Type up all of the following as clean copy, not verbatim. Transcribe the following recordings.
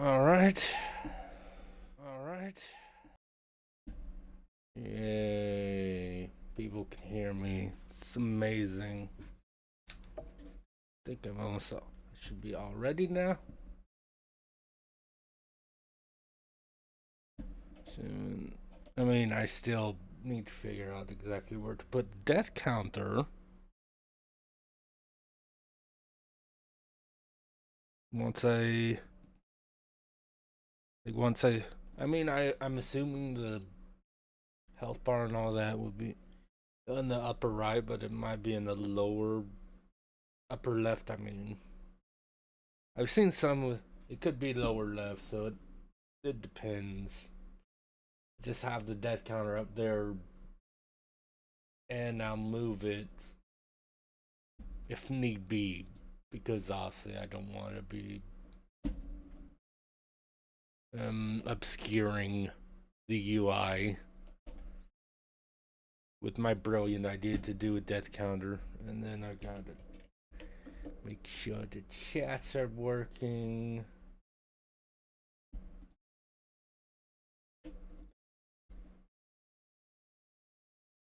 All right. All right. Yay. People can hear me. It's amazing. I think I'm almost all. I should be all ready now. Soon. I mean, I still need to figure out exactly where to put the death counter. Once I. Once I. I mean, I'm assuming the health bar and all that would be in the upper right, but it might be in the lower upper left. I mean, I've seen some with it could be lower left, so it depends. Just have the death counter up there, and I'll move it if need be, because obviously I don't want to be obscuring the UI with my brilliant idea to do a death counter, and then I gotta make sure the chats are working.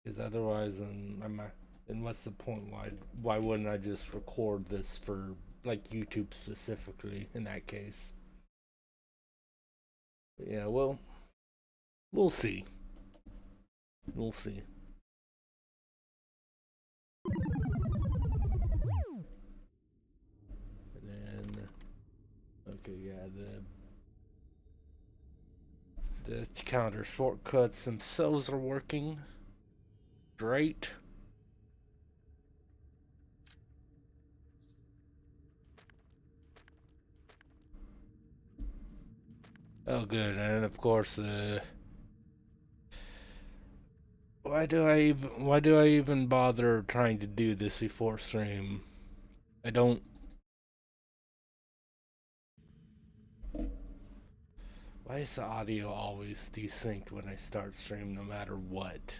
Because otherwise, then what's the point? Why wouldn't I just record this for like YouTube specifically in that case? But yeah, well, we'll see. We'll see. And then, okay, yeah, the counter shortcuts themselves are working great. Oh, good. And of course, why do I even bother trying to do this before stream? I don't. Why is the audio always desynced when I start stream, no matter what?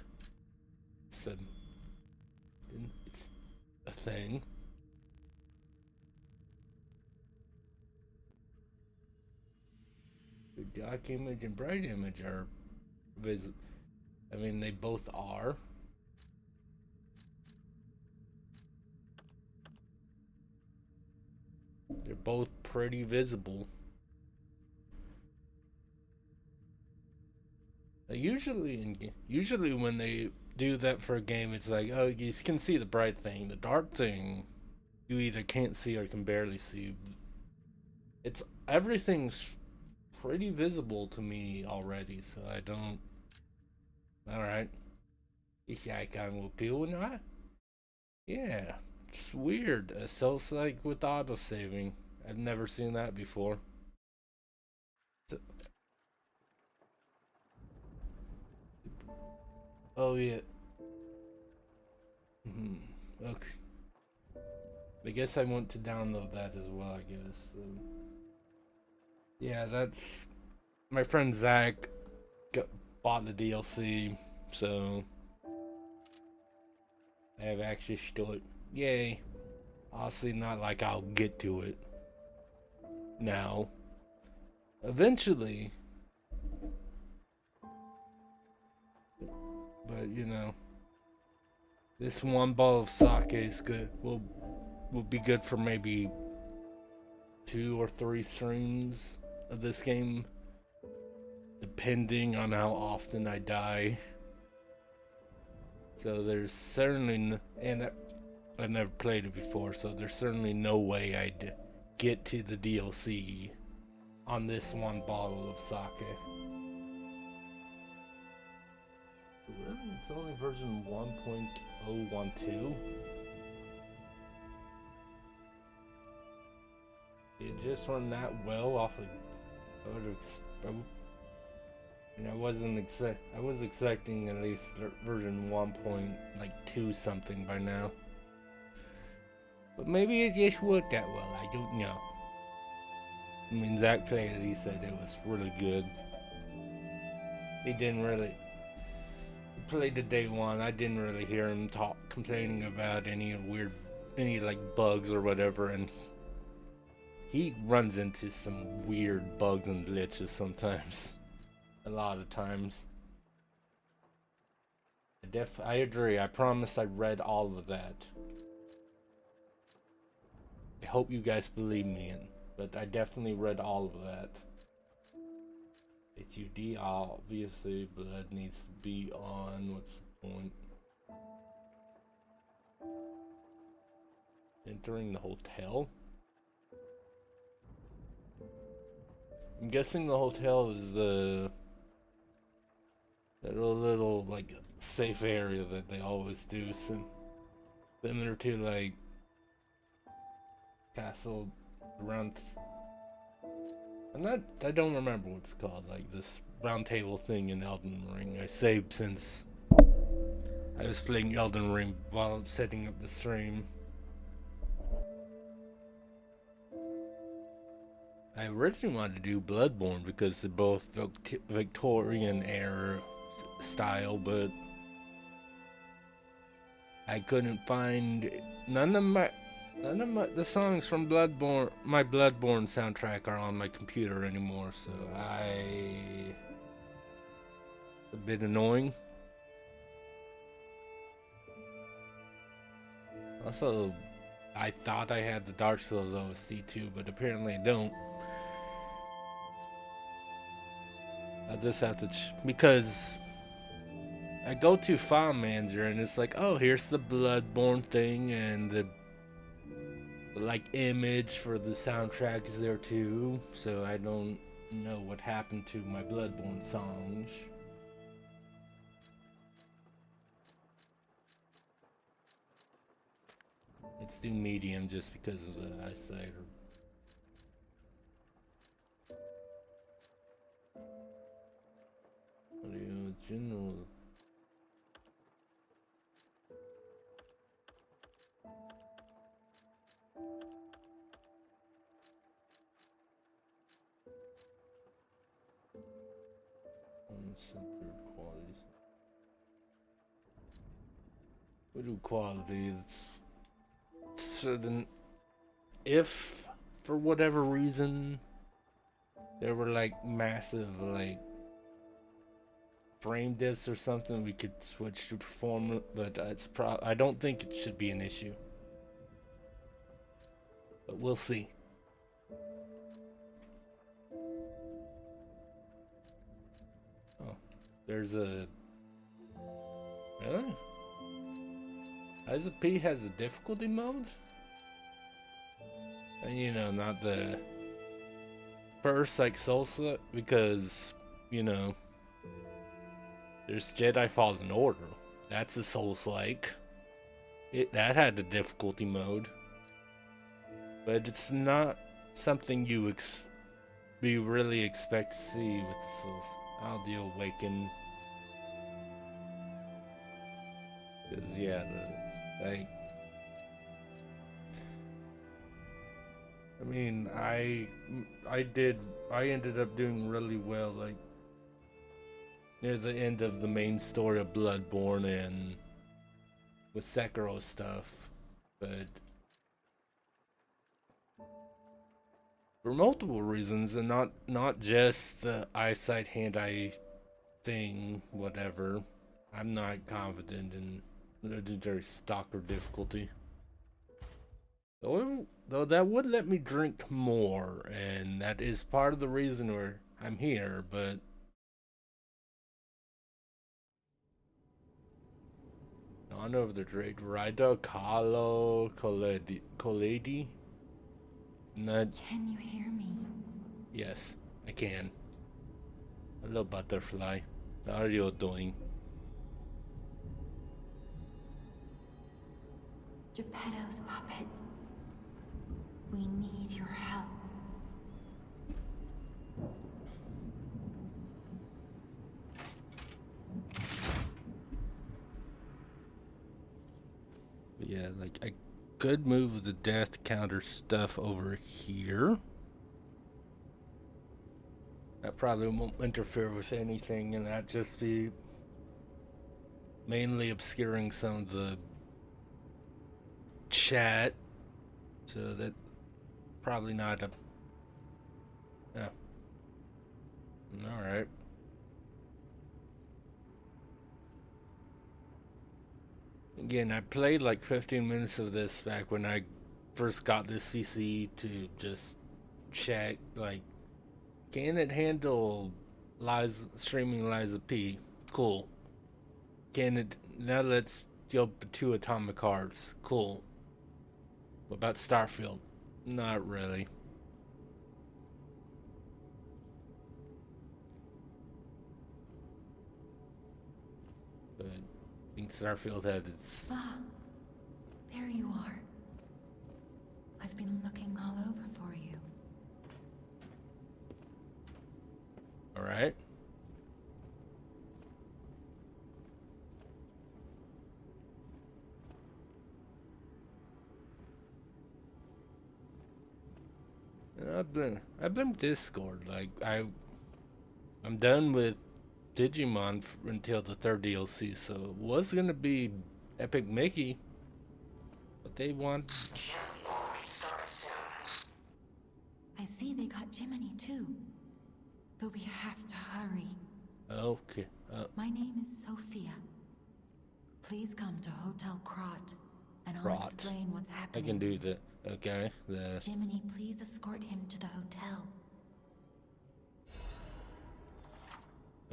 It's a, it's a thing. The dark image and bright image are visible. I mean, they both are. They're both pretty visible. Usually when they do that for a game, it's like, oh, you can see the bright thing. The dark thing, you either can't see or can barely see. It's everything's pretty visible to me already, so I don't. All right, ich icon will peel not. Yeah, it's weird. It sells like with auto saving. I've never seen that before. So, oh yeah. Okay. I guess I want to download that as well. I guess. Yeah, that's my friend Zach bought the DLC, so I have access to it. Yay! Obviously, not like I'll get to it now. Eventually, but you know, this one bottle of sake is good. Will be good for maybe 2 or 3 streams of this game, depending on how often I die. So there's certainly, and I've never played it before, so there's certainly no way I'd get to the DLC on this one bottle of sake. Really? It's only version 1.012? It just run that well off of. I was expecting at least version 1.2 something by now. But maybe it just worked that well. I don't know. I mean, Zach played it. He said it was really good. He didn't really. He played it day one. I didn't really hear him complaining about any like bugs or whatever, and he runs into some weird bugs and glitches sometimes. A lot of times. I agree. I promised I read all of that. I hope you guys believe me, but I definitely read all of that. HUD, obviously, blood needs to be on. What's the point? Entering the hotel? I'm guessing the hotel is the little like safe area that they always do, similar to like Castle around. I don't remember what it's called, like this round table thing in Elden Ring. I saved since I was playing Elden Ring while setting up the stream. I originally wanted to do Bloodborne because they're both Victorian era style, but I couldn't find none of the songs from Bloodborne. My Bloodborne soundtrack are on my computer anymore, so a bit annoying. Also, I thought I had the Dark Souls OST too, but apparently I don't. I just have to because I go to File Manager and it's like, oh, here's the Bloodborne thing, and the like image for the soundtrack is there too. So I don't know what happened to my Bloodborne songs. Let's do medium just because of the eyesight. Audio general. Uncensored qualities. We do qualities. So then, if for whatever reason there were like massive like frame diffs or something, we could switch to performance, but I don't think it should be an issue. But we'll see. Oh, there's a really? Lies of P has a difficulty mode? And you know, not the first like Soulslike, because you know there's Jedi Fallen Order. That's a Souls-like. That had a difficulty mode, but it's not something you really expect to see with the Souls. I'll do Awaken, because yeah, like. I mean, I ended up doing really well, like near the end of the main story of Bloodborne and with Sekiro stuff, but for multiple reasons, and not just the eyesight hand-eye thing, whatever. I'm not confident in legendary stalker difficulty. Though that would let me drink more, and that is part of the reason where I'm here, but Honor of the Great Raida Coledi. Can you hear me? Yes, I can. Hello, butterfly. How are you doing? Geppetto's puppet. We need your help. But yeah, like I could move the death counter stuff over here. That probably won't interfere with anything, and that just be mainly obscuring some of the chat, so that probably not a All right. Again, I played like 15 minutes of this back when I first got this PC to just check, like, can it handle streaming Liza P? Cool. Can it? Now let's jump to Atomic Hearts. Cool. What about Starfield? Not really. But I think Starfield had its. Ah, there you are. I've been looking all over for you. Alright. I blame Discord. Like I'm done with Digimon until the third DLC, so it was gonna be Epic Mickey, but they want. I see they got Jiminy too, but we have to hurry. Okay. My name is Sophia. Please come to Hotel Krot, and I'll Krot. explain what's I happening. can do that. Okay. Jiminy, please escort him to the hotel.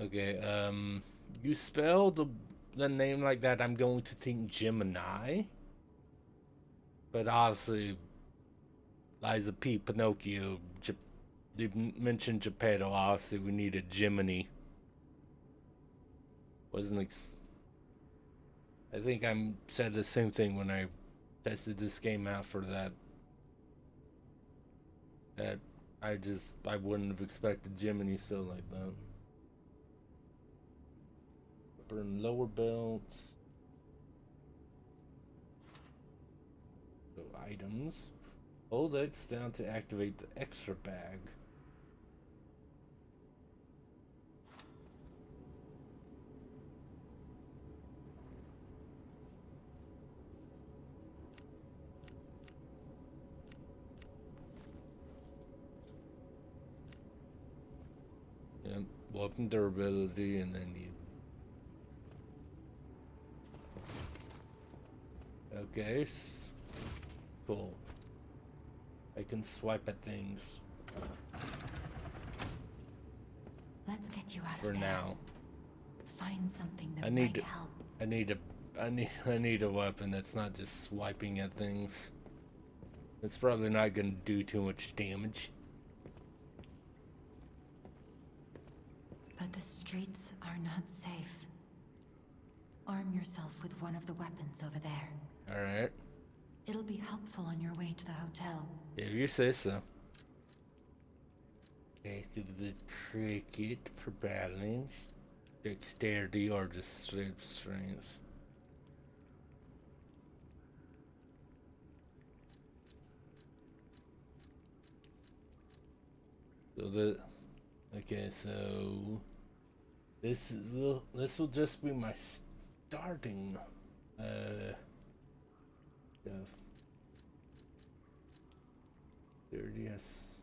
Okay. You spell the name like that, I'm going to think Gemini. But obviously, Liza P, Pinocchio, they mentioned Geppetto. Obviously, we needed Jiminy. I think I said the same thing when I tested this game out for that. That I wouldn't have expected Jiminy spelled like that. Upper and lower belts. So items. Hold X down to activate the extra bag. Yep, weapon durability, and then you. Okay, cool. I can swipe at things. Let's get you out of For there. now. Find something that I need might to- help. I need a weapon that's not just swiping at things. It's probably not gonna do too much damage. But the streets are not safe. Arm yourself with one of the weapons over there. Alright. It'll be helpful on your way to the hotel. If you say so. Okay, so the cricket for balance, dexterity, or just straight strength. So okay, so this will just be my starting stuff. 30, yes.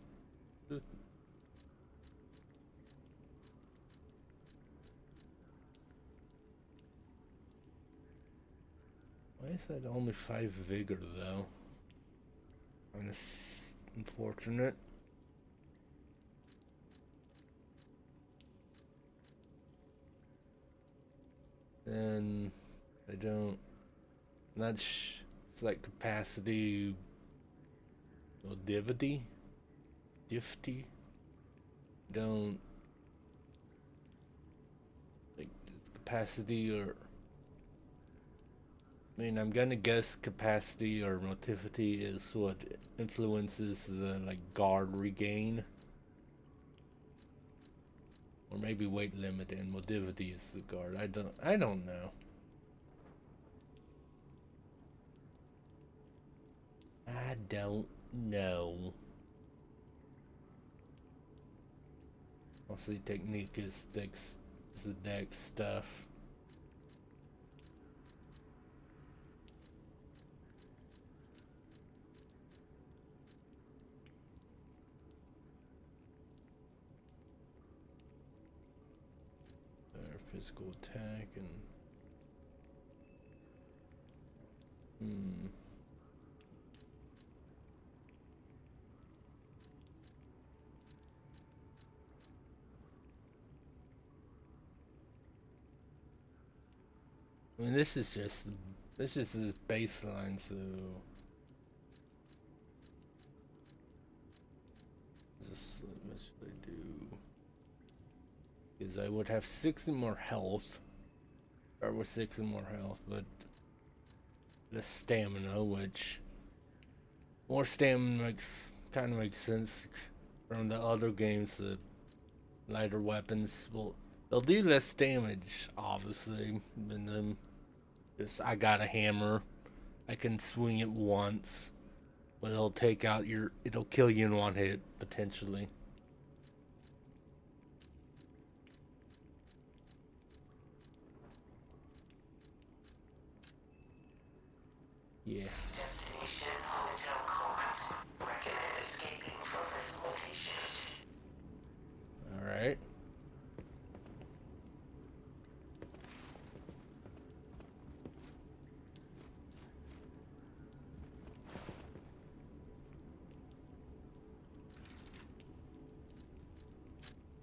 Why is that only 5 vigor though? Kind of unfortunate. And I don't. It's like capacity. Modivity? Difty? Don't. Like, it's capacity or. I mean, I'm gonna guess capacity or motivity is what influences the, like, guard regain. Or maybe weight limit and modivity is the guard. I don't know. I don't know. Mostly technique is the dex stuff. physical attack and I mean, this is just his baseline, so just what should I do? Because I would have 60 more health, or with 60 more health, but the stamina, which more stamina kind of makes sense from the other games. The lighter weapons they'll do less damage, obviously, than them. Just I got a hammer, I can swing it once, but it'll kill you in one hit potentially. Yeah. Destination Hotel Court. Recommend escaping from this location. Alright.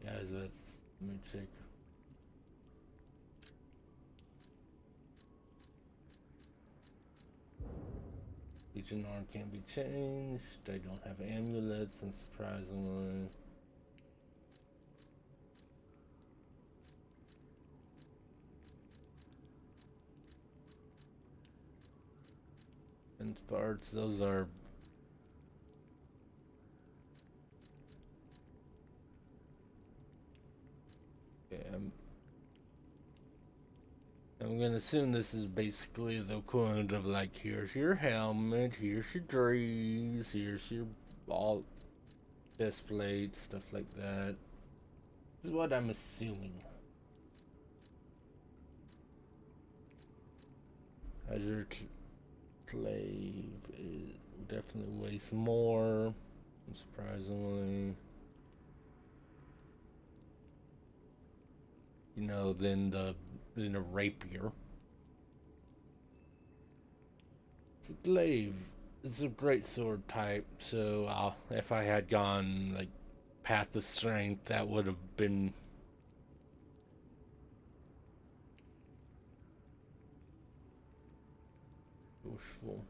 Guys, let me check. Legion arm can't be changed. They don't have amulets, and surprisingly. And parts, those are. Yeah, I'm gonna assume this is basically the equivalent of like, here's your helmet, here's your drees, here's your all chest plates, stuff like that. This is what I'm assuming. Azure Clave definitely weighs more, surprisingly. You know, than a rapier. It's a glaive. It's a great sword type, so if I had gone like Path of Strength, that would have been useful.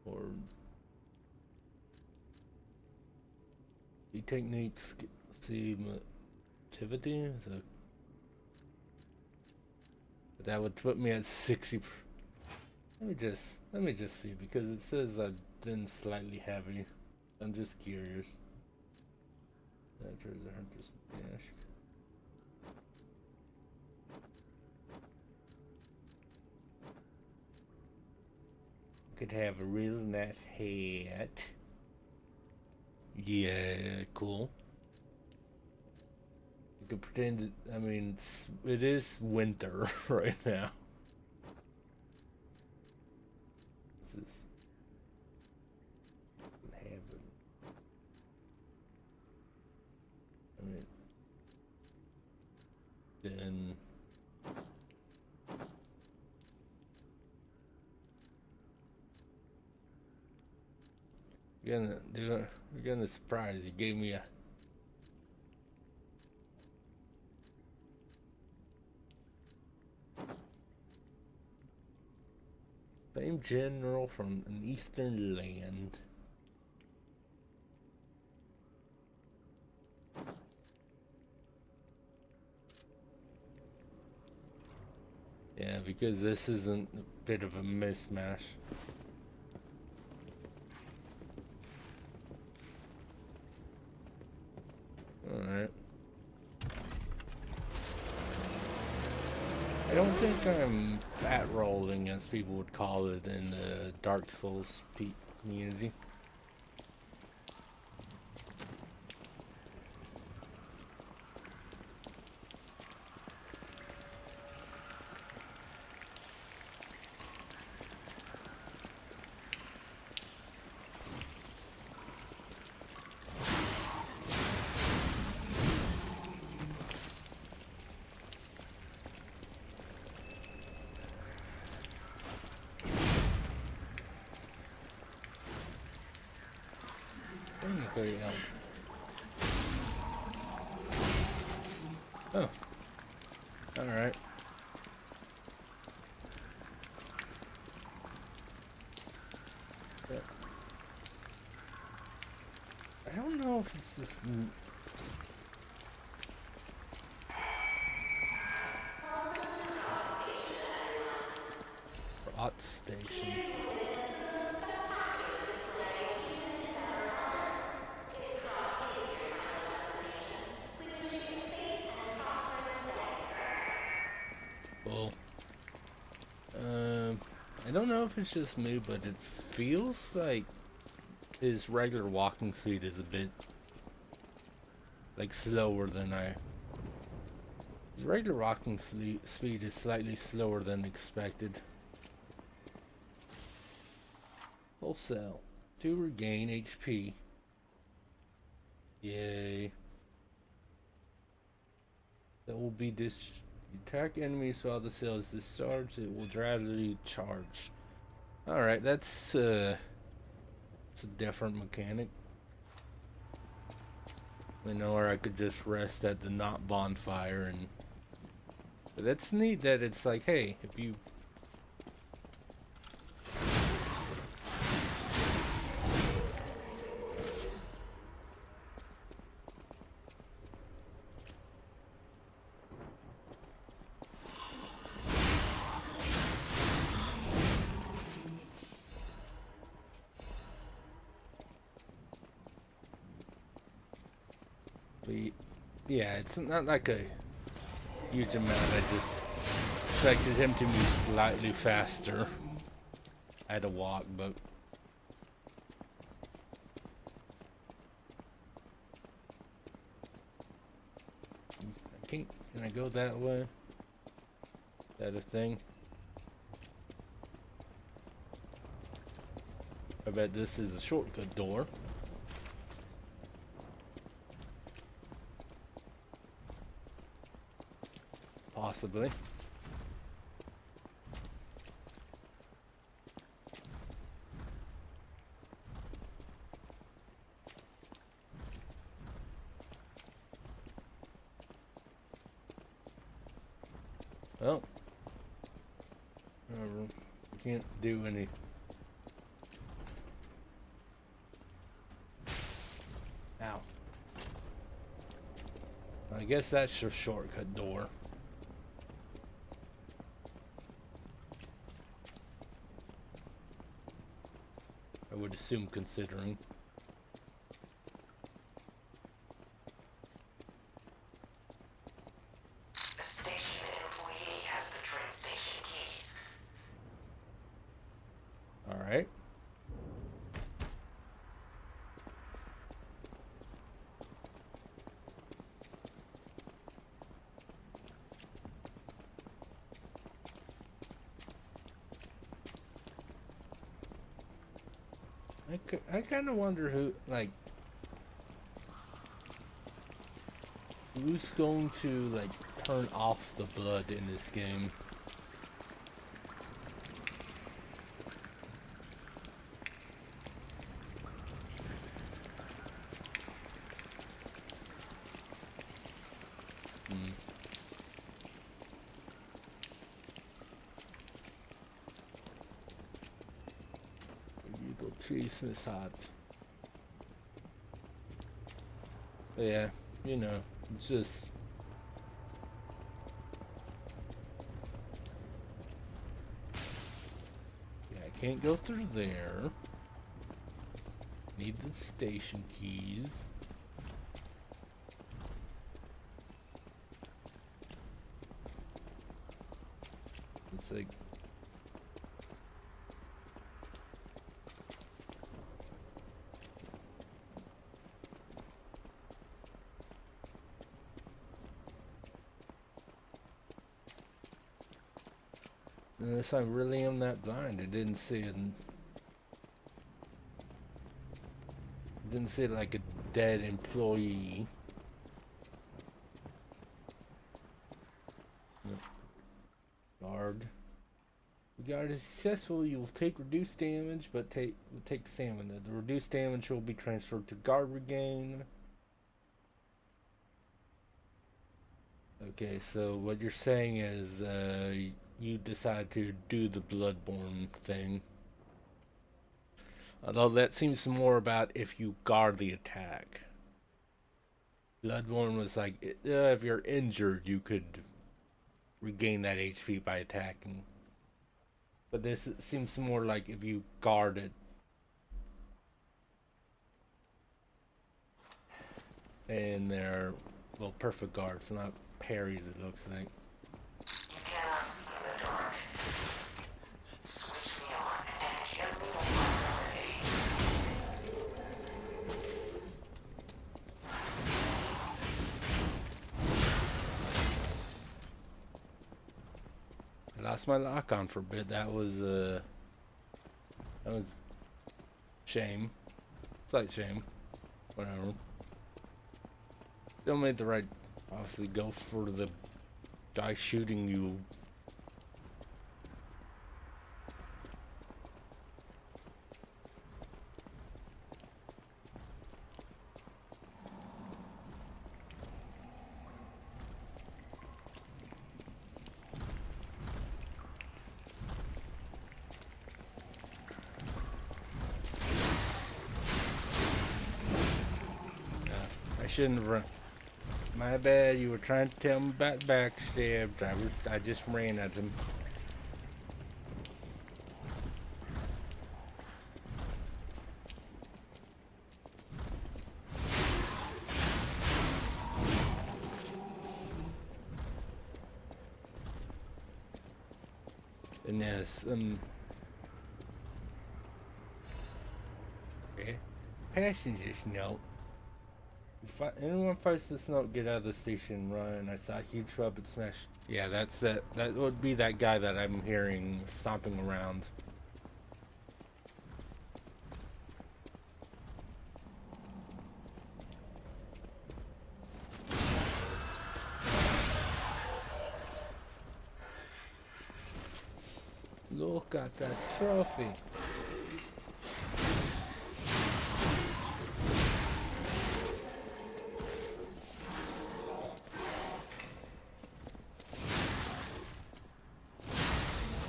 Or techniques, see activity, so that would put me at 60. Let me just see, because it says I've been slightly heavy. I'm just curious. After the hunter's dash. Could have a real nice hat. Yeah, cool. You could pretend I mean, it is winter right now. What's this? Heaven. I mean, then. You're gonna surprise. You gave me a famed general from an eastern land. Yeah, because this isn't a bit of a mismatch. Alright. I don't think I'm fat rolling, as people would call it in the Dark Souls community. Oh, alright. I don't know if it's just Rot Station. Well, I don't know if it's just me, but it feels like his regular walking speed is a bit like slower than his regular walking speed is slightly slower than expected. Wholesale to regain HP. Yay. That will be attack enemies while the cell is discharged. It will gradually charge. Alright, that's it's a different mechanic. I know where I could just rest at the not bonfire and but that's neat that it's like, hey, if you yeah, it's not like a huge amount. I just expected him to move slightly faster. I had to walk, but can I go that way? Is that a thing? I bet this is a shortcut door. Possibly. Well, we can't do any. Ow. I guess that's your shortcut door. I would assume, considering. The station employee has the train station keys. Alright. I kind of wonder who, like, who's going to, like, turn off the blood in this game. Christmas hat. Yeah, you know, just yeah, I can't go through there. Need the station keys. It's like unless I really am that blind, I didn't see it. Didn't see it like a dead employee. Guard. The guard is successful. You will take reduced damage, but will take stamina. The reduced damage will be transferred to guard regain. Okay, so what you're saying is you decide to do the Bloodborne thing. Although that seems more about if you guard the attack. Bloodborne was like, if you're injured, you could regain that HP by attacking. But this seems more like if you guard it. And they're, well, perfect guards, not parries, it looks like. You cannot see in the dark. Switch me on and gently open my I lost my lock on for a bit. That was shame. Slight shame. Whatever. Still made the right, obviously, go for the guy shooting you. I shouldn't have run. My bad, you were trying to tell me about backstabs. I just ran at him. And yes, okay. Passengers note. If anyone fights this note, get out of the station, run. I saw a huge weapon smash. Yeah, that's that. That would be that guy that I'm hearing stomping around. Look at that trophy.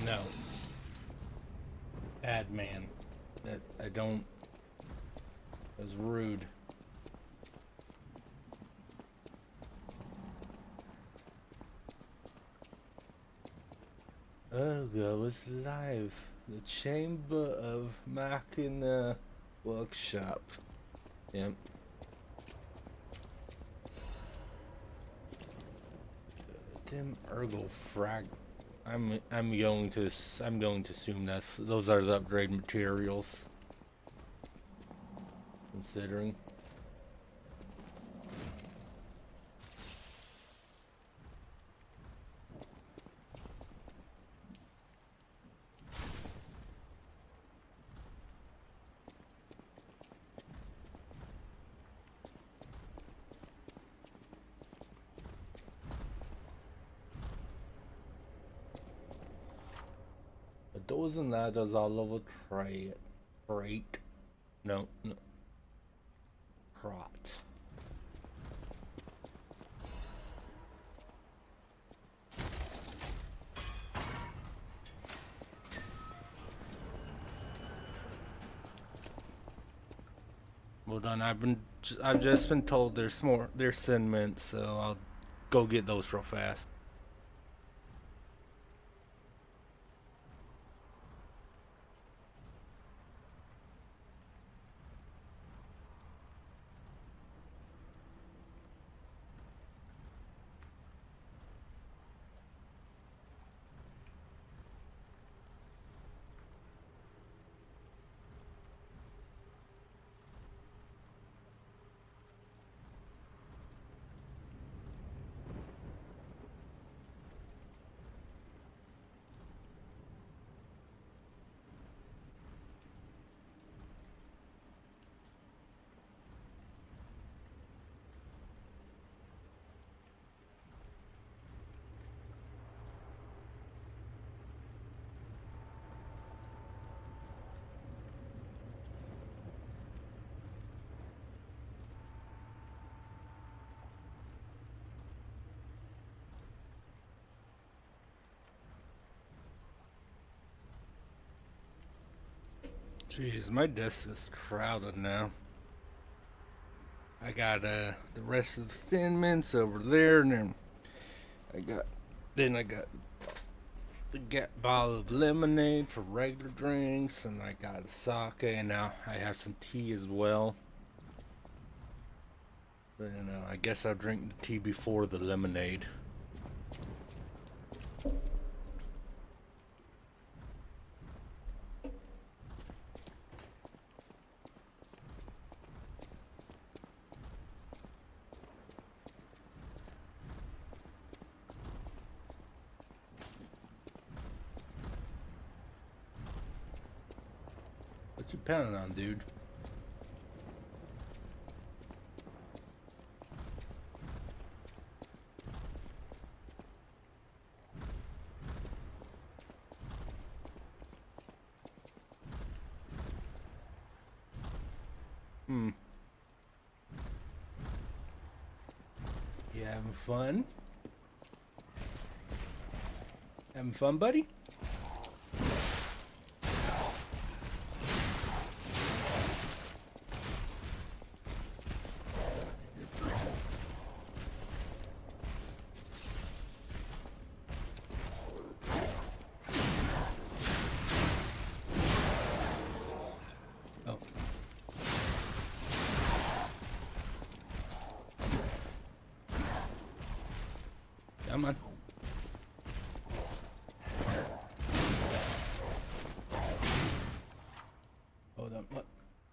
No. Bad man. That I don't. That was rude. Ergo is live. The Chamber of Machina Workshop. Yep. Dim Ergo frag. I'm going to assume those are the upgrade materials. Considering. Those and ladders all over crate. No. Crot. Well done. I've just been told there's cinnamon, so I'll go get those real fast. Jeez, my desk is crowded now. I got the rest of the Thin Mints over there, and then I got the bottle of lemonade for regular drinks, and I got sake, and now I have some tea as well. But, I guess I'll drink the tea before the lemonade. What you pounding on, dude? You having fun? Having fun, buddy? Oh. Come on. Hold on. What?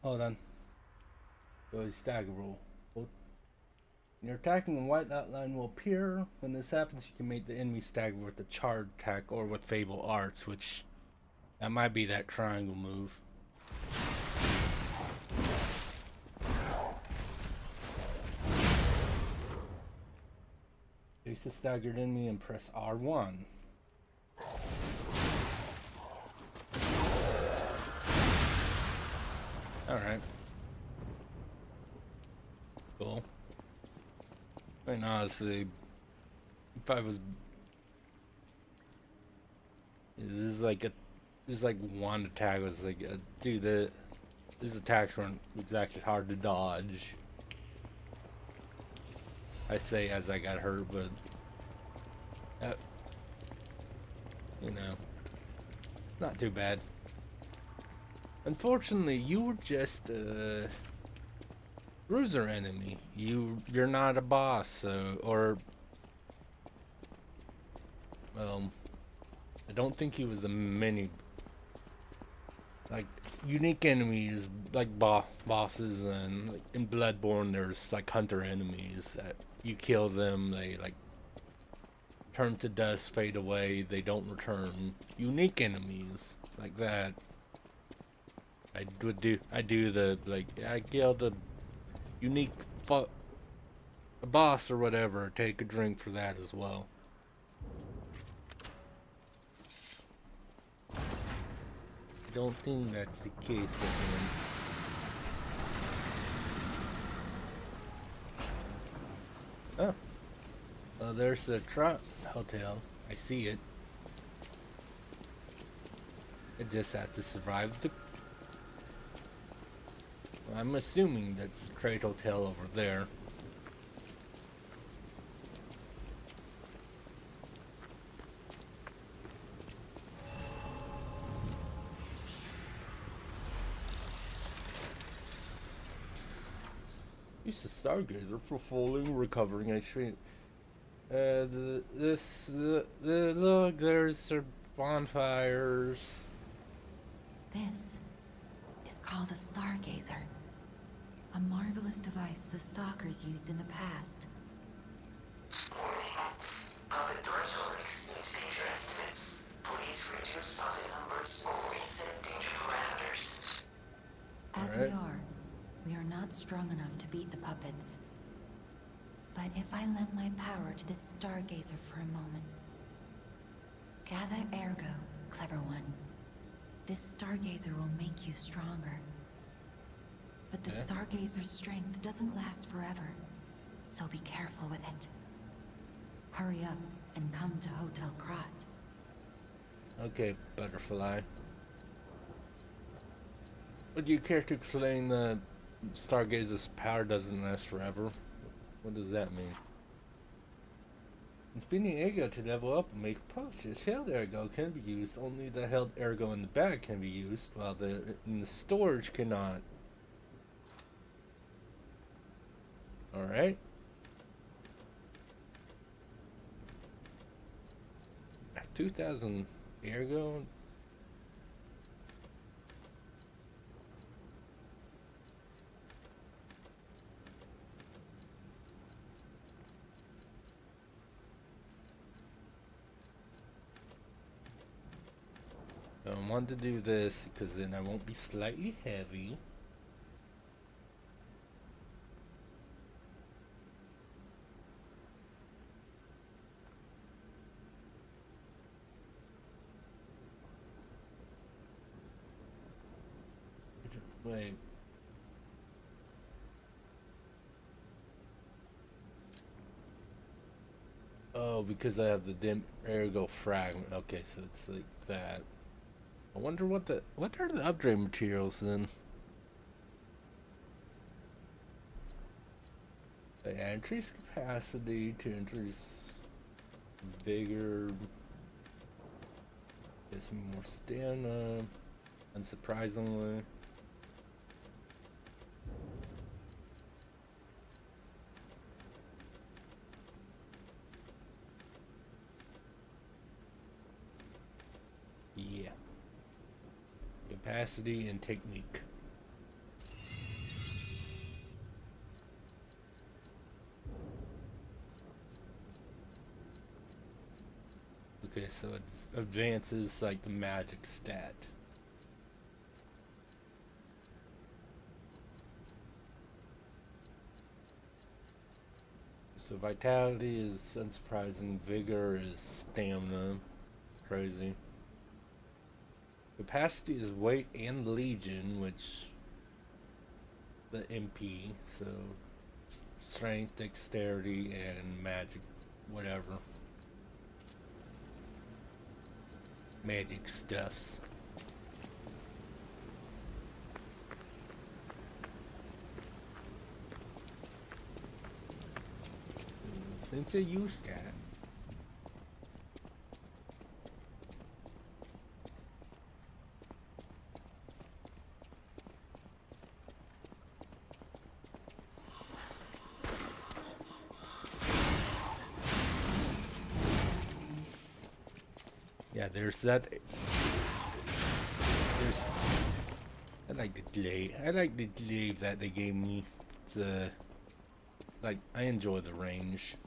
Hold on. Go to stagger roll. When you're attacking, a white outline will appear. When this happens, you can make the enemy stagger with a charge attack or with Fable Arts, which that might be that triangle move. Face the staggered enemy and press R1. Alright. Cool. I mean, honestly, if I was... This is like one attack was like, dude, these attacks weren't exactly hard to dodge. I say as I got hurt, but not too bad. Unfortunately, you were just a bruiser enemy. You're not a boss, so, or I don't think he was a mini. Like unique enemies, like bosses, and like in Bloodborne, there's like hunter enemies that you kill them, they like turn to dust, fade away, they don't return. Unique enemies like that. I do the like I killed a unique a boss or whatever. Take a drink for that as well. I don't think that's the case, everyone. Oh. Well, there's the Trot Hotel. I see it. It just had to survive the... Well, I'm assuming that's the Trade Hotel over there. Use the Stargazer for falling, recovering, and shooting. Look, there's bonfires. This is called a Stargazer. A marvelous device the Stalkers used in the past. Warning. Puppet threshold exceeds danger estimates. Please reduce puppet numbers or reset danger parameters. As we are not strong enough to beat the puppets. But if I lend my power to this Stargazer for a moment. Gather ergo, clever one. This Stargazer will make you stronger. But the Stargazer's strength doesn't last forever. So be careful with it. Hurry up and come to Hotel Krat. Okay, Butterfly. Would you care to explain the Stargazer's power doesn't last forever? What does that mean? In spinning ergo to level up and make potions, held ergo can be used. Only the held ergo in the bag can be used, while the in the storage cannot. Alright. 2,000 ergo? I want to do this because then I won't be slightly heavy. Wait. Oh, because I have the dim ergo fragment. Okay, so it's like that. I wonder what are the upgrade materials then? They increase capacity to increase vigor. Gives me more stamina. Unsurprisingly. Yeah. Capacity and technique. Okay, so it advances like the magic stat. So vitality is unsurprising, vigor is stamina. Crazy. Capacity is weight and legion, which the MP, so strength, dexterity, and magic, whatever. Magic stuffs. Since I used that. Yeah, there's that. There's. I like the glaive. I like the glaive that they gave me. It's like I enjoy the range.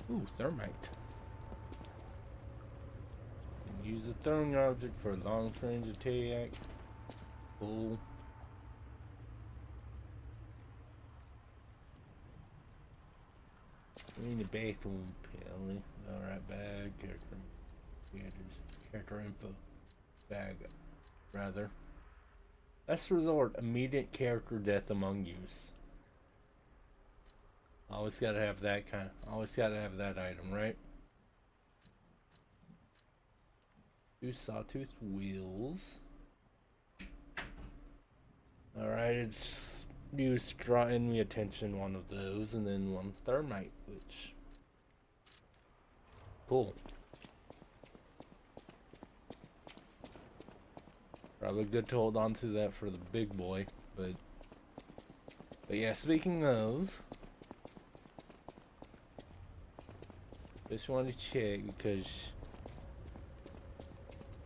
Ooh, thermite. Can use a throwing object for a long range attack. Cool. We need a bathroom pill. Alright, bag, character info. Bag, rather. Last resort, immediate character death among use. Always gotta have that always gotta have that item, right? 2 sawtooth wheels. Alright, it's used drawing me attention, one of those, and then one thermite, which cool. Probably good to hold on to that for the big boy, but yeah, speaking of, just want to check because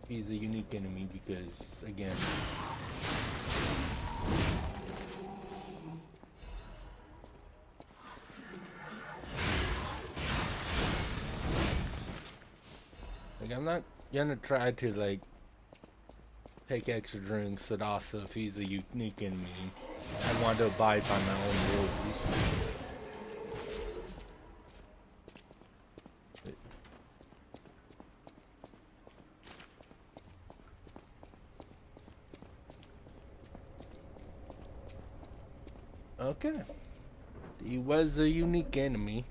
he's a unique enemy because again, like I'm not gonna try to like take extra drinks, but also if he's a unique enemy, I want to abide by my own rules. Okay. He was a unique enemy.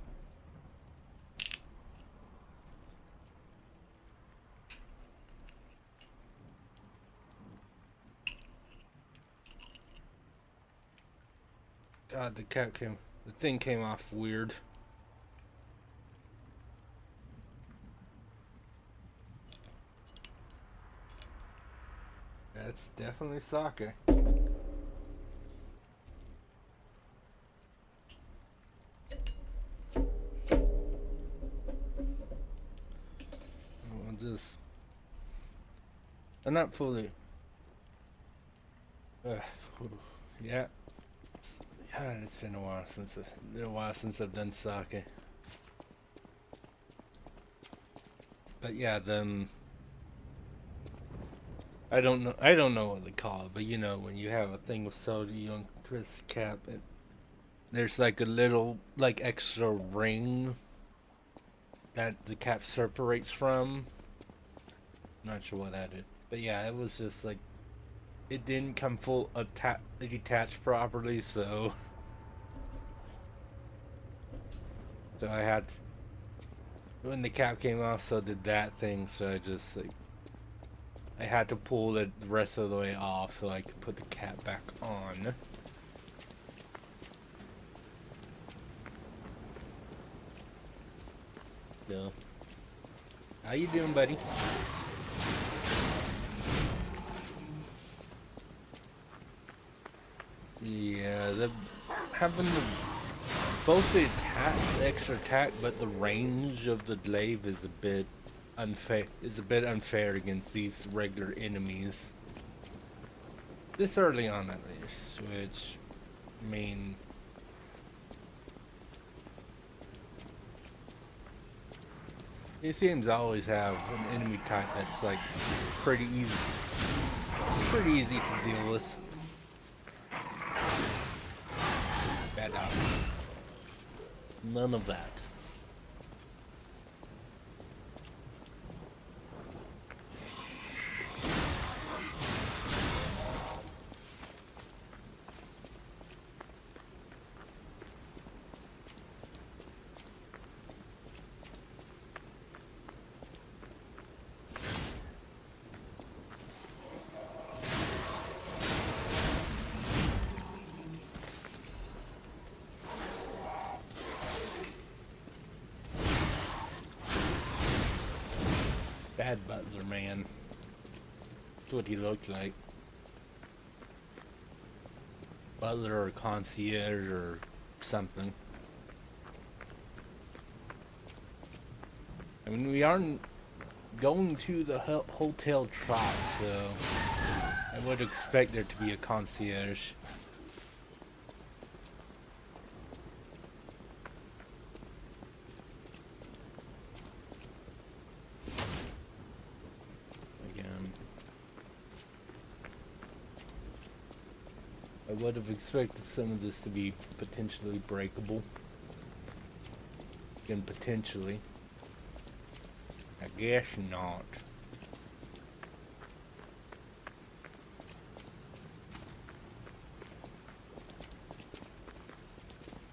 God, the thing came off weird. That's definitely sake. I'm not fully. Uh, yeah. God, it's been a while since I've done sake. But yeah, then I don't know what they call it, but you know when you have a thing with soda, you don't twist the cap. There's like a little extra ring that the cap separates from. Not sure what that is, but yeah, it was just like it didn't come full detached properly, so I had when the cap came off, so did that thing. So I just I had to pull it the rest of the way off so I could put the cap back on. So, how you doing, buddy? Yeah, having both the extra attack, but the range of the glaive is a bit unfair against these regular enemies. This early on, at least, which I mean. These games always have an enemy type that's pretty easy to deal with. Bad dog. None of that. Bad butler, man. That's what he looked like. Butler or concierge or something. I mean, we aren't going to the Hotel Trot, so I would expect there to be a concierge. I would have expected some of this to be potentially breakable. Again, potentially. I guess not.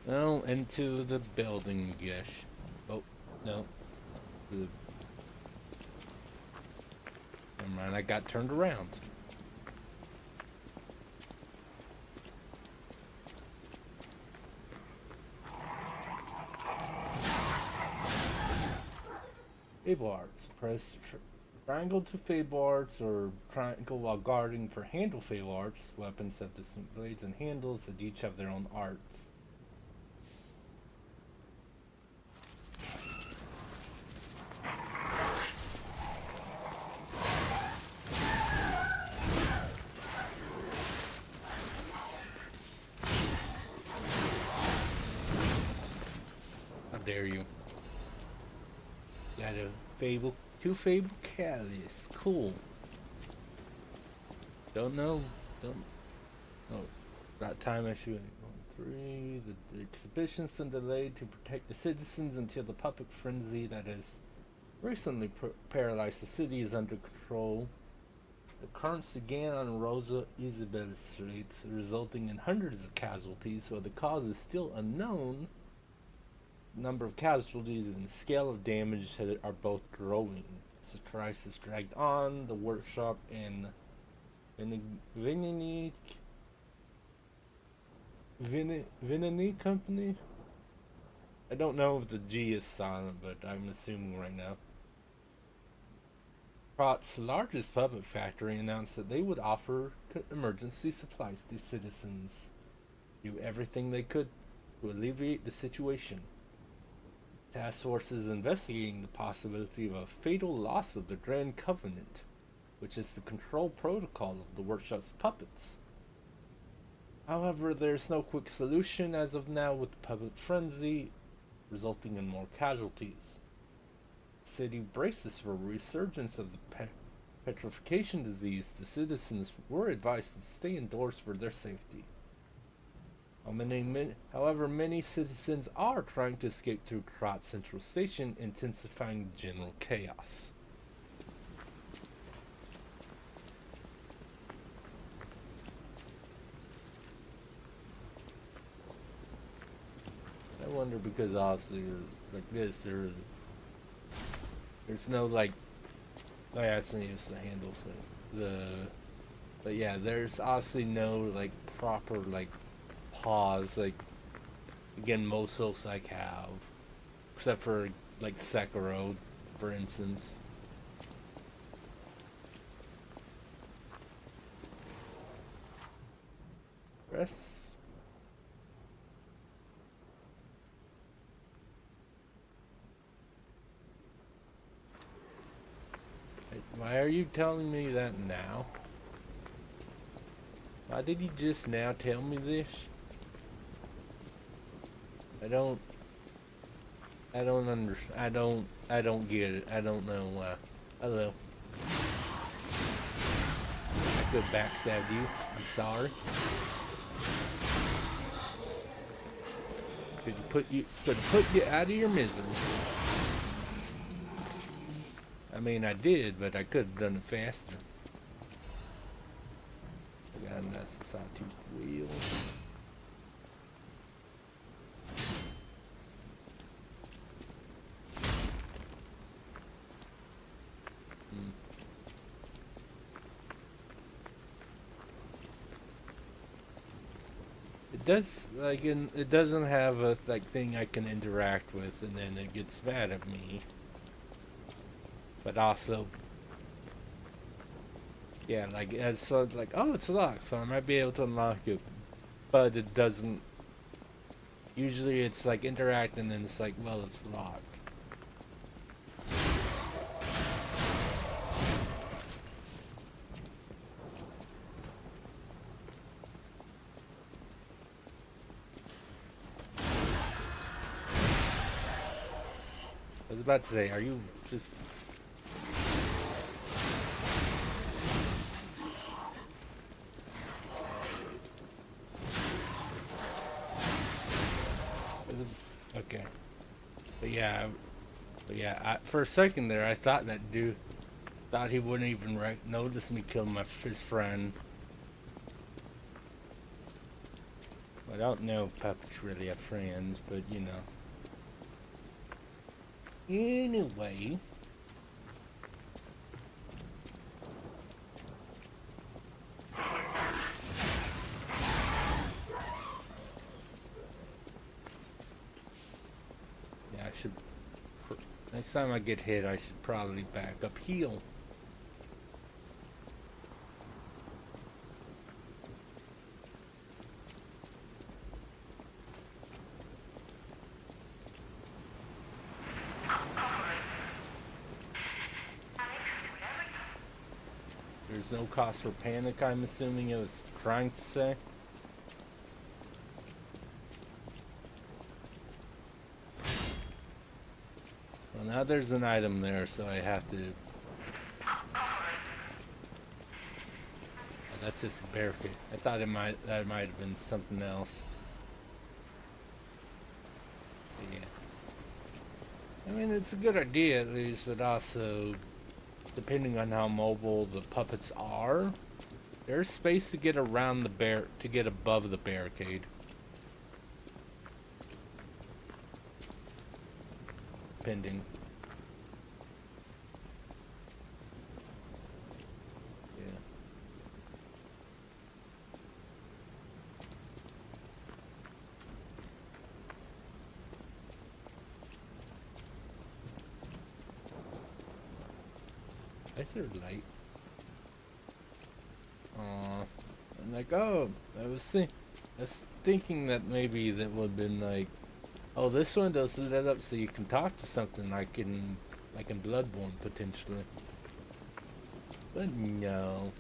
Well, into the building, I guess. Oh, no. Never mind, I got turned around. Fable Arts. Press triangle to Fable Arts or triangle while guarding for handle Fable Arts. Weapons have distinct blades and handles that each have their own arts. How dare you? Got a two Fable Catalysts. Cool. Don't know. Oh, that time issue 813. The exhibition's been delayed to protect the citizens until the puppet frenzy that has recently paralyzed the city is under control. Occurrence began on Rosa Isabel Street, resulting in hundreds of casualties, while the cause is still unknown. The number of casualties and the scale of damage are both growing. As the crisis dragged on, the workshop and Vinny Company. I don't know if the G is silent, but I'm assuming right now. Trot's largest puppet factory announced that they would offer emergency supplies to citizens, do everything they could to alleviate the situation. Task Force is investigating the possibility of a fatal loss of the Grand Covenant, which is the control protocol of the workshop's puppets. However, there's no quick solution as of now, with the puppet frenzy resulting in more casualties. The city braces for a resurgence of the petrification disease. The citizens were advised to stay indoors for their safety. However, many citizens are trying to escape through Trot Central Station, intensifying general chaos. I wonder, because obviously like this, there's no like, oh yeah, it's just the handle thing. But yeah, there's obviously no like proper like pause, like again most Souls like have, except for like Sekiro, for instance. Press. Why are you telling me that now? Why did you just now tell me this? I don't get it. I don't know why. Hello. I could backstab you. I'm sorry. Could put you out of your misery. I mean, I did, but I could have done it faster. I got a nice sawtooth wheel. It does, like, it doesn't have a like thing I can interact with, and then it gets mad at me. But also, yeah, like, so it's like, oh, it's locked, so I might be able to unlock it, but it doesn't. Usually it's like interact, and then it's like, well, it's locked. I was about to say, are you just... Okay. But yeah, for a second there, I thought that dude thought he wouldn't even notice me killing his friend. I don't know if puppets really have friends, but you know. Anyway. Yeah, I should... Next time I get hit, I should probably back up, heal. There's no cause for panic, I'm assuming it was trying to say. Well, now there's an item there, so I have to... Oh, that's just a barricade. I thought that might have been something else. Yeah. I mean, it's a good idea at least, but also... depending on how mobile the puppets are, there's space to get around to get above the barricade. Depending. Yeah. Is there light? I'm like, oh, I was thinking that maybe that would have been like, oh, this window's lit up so you can talk to something like in Bloodborne potentially. But no.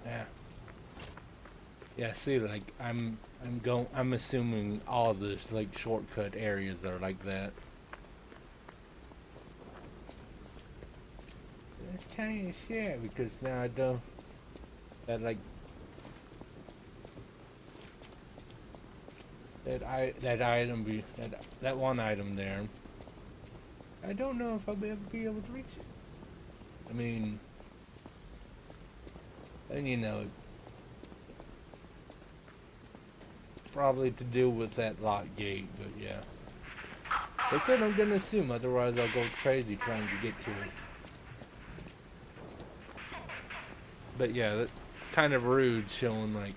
Yeah. Yeah, see, like I'm assuming all the like shortcut areas are like that. It's kind of shit because now I don't that like that item be that one item there. I don't know if I'll be able to reach it. I mean, and you know, probably to do with that lock gate, but yeah. That's what I'm gonna assume, otherwise I'll go crazy trying to get to it. But yeah, it's kind of rude showing like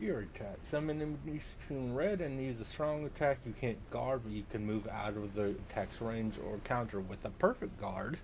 your attack. Some enemies turn red and use a strong attack you can't guard, but you can move out of the attack's range or counter with a perfect guard.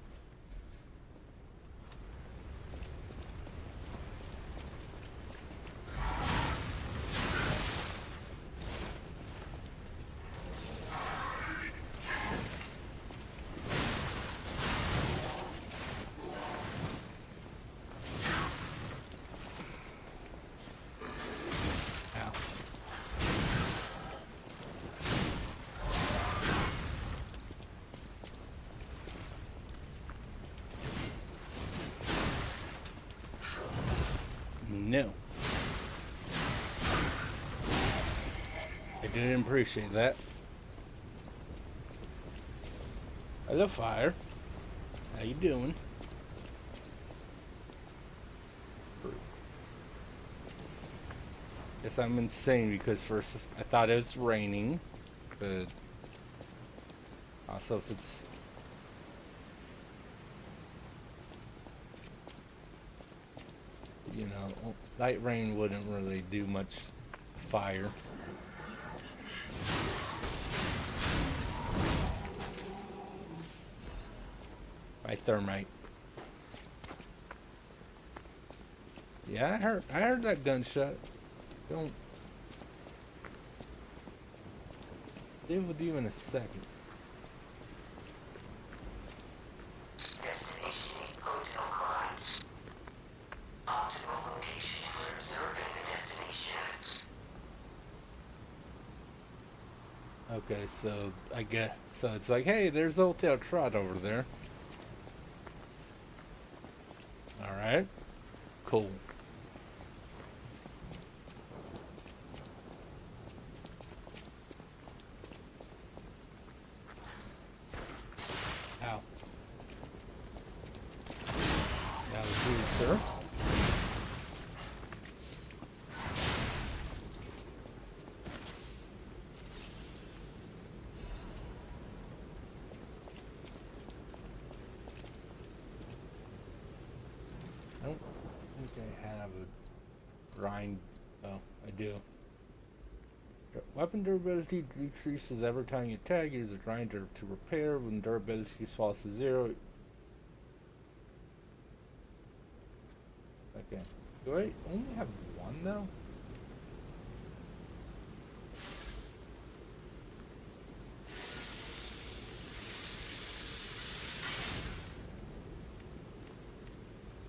No. I didn't appreciate that. Hello, fire. How you doing? Guess I'm insane because first I thought it was raining, but also if it's you know, light rain wouldn't really do much fire. By thermite. Yeah, I heard that gunshot. Don't deal with you in a second. Destination Hotel Quiet. Optimal location for observing the destination. Okay, so I guess so. It's like, hey, there's Hotel Trot over there. All right, cool. Ow. That was rude, sir. I don't think I have a grind. Oh, I do. Weapon durability decreases every time you attack. Use a grinder to repair. When durability falls to 0. Okay. Do I only have one though?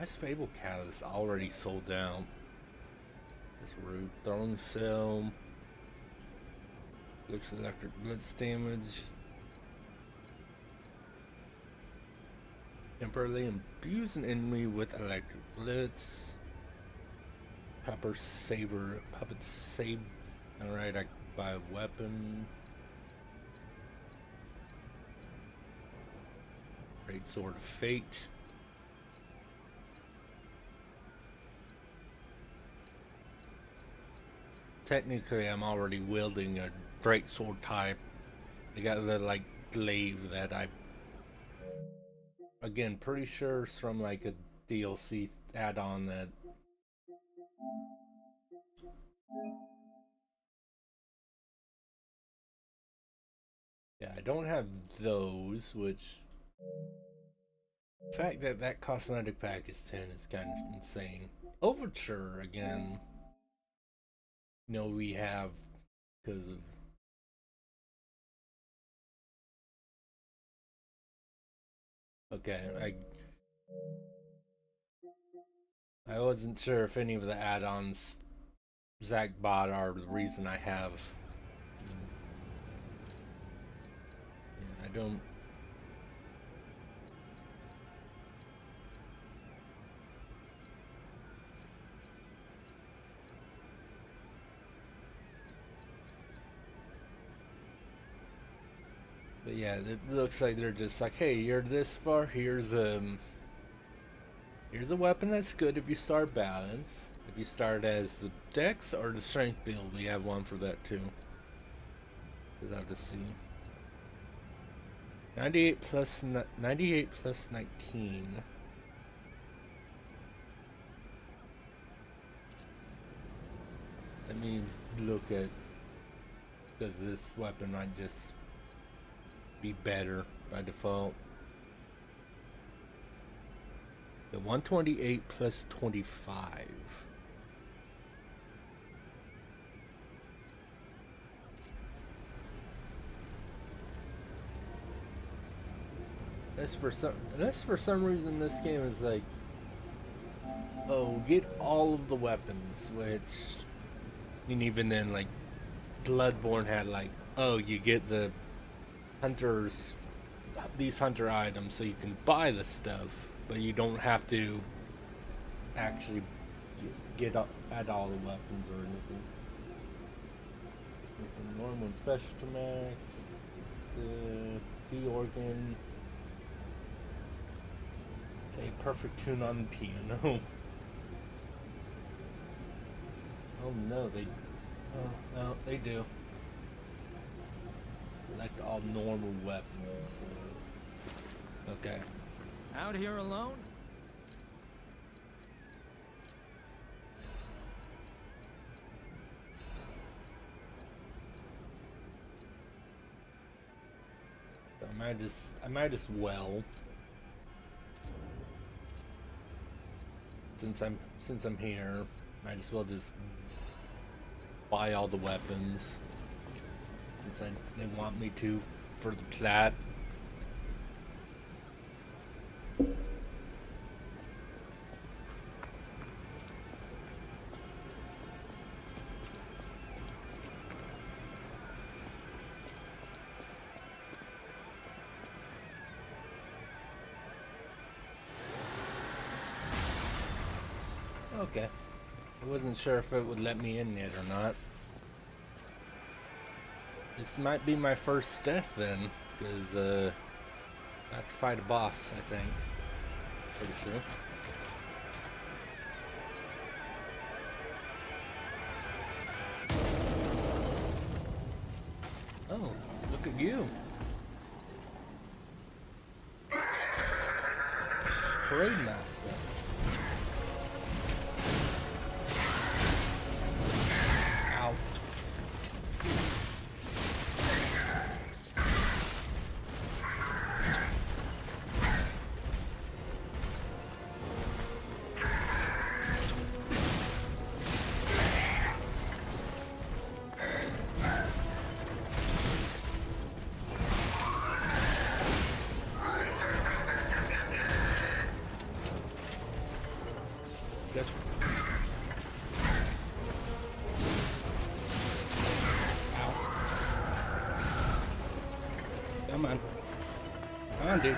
Ice Fable Catalyst already sold out. This root throwing cell. Looks electric blitz damage. Temporarily imbues an enemy with electric blitz. Puppet save. Alright, I can buy a weapon. Great Sword of Fate. Technically, I'm already wielding a Great Sword type. I got the like glaive that I, again, pretty sure it's from like a DLC add-on that. Yeah, I don't have those, which the fact that that cosmetic pack is 10 is kind of insane. Overture again. You know, we have because of okay, I wasn't sure if any of the add-ons Zach bought are the reason I have. Yeah, I don't. But yeah, it looks like they're just like, hey, you're this far. Here's a weapon that's good if you start balance. If you start as the dex or the strength build, we have one for that too. We'll have to see. 98 plus 19. Let me look at, because this weapon might just be better by default. The 128 plus 25. Unless for some reason this game is like, oh, get all of the weapons, which, and even then, like, Bloodborne had like, oh, you get the hunters, these hunter items, so you can buy the stuff, but you don't have to actually add all the weapons or anything. It's a normal and special to max. It's a D organ. Okay, perfect tune on the piano. Oh no, they do. Select all normal weapons. Okay. Out here alone? So I might as well, since I'm here, might as well just buy all the weapons. Since they want me to for the plat. Okay. I wasn't sure if it would let me in yet or not. This might be my first death then, because I have to fight a boss, I think. Pretty sure. Oh, look at you. Parade Master. Ow. Just... Ow. Come on. Come on, dude.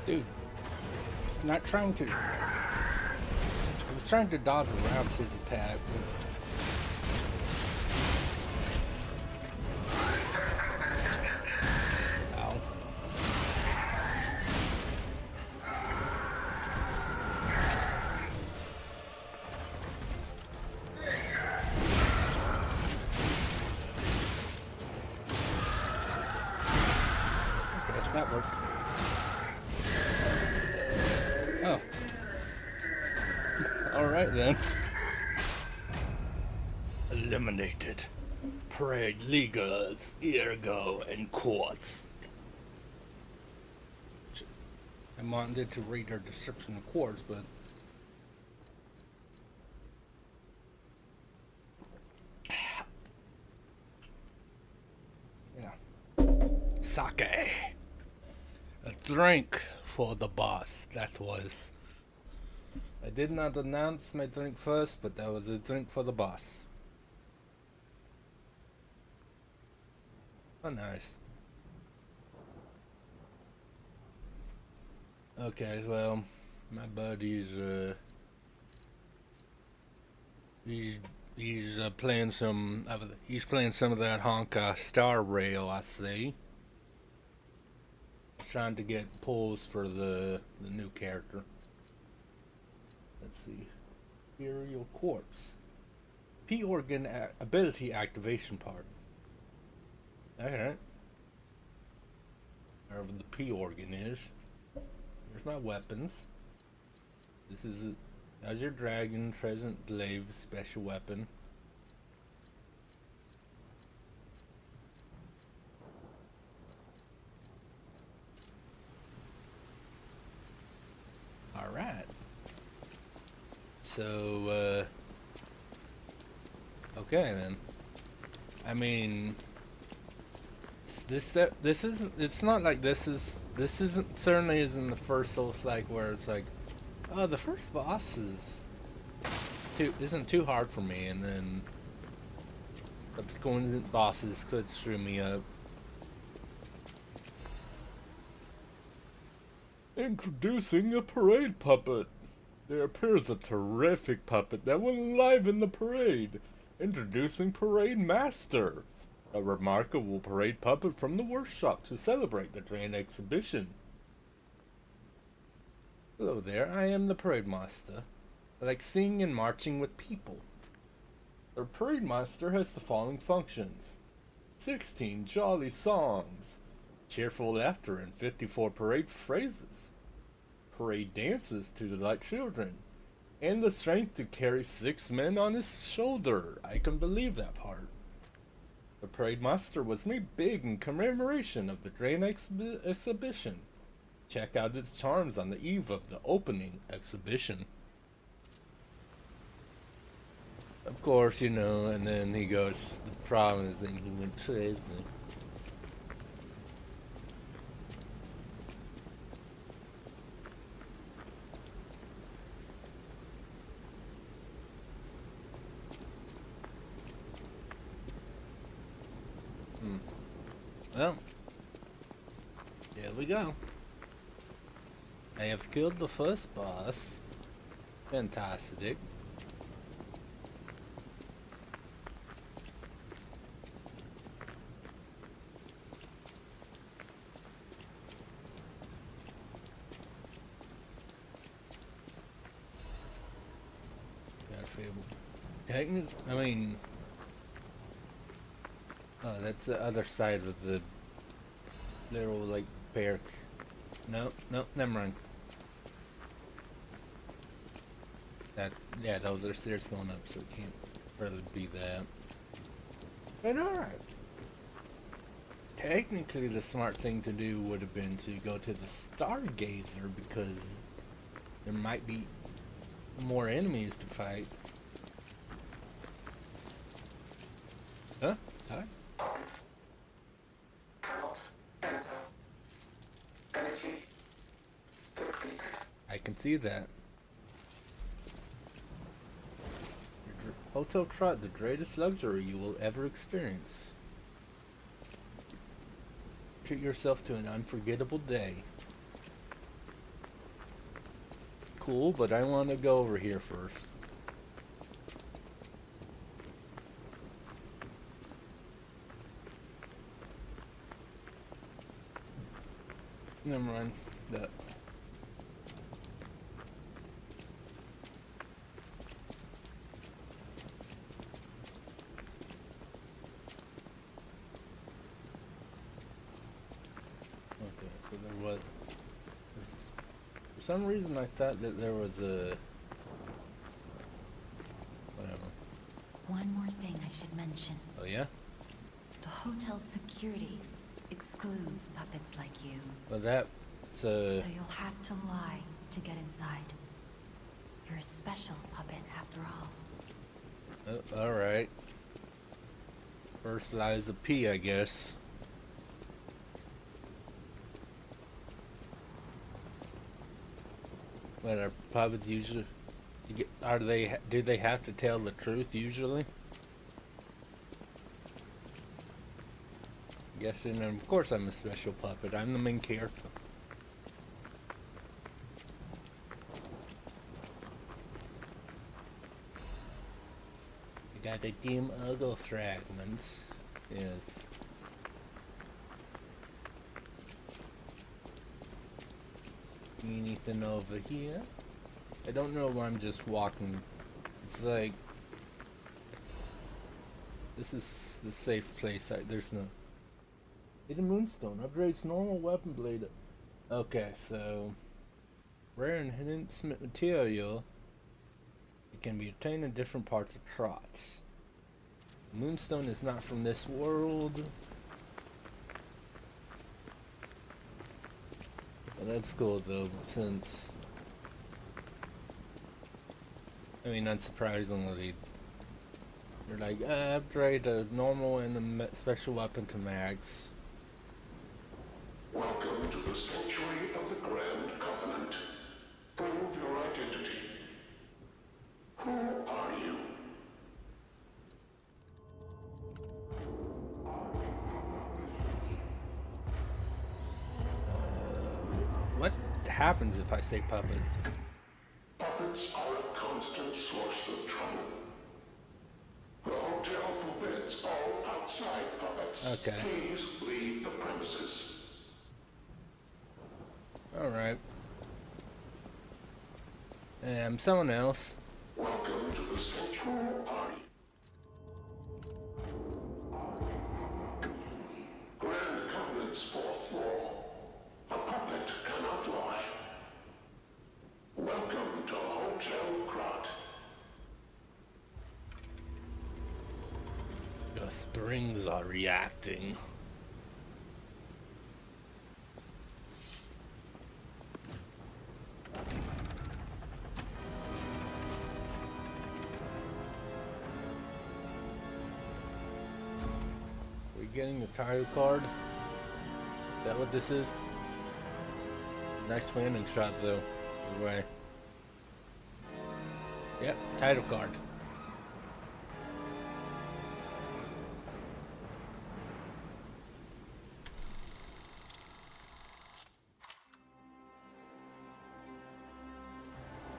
Dude, I'm not trying to. I was trying to dodge around his attack, but... Ow. Okay, that worked. Oh. Alright then. Eliminated. Parade Leaguers, Ergo, and Quartz. I wanted to read their description of Quartz, but... yeah. Sake. A drink for the boss, that was. I did not announce my drink first, but that was a drink for the boss. Oh, nice. Okay, well, my buddy's, he's playing some, he's playing some of that Honka Star Rail, I see. Trying to get pulls for the new character. Let's see. Imperial Quartz. P-Organ ability activation part. Alright. Wherever the P-Organ is. Here's my weapons. This is a Azure Dragon Present Glaive special weapon. Alright. So, okay then. I mean, it's not like this isn't, certainly isn't the first Souls-like where it's like, oh, the first boss isn't too hard for me, and then subsequent bosses could screw me up. Introducing a parade puppet. There appears a terrific puppet that will enliven the parade. Introducing Parade Master, a remarkable parade puppet from the workshop to celebrate the Drain exhibition. Hello there, I am the Parade Master. I like singing and marching with people. The Parade Master has the following functions: 16 jolly songs, cheerful laughter, and 54 parade phrases. Parade dances to delight children, and the strength to carry 6 men on his shoulder. I can believe that part. The Parade Master was made big in commemoration of the Drain exhibition. Check out its charms on the eve of the opening exhibition. Of course, you know, and then he goes, the problem is that he went crazy. Well, here we go. I have killed the first boss. Fantastic. I mean, oh, that's the other side of the little, like, barrack No, no, never mind. Yeah, those are stairs going up, so it can't really be that. But alright. Technically, the smart thing to do would have been to go to the Stargazer because there might be more enemies to fight. Huh? Hi? I can see that. Hotel Trot, the greatest luxury you will ever experience. Treat yourself to an unforgettable day. Cool, but I want to go over here first. Never mind that. Okay, so there was. For some reason, I thought that there was a. Whatever. One more thing I should mention. Oh yeah? The hotel's security excludes puppets like you. Well, that's So you'll have to lie to get inside. You're a special puppet after all. Alright. First lies a P, I guess. But are puppets usually... do they have to tell the truth usually? Yes, and of course I'm a special puppet. I'm the main character. Got the Dim Uggle fragments. Yes. Anything over here? I don't know why I'm just walking. It's like... This is the safe place. There's no... Hidden Moonstone. Upgrades normal weapon blade. Okay, so... Rare and hidden smith material. It can be obtained in different parts of Trot. Moonstone is not from this world. Well, that's cool though, since... I mean, unsurprisingly, you're like, upgrade a normal and a special weapon to max. Welcome to the Sanctuary of the Grand Covenant. Prove your identity. Who are you? What happens if I say puppet? Puppets are a constant source of trouble. The hotel forbids all outside puppets. Okay. Please leave the premises. Alright. Someone else. Welcome to the Sanctuary. Who are you? Grand Covenant's fourth law. A puppet cannot lie. Welcome to Hotel Krat. Your springs are reacting. Getting the title card. Is that what this is? Nice landing shot though. Either way. Yep, title card.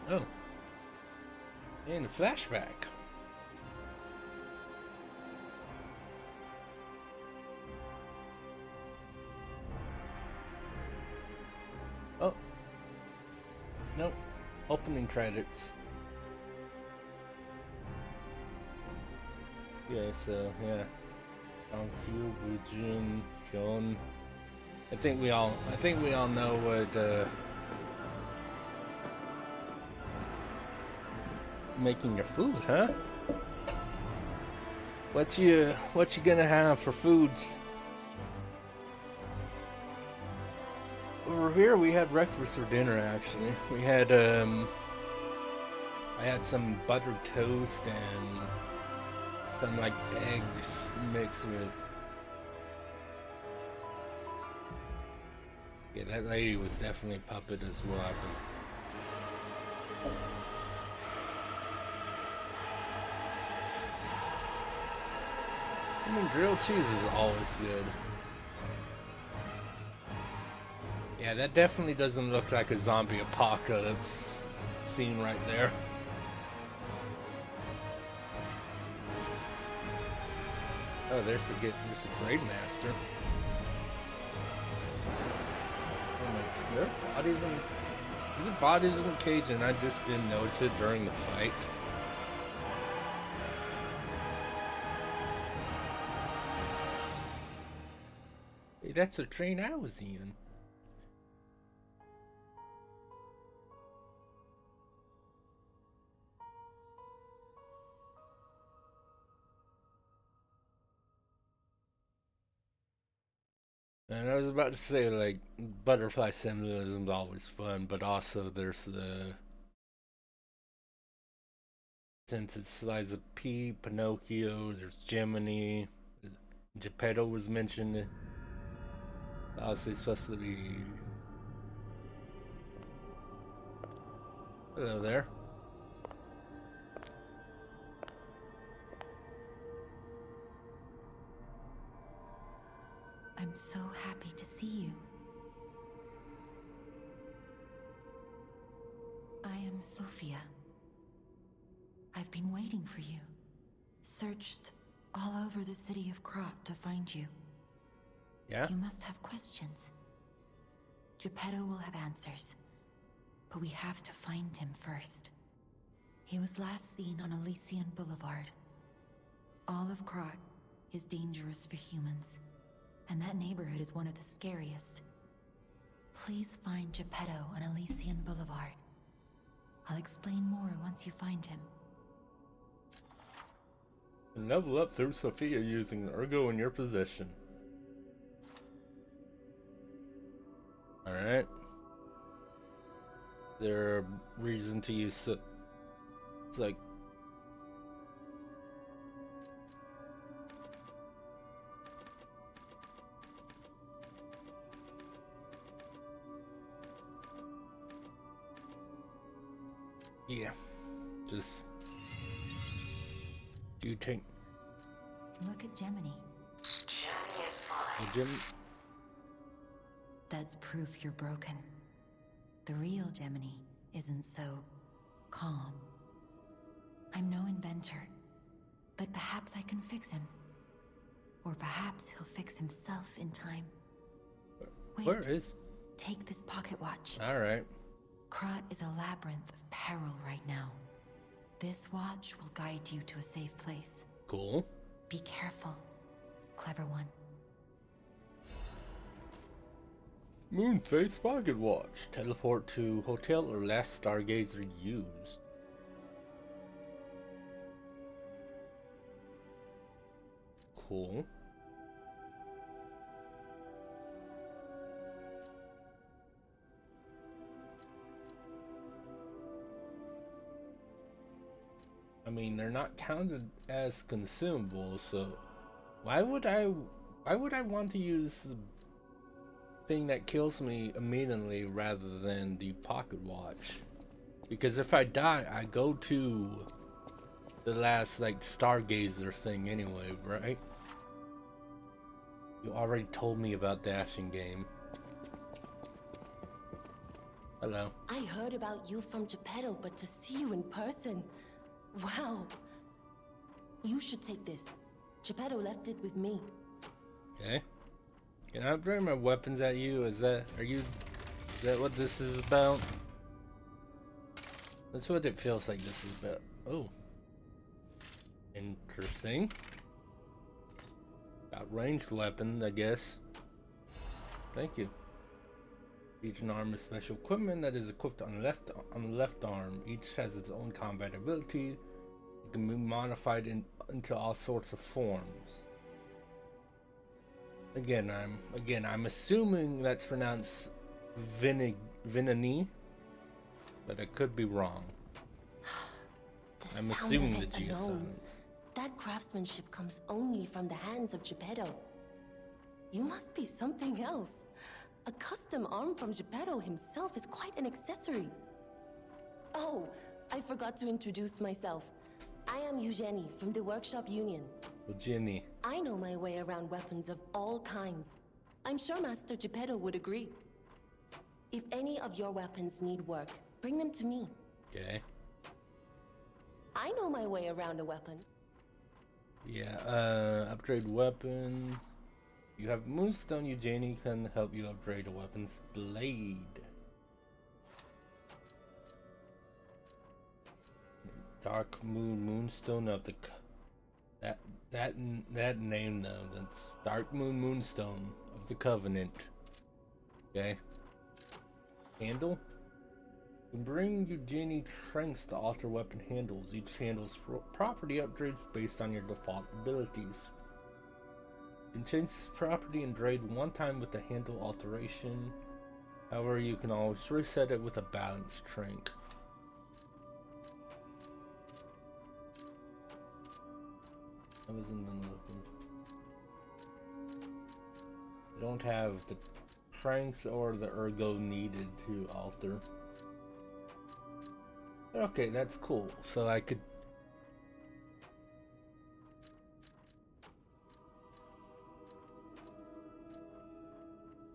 Oh. And a flashback. Oh. Nope. Opening credits. Yeah, so, yeah. Dongfu, Bujun, Hyun. I think we all know what making your food, huh? What you gonna have for foods? Over here we had breakfast or dinner actually. We had I had some buttered toast and some like eggs mixed with. Yeah, that lady was definitely a puppet as well. I mean, grilled cheese is always good. Yeah, that definitely doesn't look like a zombie apocalypse scene right there. Oh, there's the Grade Master. Oh my, their bodies in the cage, and I just didn't notice it during the fight. Hey, that's the train I was in. And I was about to say, like, butterfly symbolism is always fun, but also there's the... Since it's Liza P, Pinocchio, there's Gemini, Geppetto was mentioned. Obviously supposed to be... Hello there. I'm so happy to see you. I am Sophia. I've been waiting for you. Searched all over the city of Krat to find you. Yeah? You must have questions. Geppetto will have answers. But we have to find him first. He was last seen on Elysian Boulevard. All of Krat is dangerous for humans. And that neighborhood is one of the scariest. Please find Geppetto on Elysian Boulevard. I'll explain more once you find him. And level up through Sophia using Ergo in your possession. Alright. There a reason to use it? It's like... Yeah, just you take. Look at Gemini. Gemini is fine. Jim. That's proof you're broken. The real Gemini isn't so calm. I'm no inventor, but perhaps I can fix him. Or perhaps he'll fix himself in time. Wait, Where is? take this pocket watch. All right. Krat is a labyrinth of peril right now. This watch will guide you to a safe place. Cool. Be careful, clever one. Moonface pocket watch. Teleport to hotel or last stargazer used. Cool. I mean, they're not counted as consumables, so why would I want to use the thing that kills me immediately rather than the pocket watch? Because if I die, I go to the last like stargazer thing anyway, right? You already told me about dashing game. Hello. I heard about you from Geppetto, but to see you in person, wow. You should take this. Geppetto left it with me. Okay. Can I bring my weapons at you? Is that what this is about? That's what it feels like this is about. Oh. Interesting. Got ranged weapon, I guess. Thank you. Each arm is special equipment that is equipped on the left arm. Each has its own combat ability. It can be modified into all sorts of forms. Again, I'm assuming that's pronounced Vinani, but I could be wrong. The I'm sound assuming of the it G is alone. silence. That craftsmanship comes only from the hands of Geppetto. You must be something else. A custom arm from Geppetto himself is quite an accessory. Oh, I forgot to introduce myself. I am Eugenie from the Workshop Union. Jenny. I know my way around weapons of all kinds. I'm sure Master Geppetto would agree. If any of your weapons need work, bring them to me. Okay. I know my way around a weapon. Yeah, upgrade weapon. You have Moonstone. Eugenie can help you upgrade a weapon's blade. Dark Moon Moonstone of the that name though. That's Dark Moon Moonstone of the Covenant. Okay. Handle. You bring Eugenie strengths to alter weapon handles. Each handle's property upgrades based on your default abilities. You can change this property and grade one time with the handle alteration. However, you can always reset it with a balanced strength. I wasn't even looking. I don't have the strengths or the ergo needed to alter. Okay, that's cool. So I could...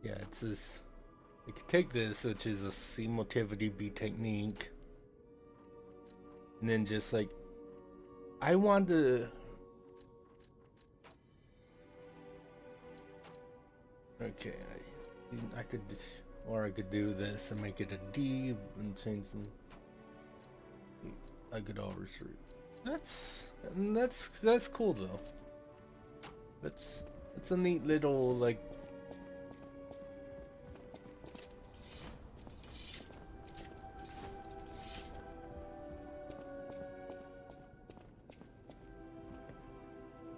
Yeah, it's this... I could take this, which is a C-motivity B technique. And then just like... I want to... Okay, I could... Or I could do this and make it a D and change some... I could overshoot. That's cool though. It's a neat little like.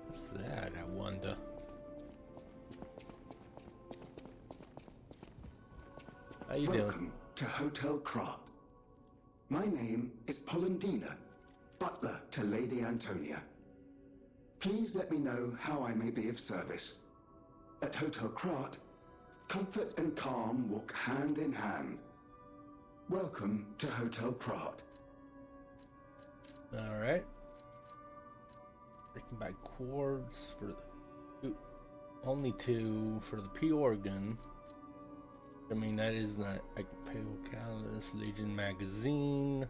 What's that? I wonder. How you doing? Welcome to Hotel Krat. My name is Polendina, butler to Lady Antonia. Please let me know how I may be of service. At Hotel Krat, comfort and calm walk hand in hand. Welcome to Hotel Krat. Alright. Taking back chords for the... Only two for the P organ. I mean, that is not like Pale Callus, Legion Magazine.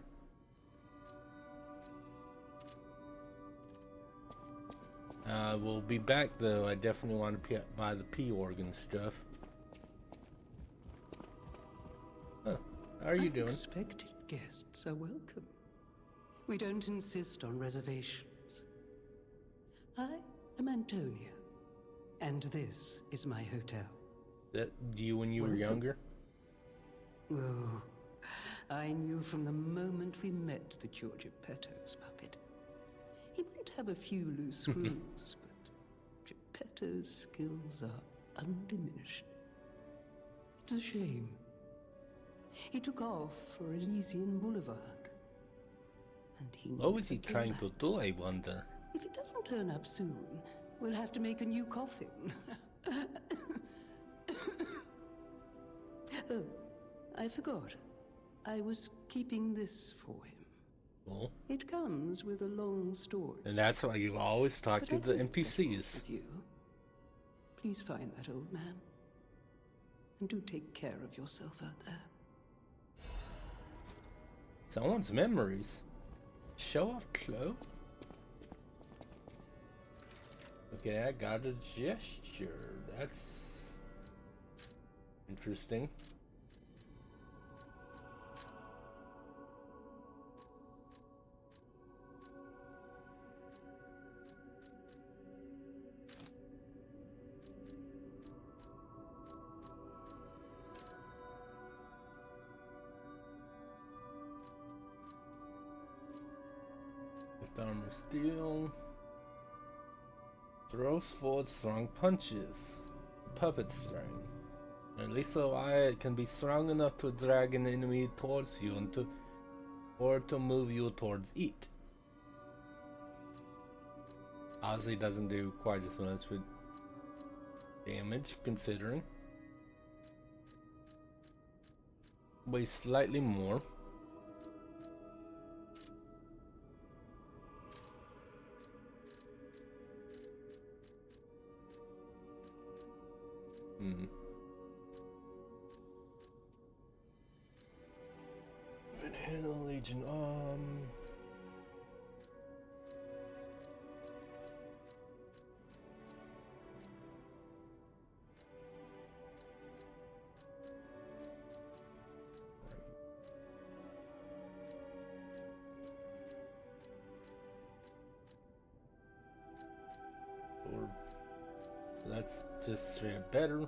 We'll be back though. I definitely want to buy the P organ stuff. Huh. How are you doing? Unexpected guests are welcome. We don't insist on reservations. I am Antonia, and this is my hotel. That you when you were younger? Oh, I knew from the moment we met that you're Geppetto's puppet. He might have a few loose screws, but Geppetto's skills are undiminished. It's a shame. He took off for Elysian Boulevard. And he What was he never came trying back. to do, I wonder? If it doesn't turn up soon, we'll have to make a new coffin. Oh, I forgot. I was keeping this for him. Well, It comes with a long story. and that's why you always talk But to I the think it's better NPCs. with you. Please find that old man. And do take care of yourself out there. Someone's memories. Show off Chloe. Okay, I got a gesture. That's interesting. soft armor steel. Throws forward strong punches. Puppet strength. At least so it can be strong enough to drag an enemy towards you or to move you towards it. Ozzy doesn't do quite as much with damage, considering. Weighs slightly more. Handle Legion, or let's just say better.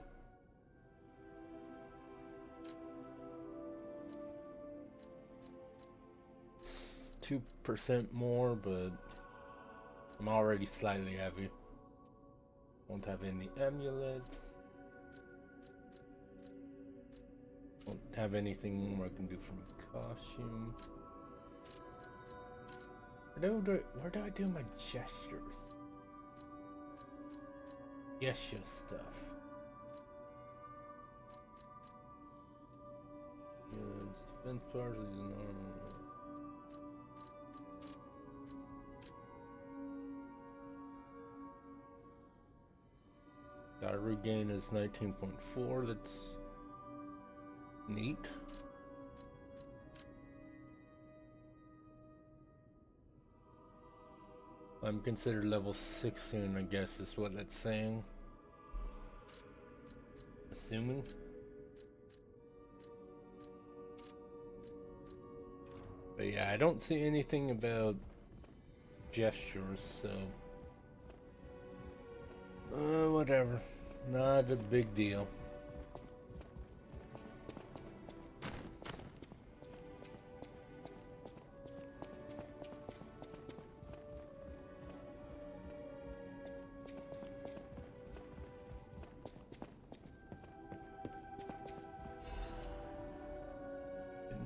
2% more, but I'm already slightly heavy. Won't have any amulets. Won't have anything more I can do from costume. Where do I do my gestures? Gesture stuff. Defense powers is normal. Got regain is 19.4. That's neat. I'm considered level 16, I guess is what that's saying. Assuming. But yeah, I don't see anything about gestures, so whatever. Not a big deal.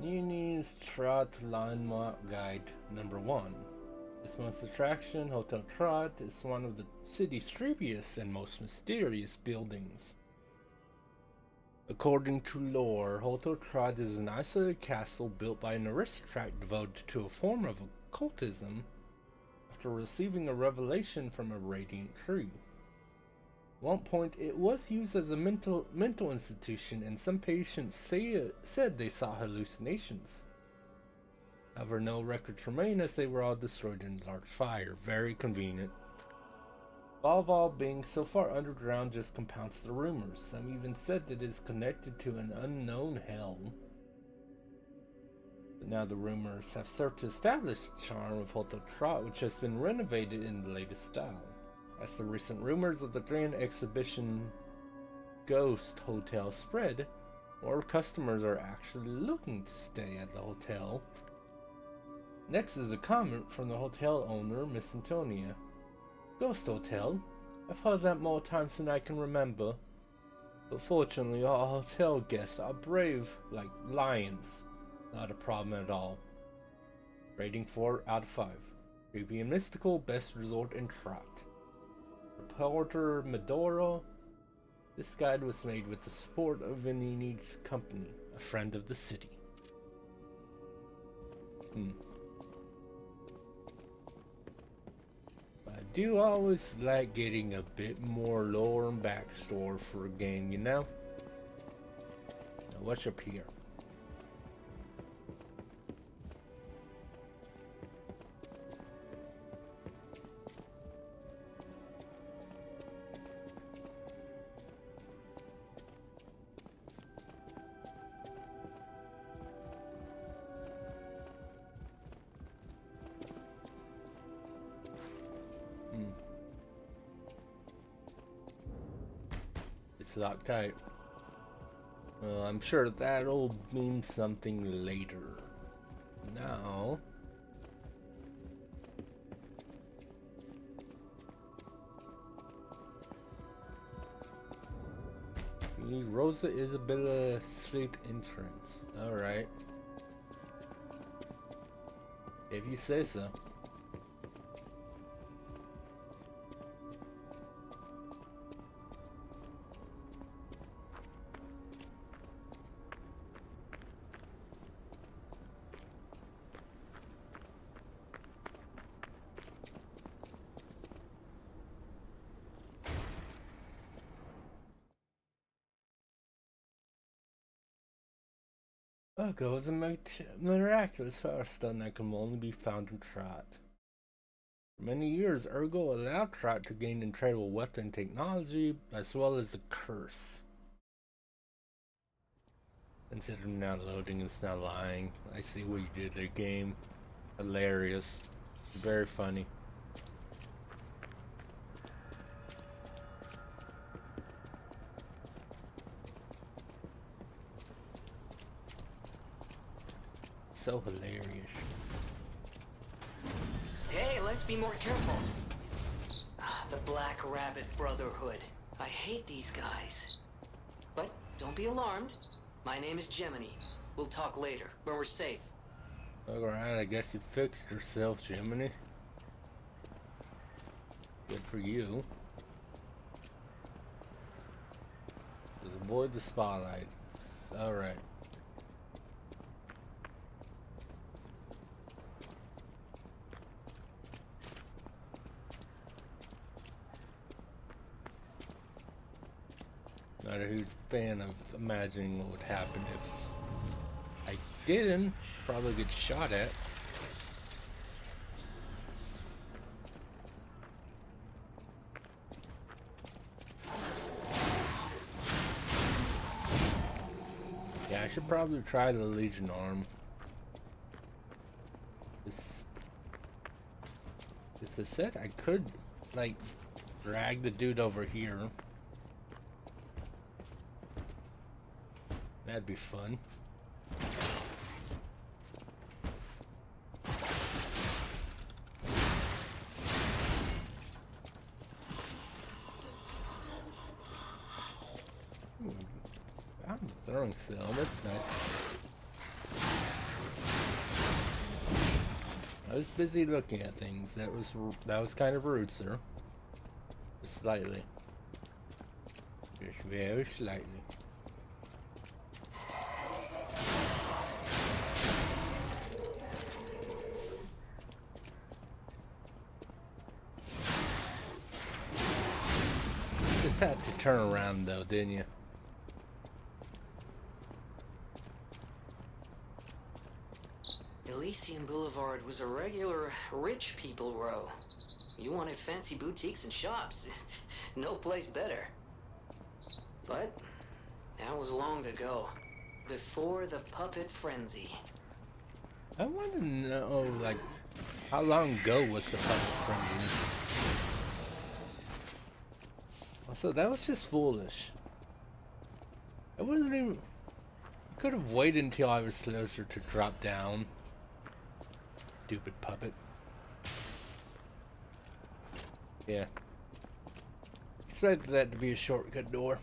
Panini's Trot Landmark Guide #1. This month's attraction, Hotel Trot, is one of the city's creepiest and most mysterious buildings. According to lore, Hotel Trot is an isolated castle built by an aristocrat devoted to a form of occultism after receiving a revelation from a radiant tree. At one point, it was used as a mental institution, and some patients said they saw hallucinations. However, no records remain as they were all destroyed in a large fire. Very convenient. Balval being so far underground just compounds the rumors. Some even said that it is connected to an unknown hell. But now the rumors have served to establish the charm of Hotel Trot, which has been renovated in the latest style. As the recent rumors of the grand exhibition Ghost Hotel spread, more customers are actually looking to stay at the hotel. Next is a comment from the hotel owner, Miss Antonia. Ghost Hotel? I've heard that more times than I can remember. But fortunately, our hotel guests are brave like lions. Not a problem at all. Rating 4 out of 5. Creepy and mystical, best resort in Trot. Reporter Medora. This guide was made with the support of Vanini's company, a friend of the city. I do always like getting a bit more lore and backstory for a game, you know? Now what's up here? It's locked tight. I'm sure that'll mean something later. Now, Rosa Isabella Street entrance. Alright. If you say so. Urgo is a miraculous power stone that can only be found in Trot. For many years, Urgo allowed Trot to gain incredible weapon technology as well as the curse. Consider now loading, it's not lying. I see what you did there, game. Hilarious. Very funny. So hilarious. Hey, let's be more careful. The Black Rabbit Brotherhood. I hate these guys. But don't be alarmed. My name is Gemini. We'll talk later, when we're safe. Alright, I guess you fixed yourself, Gemini. Good for you. Just avoid the spotlight. Alright. Not a huge fan of imagining what would happen if I didn't. Probably get shot at. Yeah, I should probably try the Legion arm. This is set. I could like drag the dude over here. That'd be fun. Ooh, I'm throwing cell. That's nice. I was busy looking at things. That was kind of rude, sir. Just slightly. Just very slightly. Had to turn around though, didn't you? Elysian Boulevard was a regular rich people row. You wanted fancy boutiques and shops. No place better. But that was long ago. Before the puppet frenzy. I want to know, like, how long ago was the puppet frenzy? Also, that was just foolish. I wasn't even... I could have waited until I was closer to drop down. Stupid puppet. Yeah. Expected that to be a shortcut door.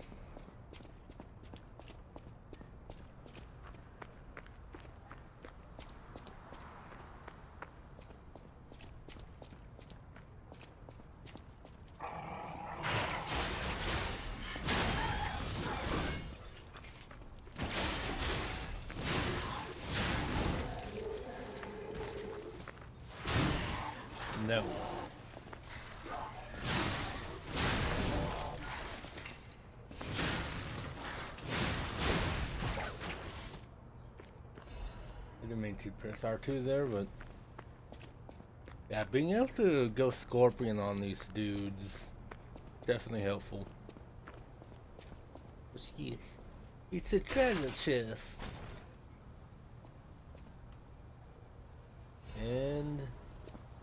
No. I didn't mean to press R2 there, but yeah, being able to go Scorpion on these dudes definitely helpful. Yes, it's a treasure chest. And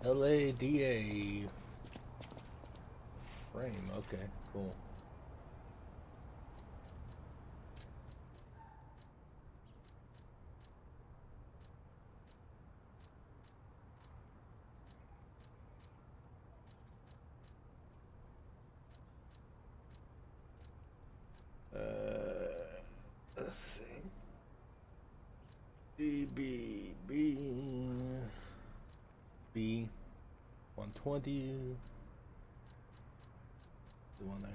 LADA frame, okay, cool. Let's see. B 120. The one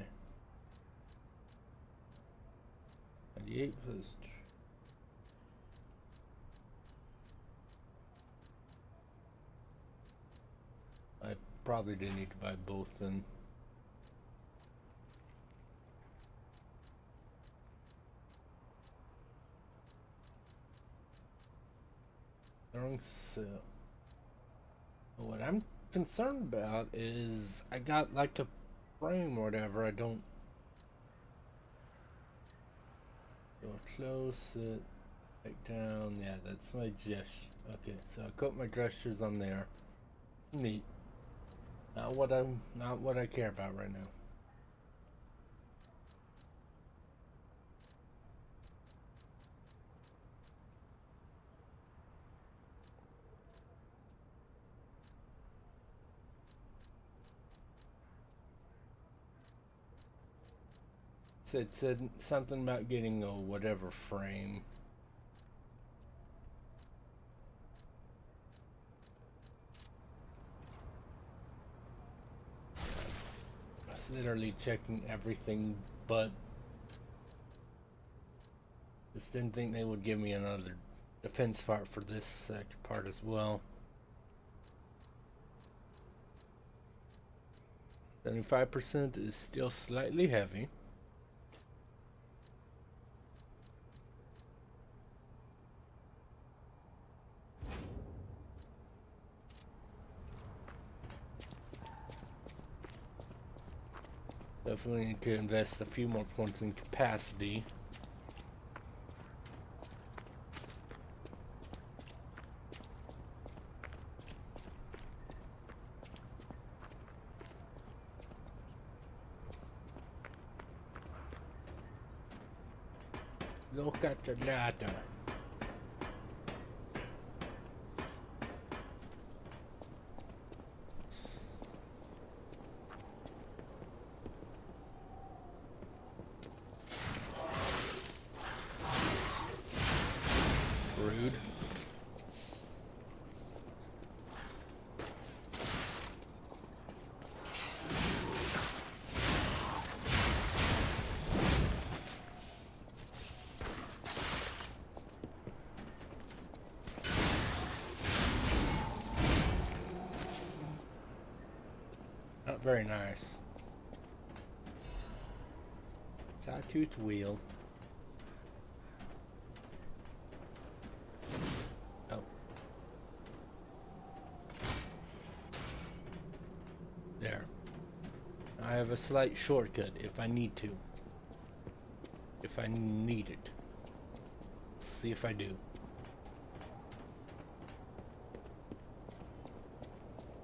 98 plus. I probably didn't need to buy both then. So what I'm concerned about is I got like a frame or whatever. I don't go close it back down. Yeah, that's my gesture. Okay, so I put my gestures on there. Neat. Not what I care about right now. It said something about getting a whatever frame. I was literally checking everything, but just didn't think they would give me another defense part for this part as well. 75% is still slightly heavy. Definitely need to invest a few more points in capacity. Look at the data. Rude. Not very nice. Sawtooth wheel. Oh. There. I have a slight shortcut if I need to. If I need it. Let's see if I do.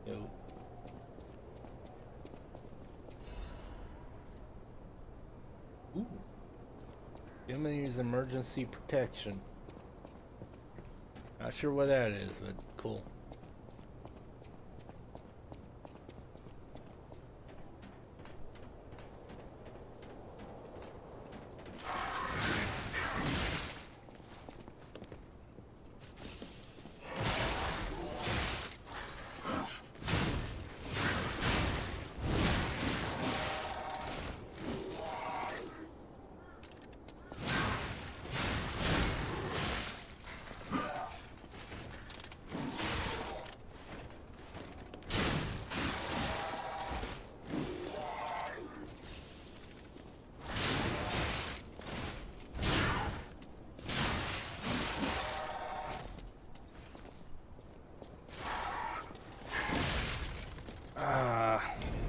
Yo. Ooh. Use emergency protection. Not sure what that is, but cool.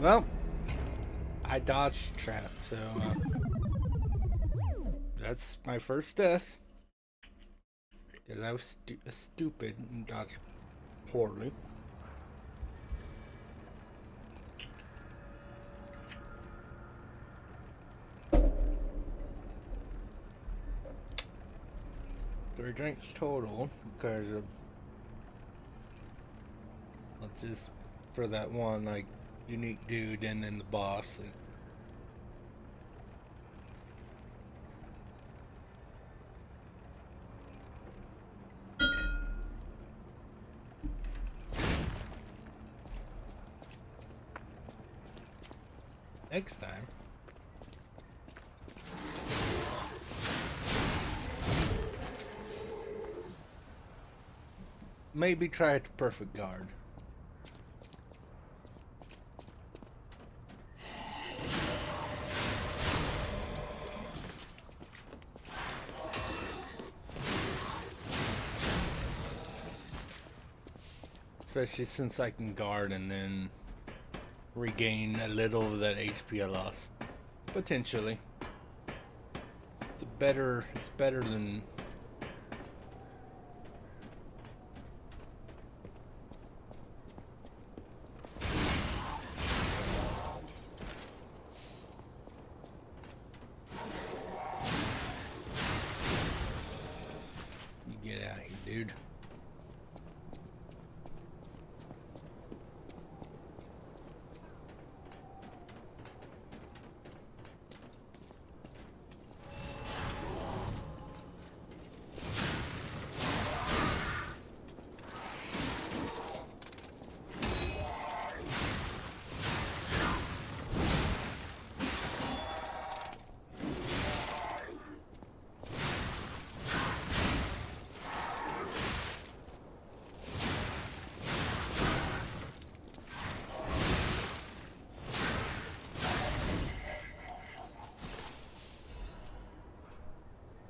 Well, I dodged the trap, so that's my first death. Because I was stupid and dodged poorly. Three drinks total because of, let's just for that one like unique dude and then the boss. next time. Maybe try it to perfect guard. Especially since I can guard and then regain a little of that HP I lost. Potentially. It's better than you get out here, dude.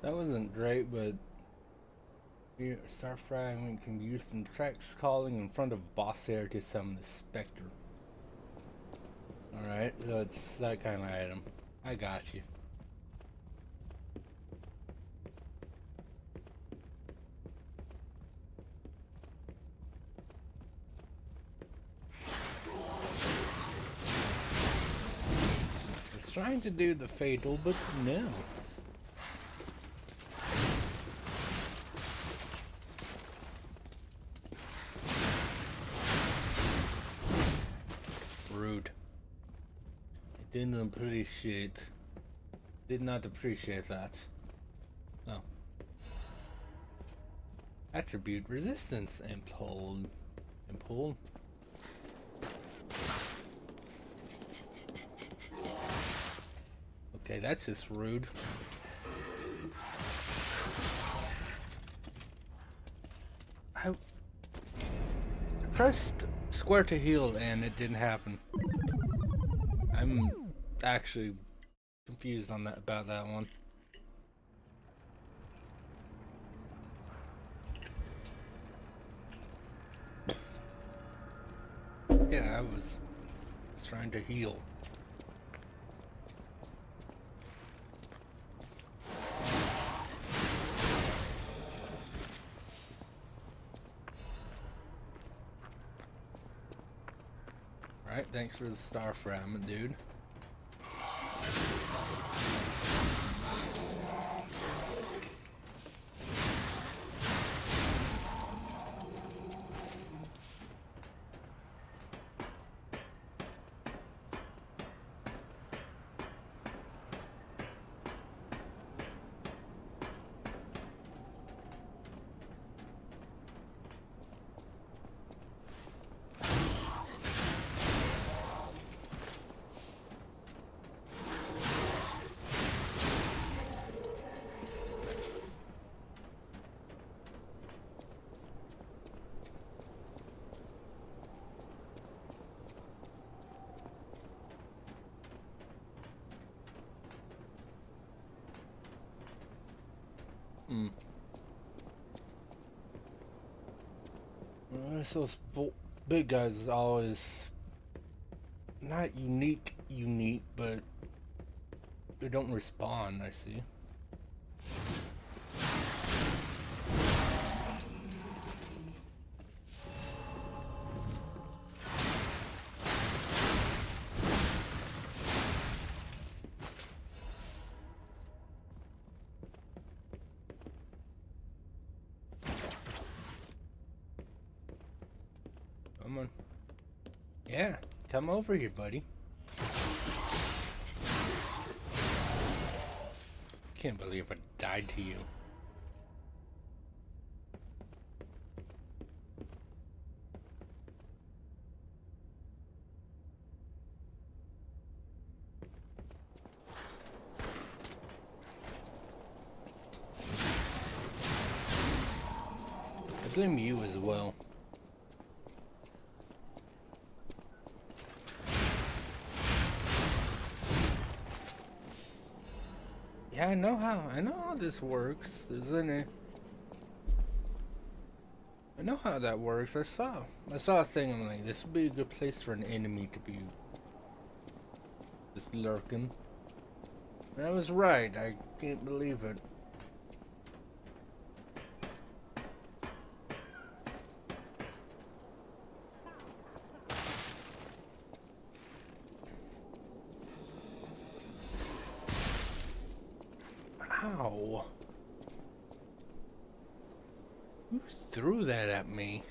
That wasn't great, but Star Fragment can be used in tracks calling in front of boss area to summon the Spectre. Alright, so it's that kind of item. I got you. I was trying to do the fatal, but no. Rude. I didn't appreciate. Did not appreciate that. Oh. Attribute resistance and pull. And pull. Okay, that's just rude. I pressed square to heal and it didn't happen. I'm actually confused on that about that one. Yeah, I was trying to heal. Alright, thanks for the star fragment, dude. Those big guys is always not unique, but they don't respond, I see. Come on. Yeah, come over here, buddy. Can't believe I died to you. claim you as well. Yeah, I know how this works. I know how that works. I saw a thing. I'm like, this would be a good place for an enemy to be just lurking. And I was right. I can't believe it. Ow. Who threw that at me?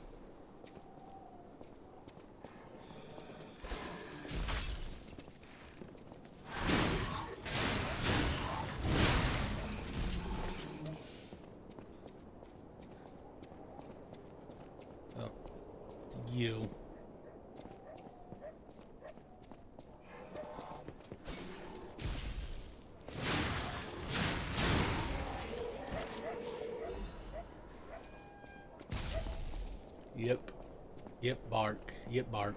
Oh, it's you. Yep, bark. Yep, bark.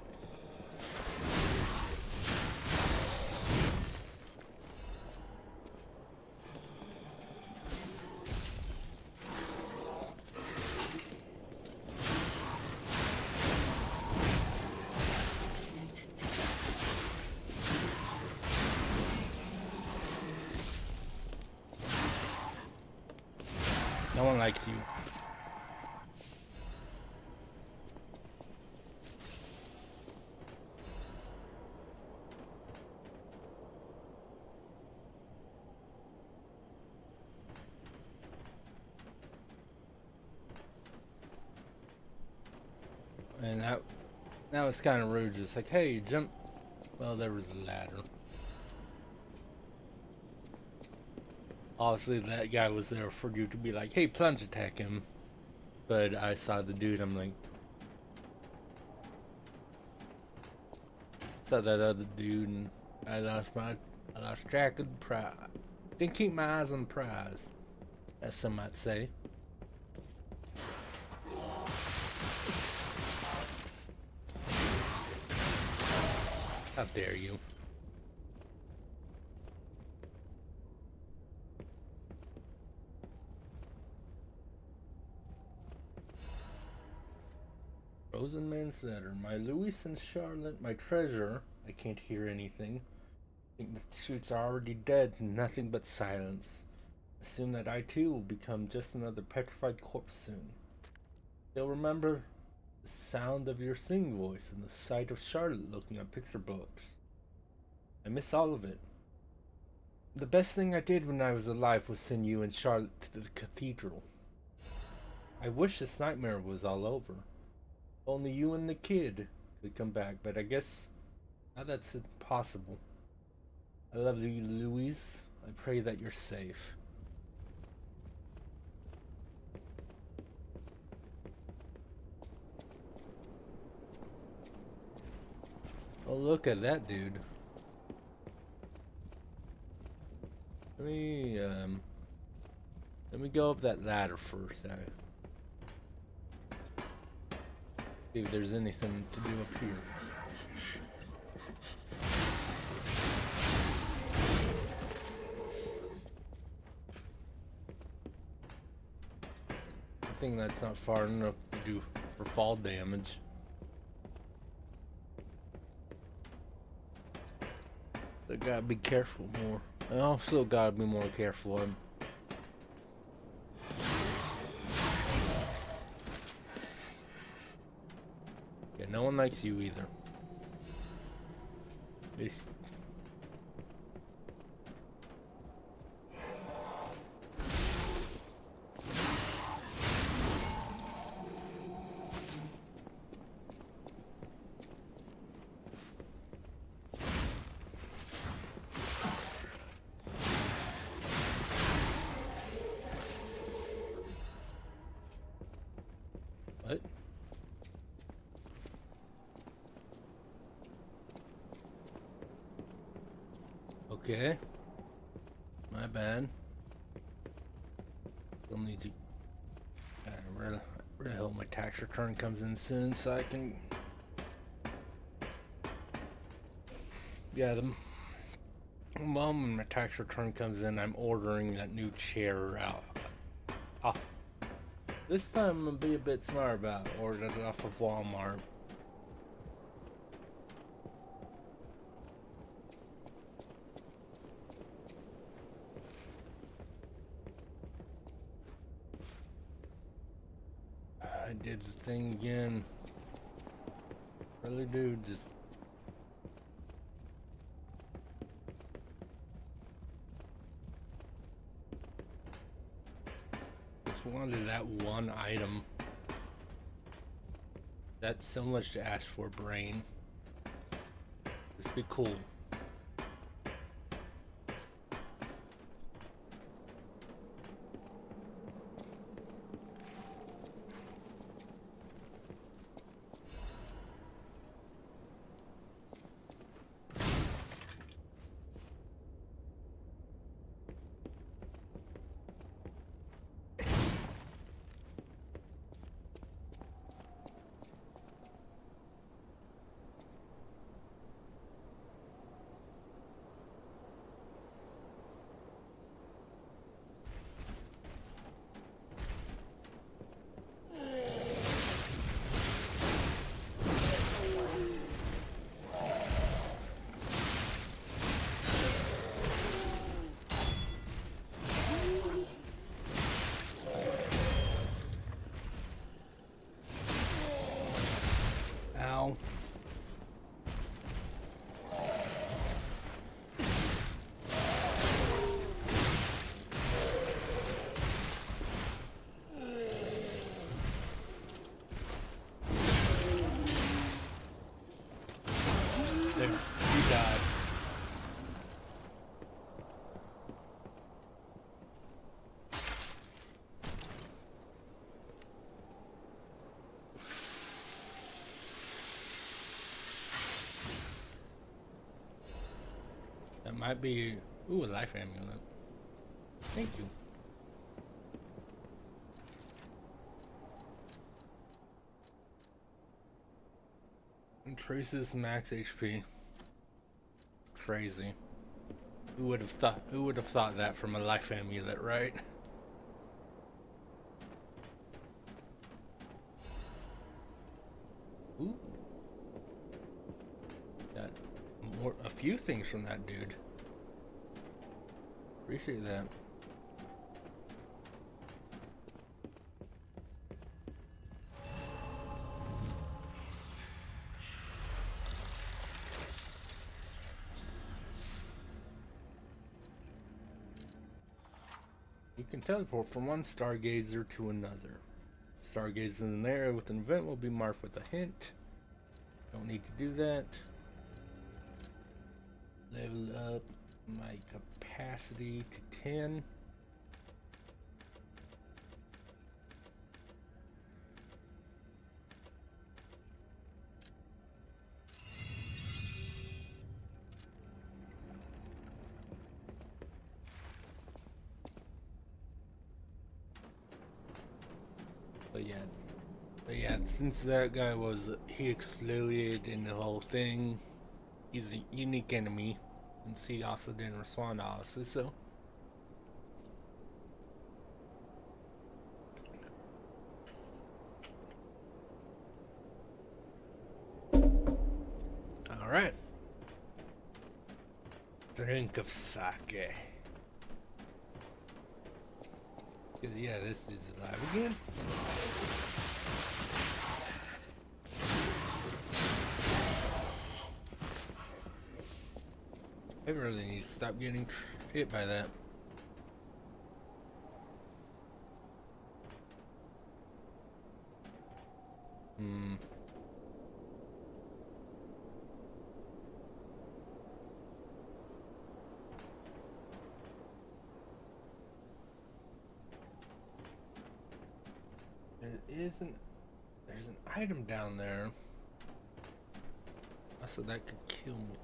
No one likes you. And now it's kind of rude, just like, hey, jump. Well, there was a ladder. Obviously, that guy was there for you to be like, hey, plunge attack him. But I saw the dude, I'm like, saw that other dude, and I lost track of the prize. Didn't keep my eyes on the prize, as some might say. How dare you? Rosenman Saturn, my Louis and Charlotte, my treasure. I can't hear anything. I think the suits are already dead, nothing but silence. Assume that I too will become just another petrified corpse soon. They'll remember the sound of your singing voice and the sight of Charlotte looking at picture books. I miss all of it. The best thing I did when I was alive was send you and Charlotte to the cathedral. I wish this nightmare was all over. Only you and the kid could come back, but I guess now that's impossible. I love you, Louise. I pray that you're safe. Oh, look at that dude. Let me go up that ladder first. See if there's anything to do up here. I think that's not far enough to do for fall damage. I gotta be careful more. I also gotta be more careful. Yeah, no one likes you either. It's what? Okay. My bad. Still need to Where the hell my tax return comes in soon, so I can. Yeah, the moment my tax return comes in, I'm ordering that new chair out. This time I'm gonna be a bit smart about it. Ordered it off of Walmart. I did the thing again. Really do just. Just wanted that one item. That's so much to ask for, brain. Just be cool. Ow. There, he died. That might be, ooh, a life amulet. Thank you. Increases max HP. Crazy. Who would have thought that from a life amulet, right? Ooh. Got a few things from that dude. Appreciate that. You can teleport from one stargazer to another. Stargazer in an area with an event will be marked with a hint. Don't need to do that. Level up my capacity to 10. But yeah, since that guy he exploded in the whole thing, he's a unique enemy, and he also didn't respond obviously, so. Alright. Drink of sake. Because yeah, this is alive again. I really need to stop getting hit by that. There's an item down there. So that could kill me.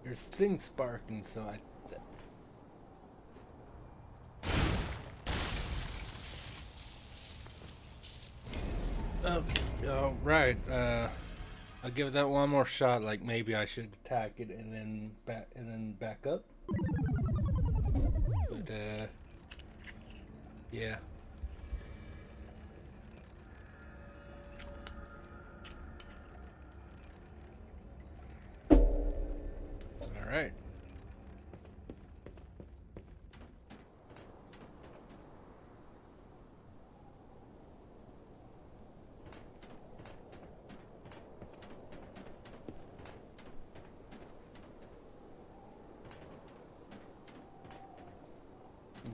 There's things sparking, so I... Oh, right. I'll give that one more shot. Like maybe I should attack it and then back up. But yeah. All right.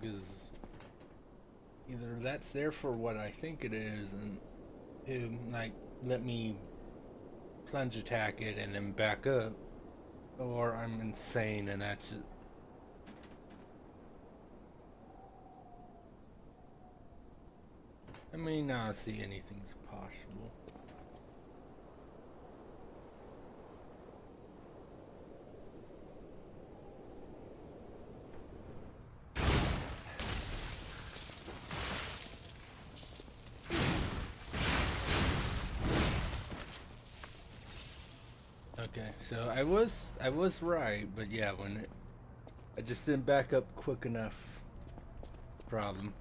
Because either that's there for what I think it is, and it like let me plunge attack it and then back up, or I'm insane and that's it. I may not see anything's possible. Okay, so I was right, but yeah, I just didn't back up quick enough. Problem.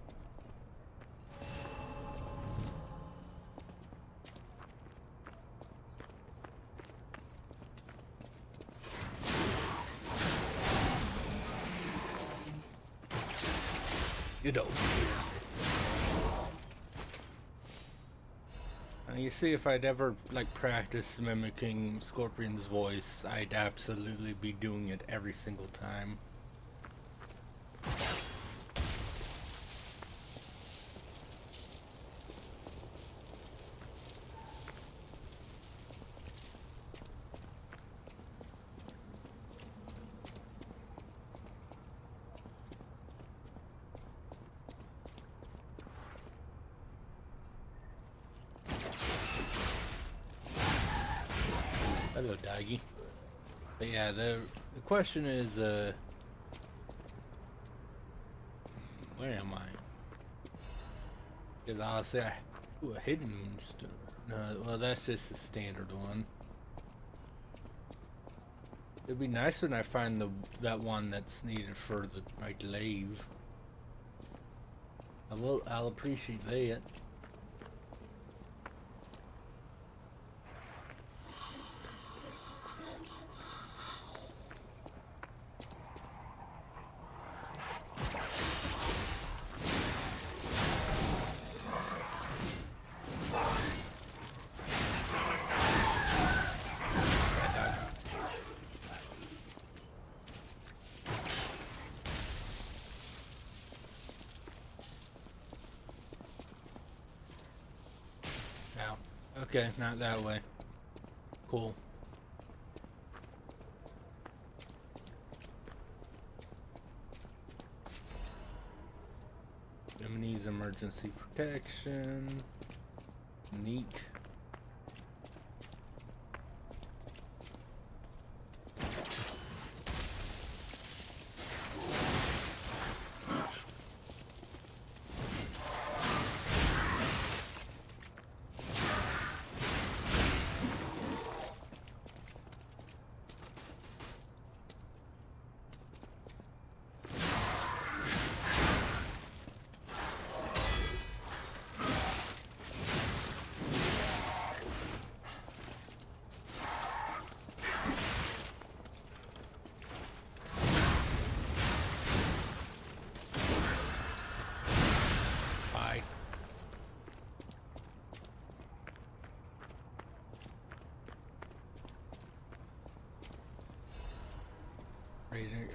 You know. You see, if I'd ever like practiced mimicking Scorpion's voice, I'd absolutely be doing it every single time. Hello, doggy. But yeah, the question is, where am I? Because I'll say, ooh, a hidden moonstone. No, well, that's just the standard one. It'd be nice when I find that one that's needed for the my glaive. I'll appreciate that. Okay, not that way. Cool. Needs emergency protection. Neat.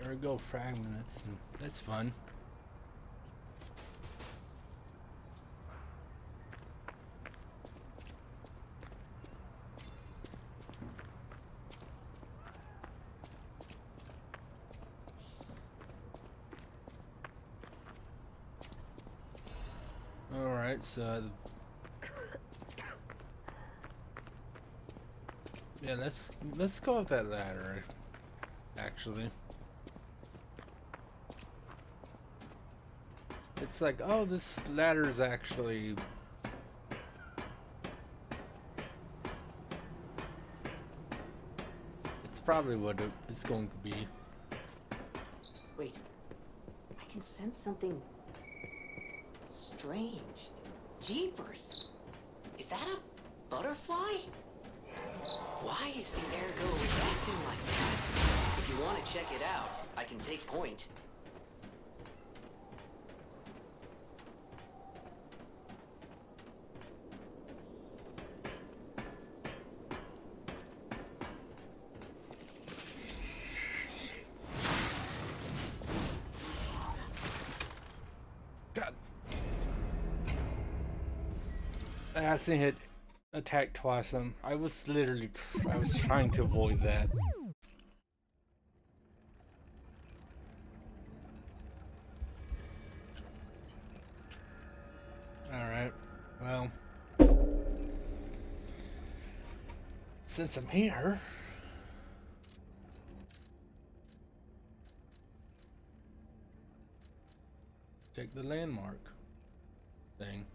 Or go fragments, and that's fun. All right, so Yeah, let's go with that ladder. Actually, it's like, oh, this ladder is actually. It's probably what it's going to be. Wait, I can sense something strange. Jeepers! Is that a butterfly? Why is the Ergo reacting like that? If you want to check it out, I can take point. God. I accidentally hit attack twice. I was trying to avoid that. Alright, well, since I'm here, check the landmark thing.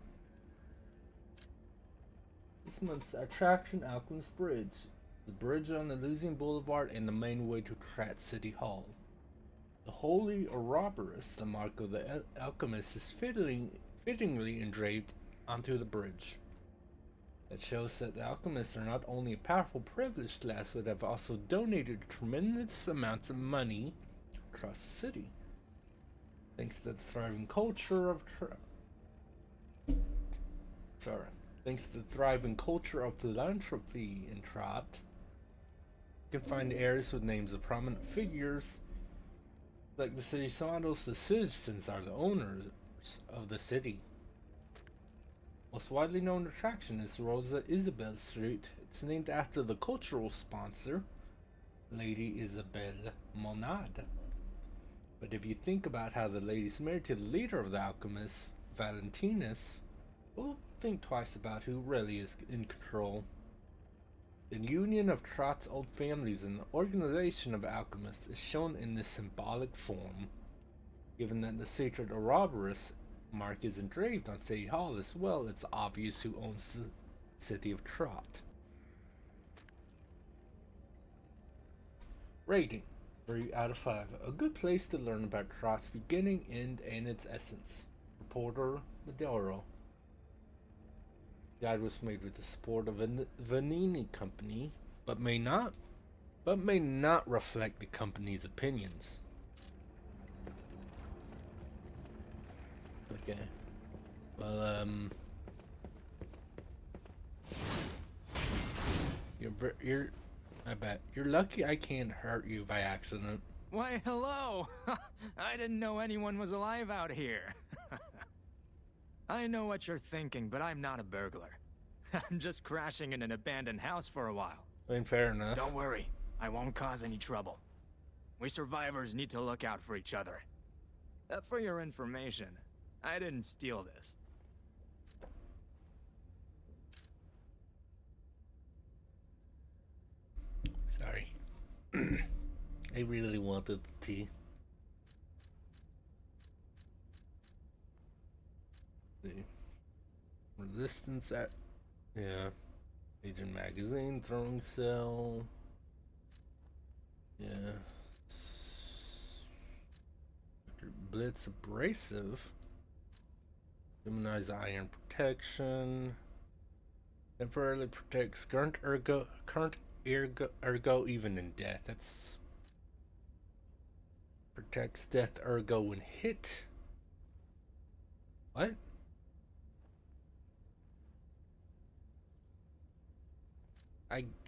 This month's attraction, Alchemist Bridge. The bridge on Elysian Boulevard and the main way to Krat City Hall. The Holy Ouroboros, the mark of the alchemist, is fittingly engraved onto the bridge. That shows that the alchemists are not only a powerful, privileged class, but have also donated tremendous amounts of money across the city. Thanks to the thriving culture of philanthropy in Trot, you can find areas with names of prominent figures. Like the city models, the citizens are the owners of the city. Most widely known attraction is Rosa Isabelle Street. It's named after the cultural sponsor, Lady Isabelle Monade. But if you think about how the lady's married to the leader of the alchemists, Valentinus, we'll think twice about who really is in control. The union of Trot's old families and the organization of alchemists is shown in this symbolic form. Given that the sacred Ouroboros mark is engraved on City Hall as well, it's obvious who owns the city of Trot. Rating 3 out of 5. A good place to learn about Trot's beginning, end, and its essence. Reporter Madero. The guide was made with the support of a Vanini company, but may not reflect the company's opinions. Okay. Well, I bet you're lucky I can't hurt you by accident. Why, hello! I didn't know anyone was alive out here. I know what you're thinking, but I'm not a burglar. I'm just crashing in an abandoned house for a while. I mean, fair enough. Don't worry, I won't cause any trouble. We survivors need to look out for each other. For your information, I didn't steal this. Sorry. I really wanted the tea. See. Resistance at... Yeah. Agent Magazine, throwing cell. Yeah. Blitz abrasive. Humanize iron protection. Temporarily protects current ergo even in death. That's protects death ergo when hit. What?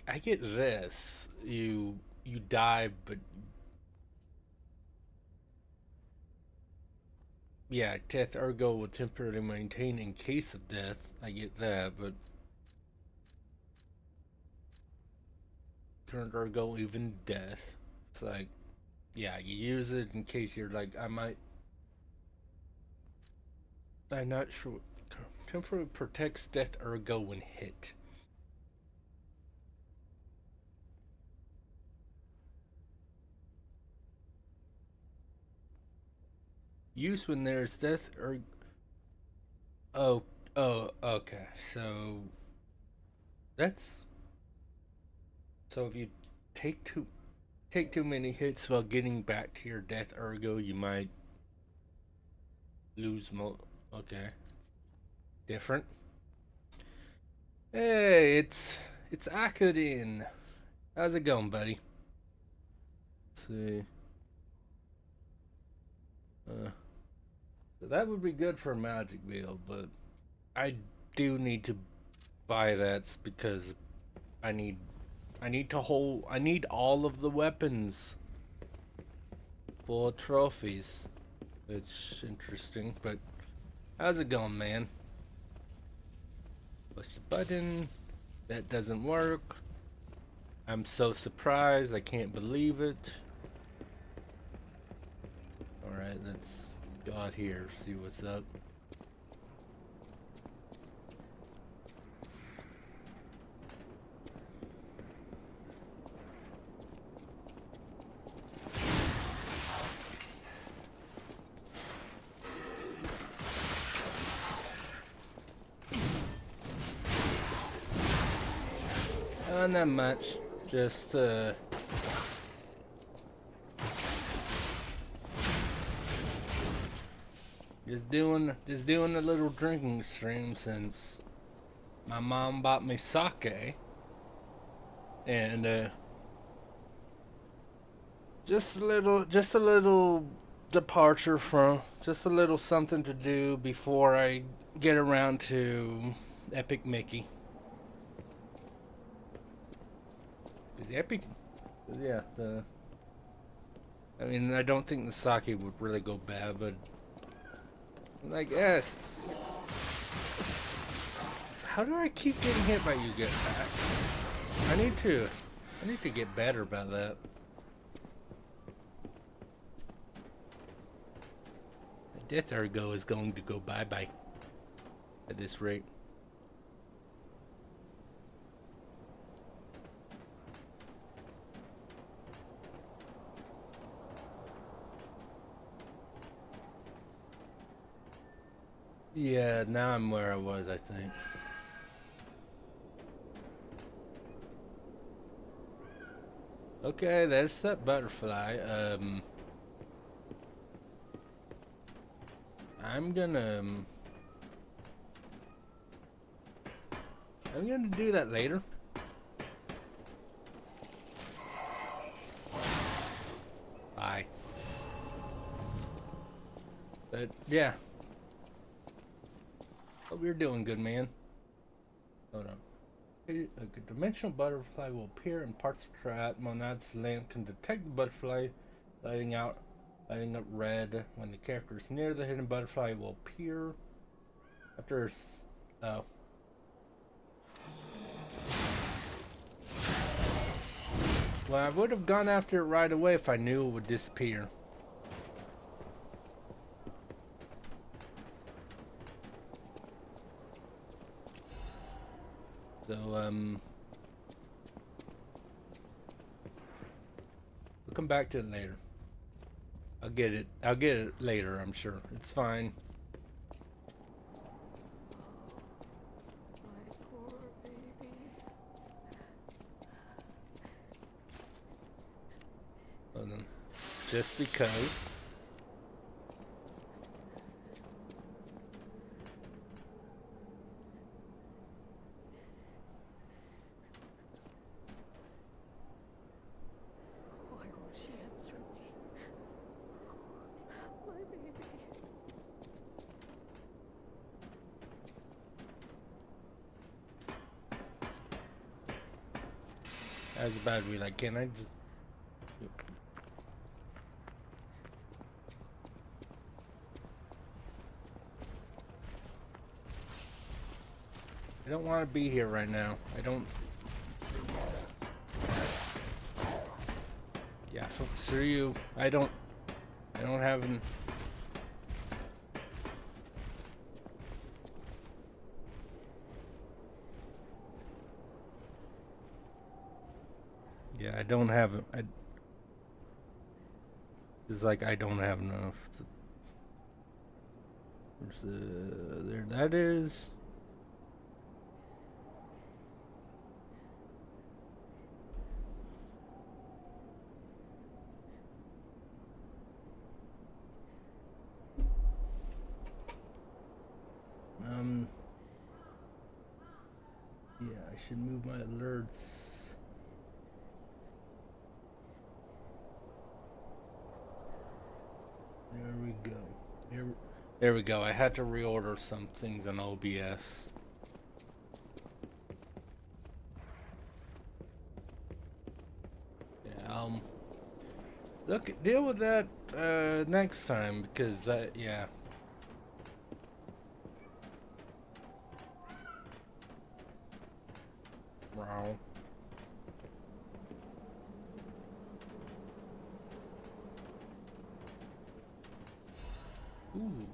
I get this. You die, but yeah, death ergo will temporarily maintain in case of death. I get that, but current ergo even death. It's like, yeah, you use it in case you're like, I'm not sure. Temporarily protects death ergo when hit. use when there's death or... okay. So that's... So if you take too many hits while getting back to your death ergo, you might lose okay. Different. Hey, it's Akadin. How's it going, buddy? Let's see. So that would be good for a magic build, but I do need to buy that because I need all of the weapons for trophies. It's interesting, but how's it going, man? Push the button. That doesn't work. I'm so surprised. I can't believe it. Alright, let's go out here, see what's up. Not much. Just doing a little drinking stream since my mom bought me sake, and just a little departure from just a little something to do before I get around to Epic Mickey. Is Epic? Yeah, I mean, I don't think the sake would really go bad, but I guess how do I keep getting hit by you guys? I need to get better about that. My death ergo is going to go bye-bye at this rate. Yeah, now I'm where I was, I think. Okay, there's that butterfly. I'm gonna do that later. Bye. But yeah. Hope you're doing good, man. Hold on. A dimensional butterfly will appear in parts of trap. Monad's lamp can detect the butterfly, lighting up red. When the character is near the hidden butterfly, it will appear. After oh. Well, I would have gone after it right away if I knew it would disappear. So, we'll come back to it later. I'll get it later, I'm sure. It's fine. My poor baby. Hold on. Just because. That's bad. We like, can I just? I don't want to be here right now. I don't. Yeah, screw you. I don't have an. Yeah, I don't have it. It's like I don't have enough. There's the... There that is. Yeah, I should move my alerts. There we go. There we go. I had to reorder some things on OBS. Yeah, deal with that next time because yeah. Wow. Ooh,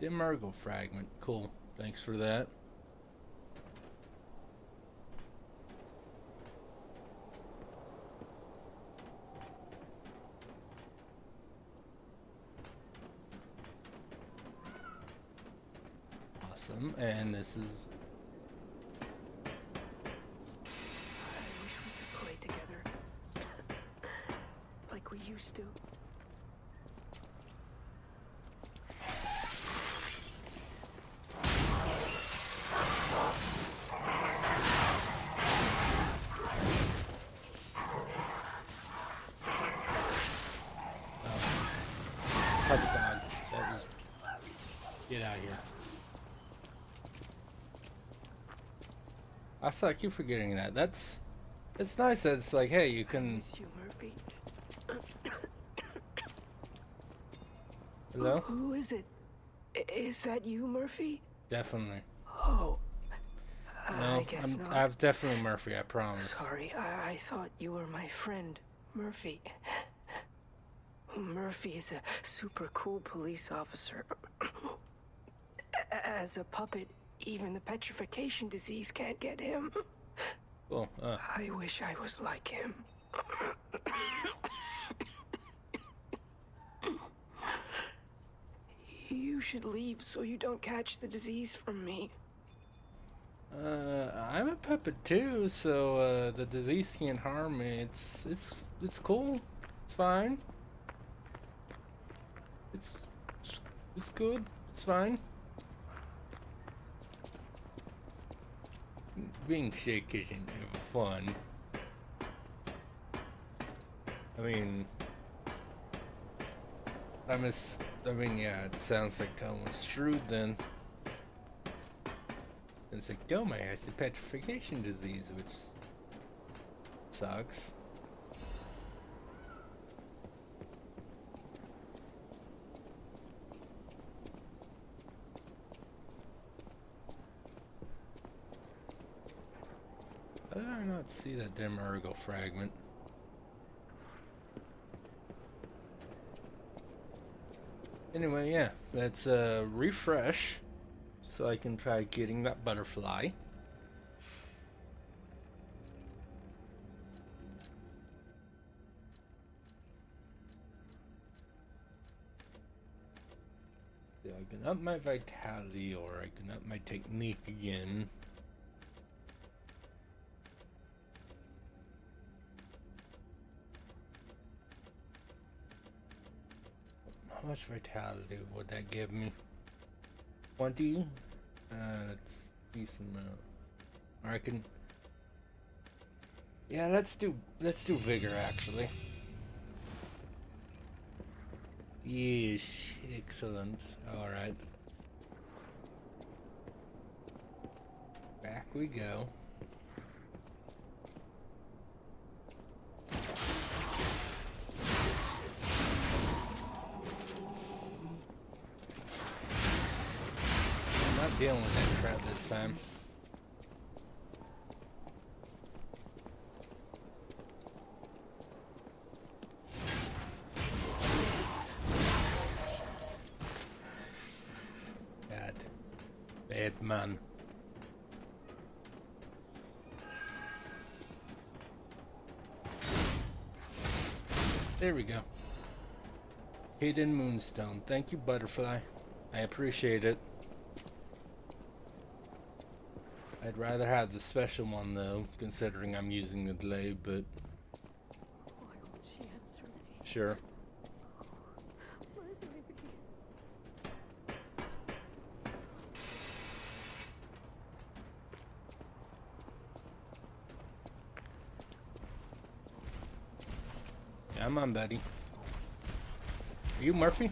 Demergal fragment. Cool. Thanks for that. Awesome. And this is... We used to. Get out of here. I keep forgetting that. It's nice that it's like, hey, you can... Hello? Who is it? Is that you, Murphy? Definitely. Oh. No, I guess not. I'm definitely Murphy, I promise. Sorry, I thought you were my friend, Murphy. Murphy is a super cool police officer. As a puppet, even the petrification disease can't get him. Cool. I wish I was like him. You should leave so you don't catch the disease from me. I'm a puppet too, so the disease can't harm me. It's cool. It's fine. It's good. It's fine. Being sick isn't fun. I mean, yeah, it sounds like Tom was screwed then. It's like, Dome has the petrification disease, which sucks. How did I not see that Demergal fragment? Anyway, yeah, let's refresh so I can try getting that butterfly. So I can up my vitality, or I can up my technique again. How much vitality would that give me? 20? That's a decent amount. Or I can... Yeah, let's do vigor actually. Yes, excellent. Alright. Back we go. Dealing with that crap this time. God. Bad man. There we go. Hidden Moonstone. Thank you, Butterfly. I appreciate it. I'd rather have the special one though, considering I'm using the delay, but Why won't she answer me? sure. My baby. Come on, buddy. Are you Murphy?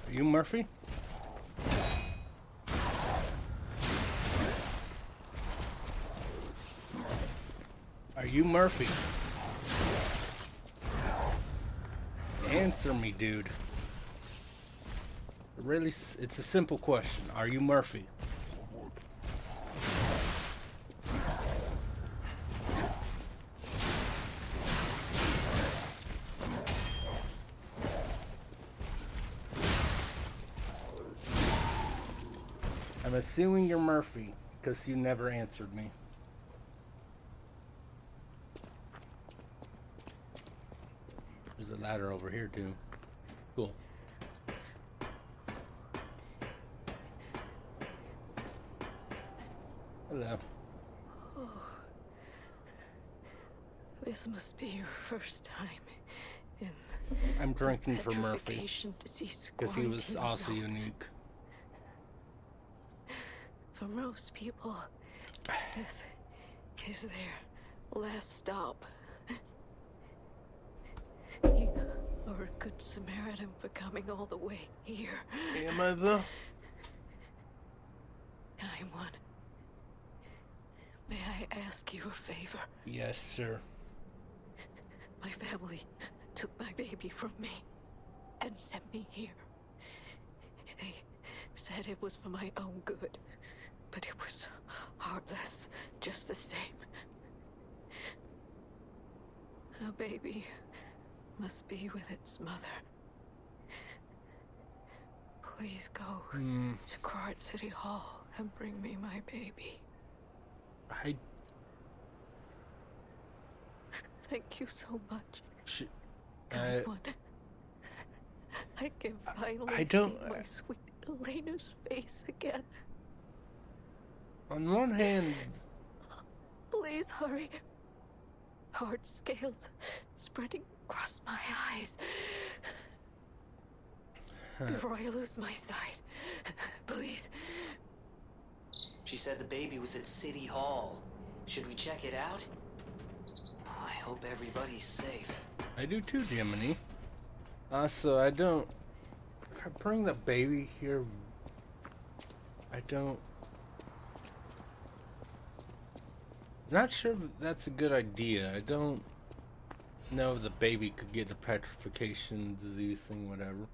Are you Murphy? Are you Murphy? Answer me, dude. Really, it's a simple question. Are you Murphy? I'm assuming you're Murphy, because you never answered me. There's a ladder over here too. Cool. Hello. Oh, this must be your first time in I'm drinking for Murphy petrification disease because he was quarantine also zone. unique. For most people, this is their last stop. You are a good Samaritan for coming all the way here. Am I though? I'm one. May I ask you a favor? Yes, sir. My family took my baby from me and sent me here. They said it was for my own good, but it was heartless just the same. A baby must be with its mother. Please go to Krat City Hall and bring me my baby. Thank you so much. Kind one. I can finally see my sweet Elena's face again. On one hand, please hurry. Hard scales spreading across my eyes. Before I lose my sight, please. She said the baby was at City Hall. Should we check it out? I hope everybody's safe. I do too, Jiminy. Also, I don't... If I bring the baby here, I don't... Not sure if that's a good idea. I don't know if the baby could get a petrification disease thing, whatever.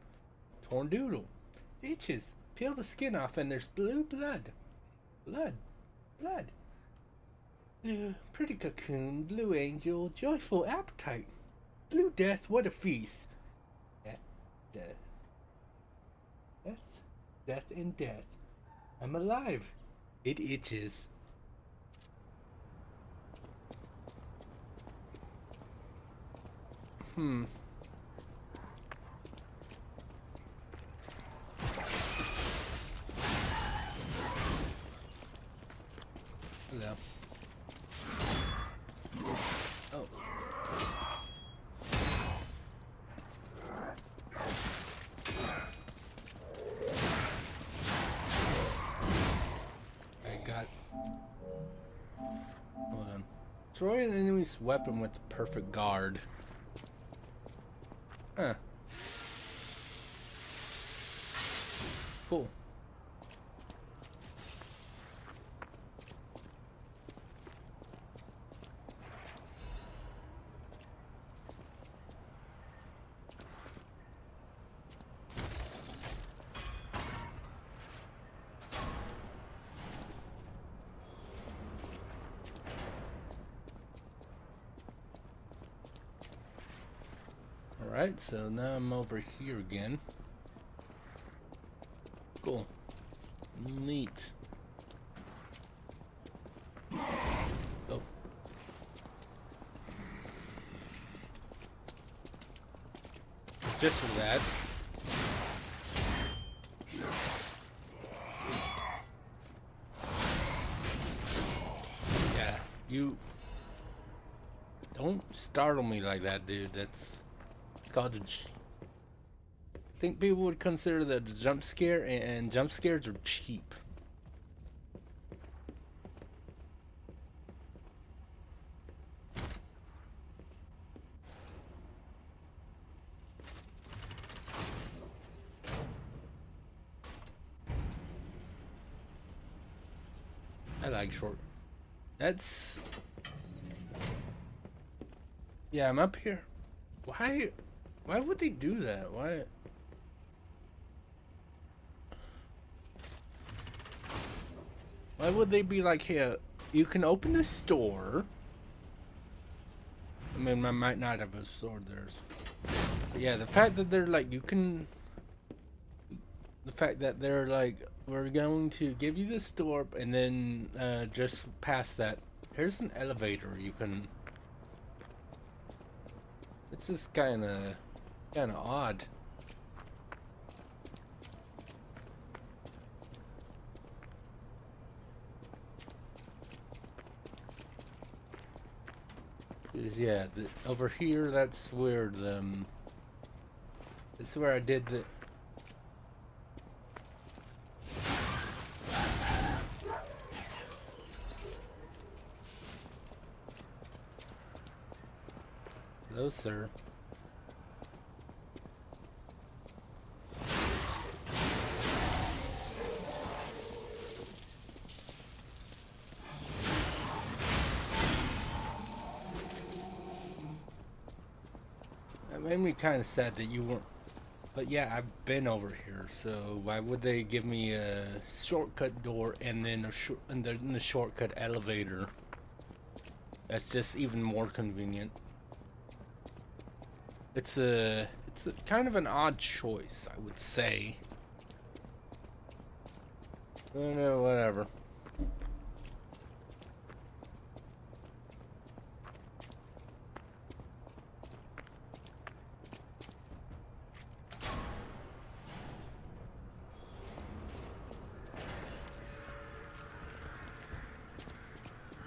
Torn doodle. Itches. Peel the skin off and there's blue blood. Blood. Blood. Blue, pretty cocoon, blue angel, joyful appetite. Blue death, what a feast. Death. Death and death. I'm alive. It itches. Hello. Oh. I got... Hold on. Destroy an enemy's weapon with the perfect guard. Huh. Cool. Alright, so now I'm over here again. Cool. Neat. Oh. Just for that. Yeah, you don't startle me like that, dude. That's called I think people would consider that a jump scare, and jump scares are cheap. I like short. That's... Yeah, I'm up here. Why would they do that? Why? Why would they be like, here, you can open the store. I mean, I might not have a sword there. Yeah, the fact that they're like, you can... The fact that they're like, we're going to give you the store, and then just past that, here's an elevator you can... It's just kind of odd. Yeah, over here, that's where the... That's where I did the... Hello, sir. That made me kind of sad that you weren't. But yeah, I've been over here, so why would they give me a shortcut door and then the shortcut elevator? That's just even more convenient. It's a kind of an odd choice, I would say. No, whatever.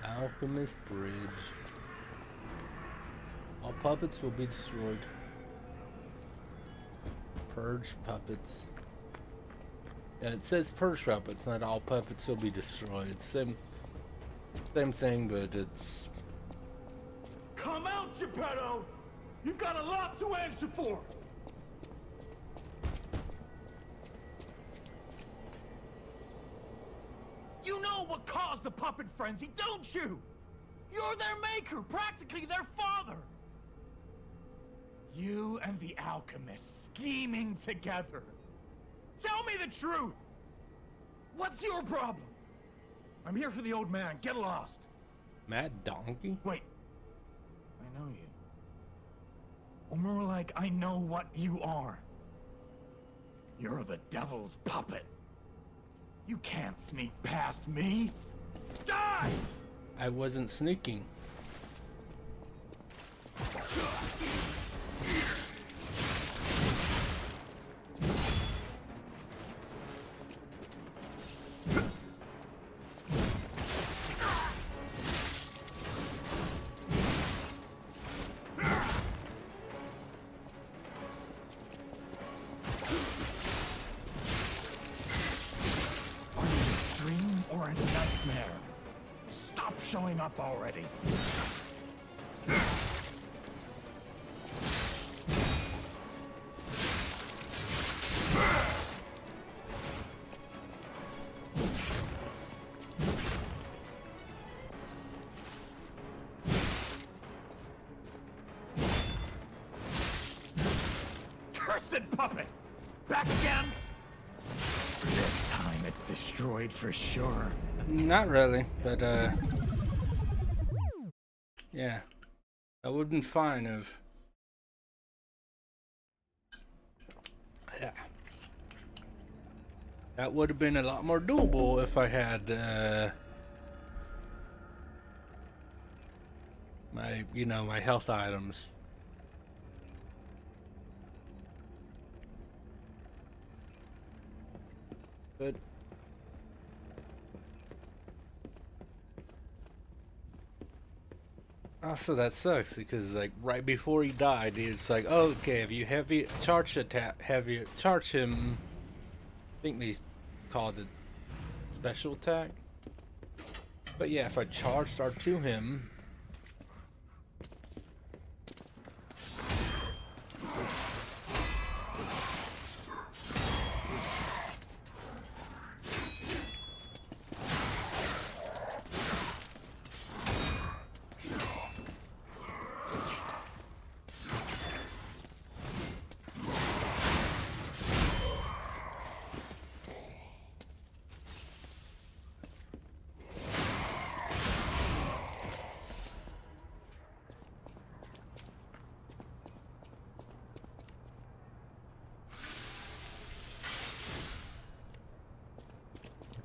Alchemist Bridge. All puppets will be destroyed. Purge puppets. Yeah, it says purge puppets, not all puppets will be destroyed. Same thing, but it's... Come out, Geppetto! You've got a lot to answer for! You know what caused the puppet frenzy, don't you? You're their maker, practically their father! You and the alchemist scheming together. Tell me the truth! What's your problem? I'm here for the old man. Get lost. Mad Donkey? Wait. I know you. Or more like, I know what you are. You're the devil's puppet. You can't sneak past me. Die! I wasn't sneaking. Showing up already. Cursed puppet! Back again? This time it's destroyed for sure. Not really, but yeah, that would have been fine if That would have been a lot more doable if I had my health items. But also that sucks because like right before he died, it's like, oh, okay, if you heavy charge him. I think they called it special attack. But yeah, if I charged R2 him.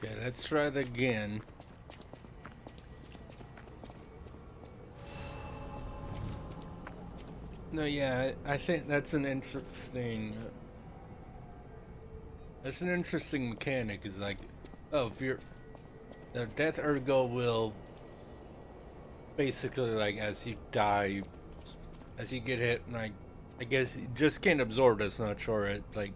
Okay, let's try that again. No, yeah, I think that's an interesting. That's an interesting mechanic. Is like, oh, if you're, the death ergo will basically like as you die, as you get hit, and I guess you just can't absorb this. Not sure it like.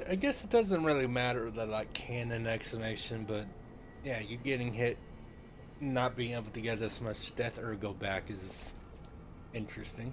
I guess it doesn't really matter the like canon explanation, but yeah, you getting hit, not being able to get as much death ergo back is interesting.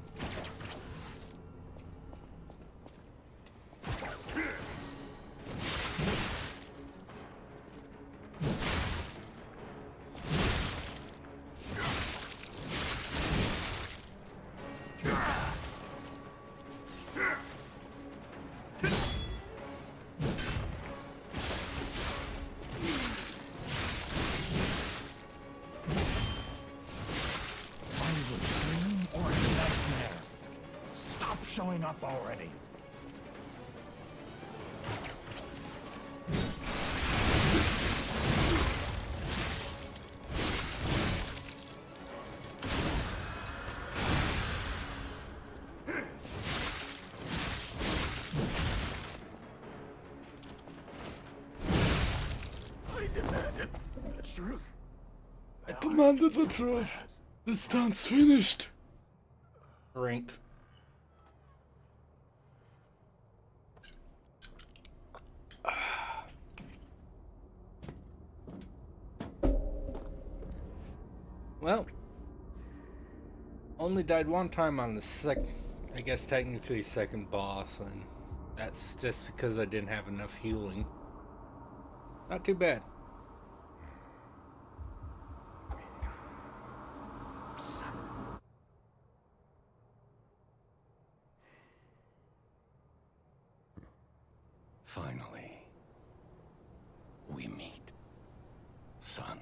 Showing up already. I demanded the truth. I demanded the truth. This dance finished. Drink. Well, only died one time on the I guess technically second boss, and that's just because I didn't have enough healing. Not too bad. Finally, we meet. Son.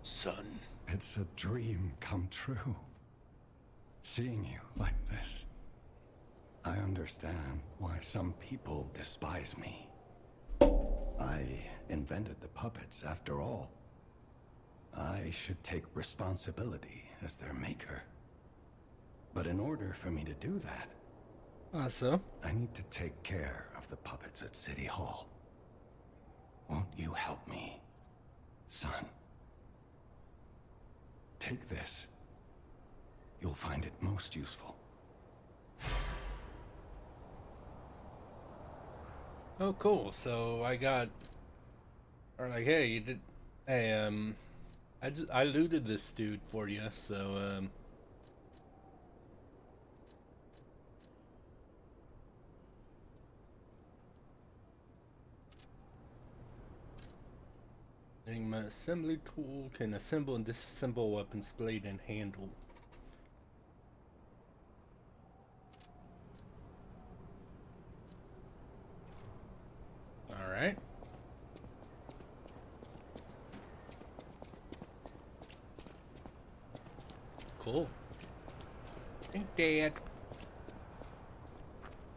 Son. It's a dream come true. Seeing you like this. I understand why some people despise me. I invented the puppets after all. I should take responsibility as their maker. But in order for me to do that, So? I need to take care of the puppets at City Hall. Won't you help me, son? Take this. You'll find it most useful. Oh, cool. So I got, or like, hey, you did, hey, I looted this dude for you. So Enigma assembly tool can assemble and disassemble weapons, blade, and handle. All right. Cool. Hey, Dad.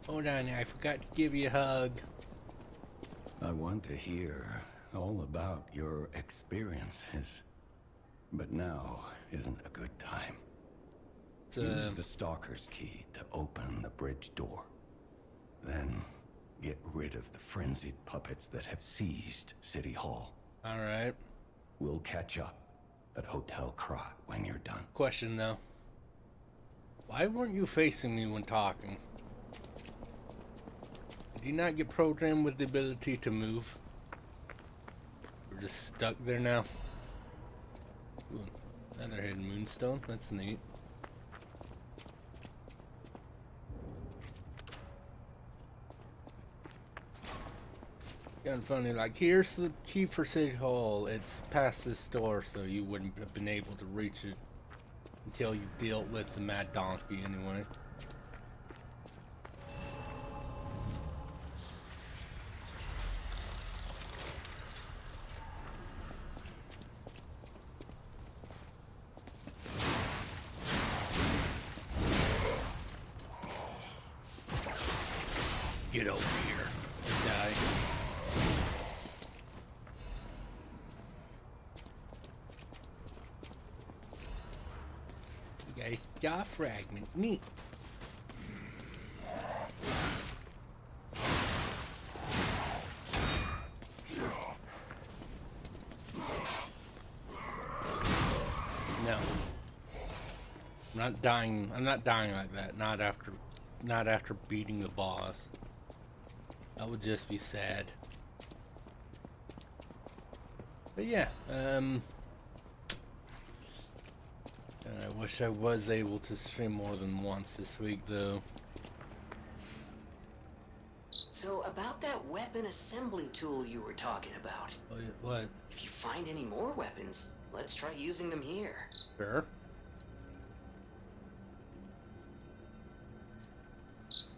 Hold on, I forgot to give you a hug. I want to hear all about your experiences, but now isn't a good time. Use the Stalker's key to open the bridge door. Then get rid of the frenzied puppets that have seized City Hall. All right. We'll catch up at Hotel Krat when you're done. Question though. Why weren't you facing me when talking? Did you not get programmed with the ability to move? We're just stuck there now. Ooh, another hidden moonstone. That's neat. Kind of funny, like, here's the key for City Hall. It's past this door, so you wouldn't have been able to reach it until you dealt with the Mad Donkey anyway. Get over here, guy. You guys, star fragment, neat. No, I'm not dying. I'm not dying like that. Not after beating the boss. That would just be sad. But yeah, I wish I was able to stream more than once this week, though. So, about that weapon assembly tool you were talking about. What? If you find any more weapons, let's try using them here. Sure.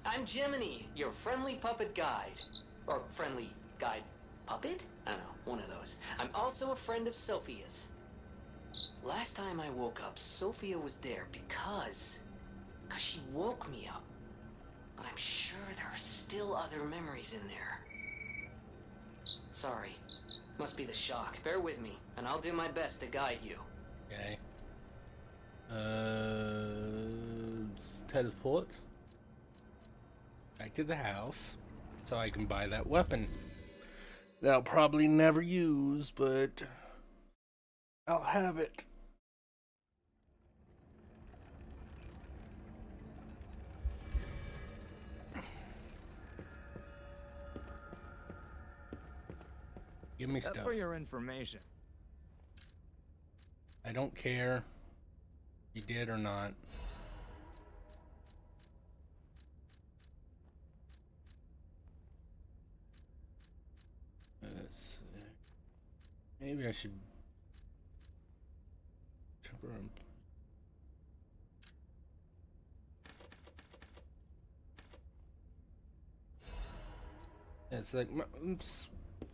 I'm Jiminy, your friendly puppet guide. Or friendly guide puppet? I don't know, one of those. I'm also a friend of Sophia's. Last time I woke up, Sophia was there because she woke me up. But I'm sure there are still other memories in there. Sorry. Must be the shock. Bear with me, and I'll do my best to guide you. Okay. Teleport back to the house so I can buy that weapon that I'll probably never use, but I'll have it. Give me stuff. For your information. I don't care if you did or not. Let's see. Maybe I should jump around. It's like,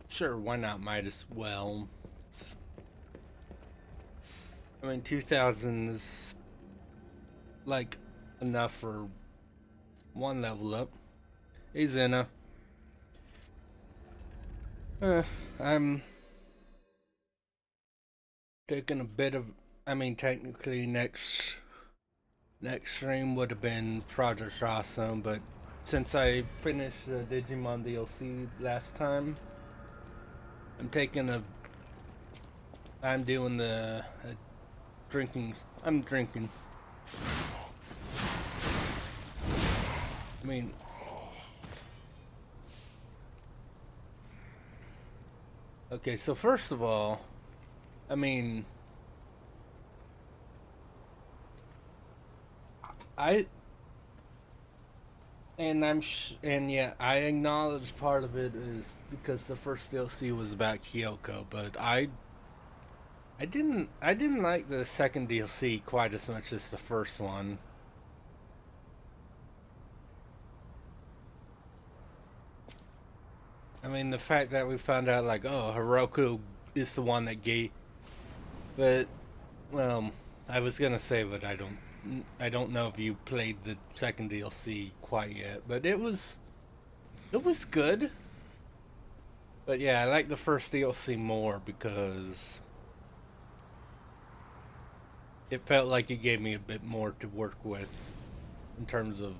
sure, why not? Might as well. I mean, 2,000 is like enough for one level up. Hey, Zena. I'm taking a bit of. I mean, technically, next stream would have been Project Awesome, but since I finished the Digimon DLC last time, I'm doing the drinking. I'm drinking. I mean, okay, so first of all, I mean, I acknowledge part of it is because the first DLC was about Kyoko, but I didn't like the second DLC quite as much as the first one. I mean, the fact that we found out, like, oh, Hiroku is the one that gave, but, well, I was gonna say, but I don't I don't know if you played the second DLC quite yet, but it was good. But yeah, I like the first DLC more because it felt like it gave me a bit more to work with in terms of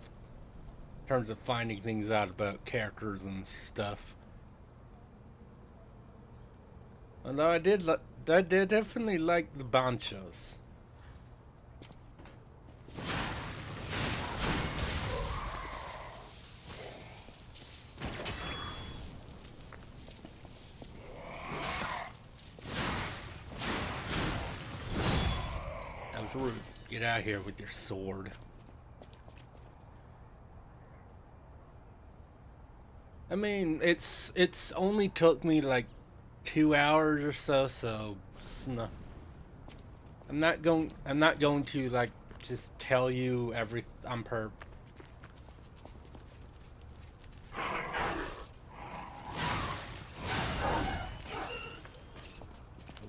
finding things out about characters and stuff. Although I did definitely like the Banchos. That was rude. Get out of here with your sword. I mean, it's only took me like 2 hours or so it's not, I'm not going to like just tell you everything on purpose.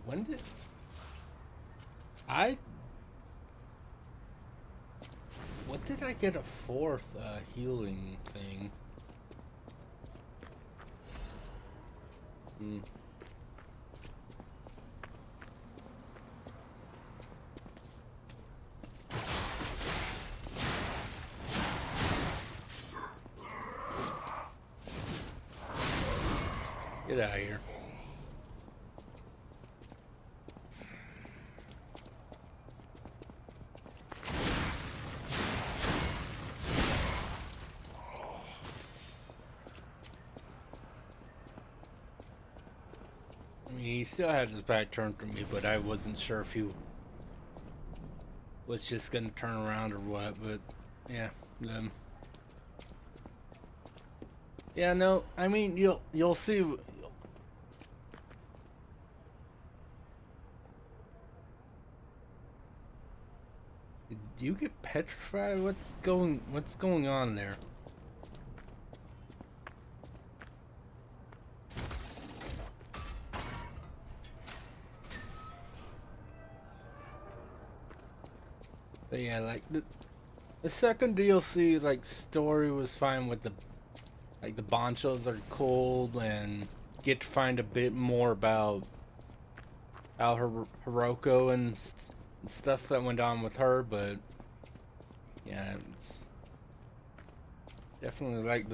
When did what did I get a fourth healing thing? Get out of here. I mean, he still had his back turned to me, but I wasn't sure if he was just gonna turn around or what, but yeah, yeah, no, I mean, you'll see. Do you get petrified? What's going on there? But yeah, like the second DLC, like story was fine with the Banchos are cool and get to find a bit more about Hiroko and stuff that went on with her, but yeah, it's definitely like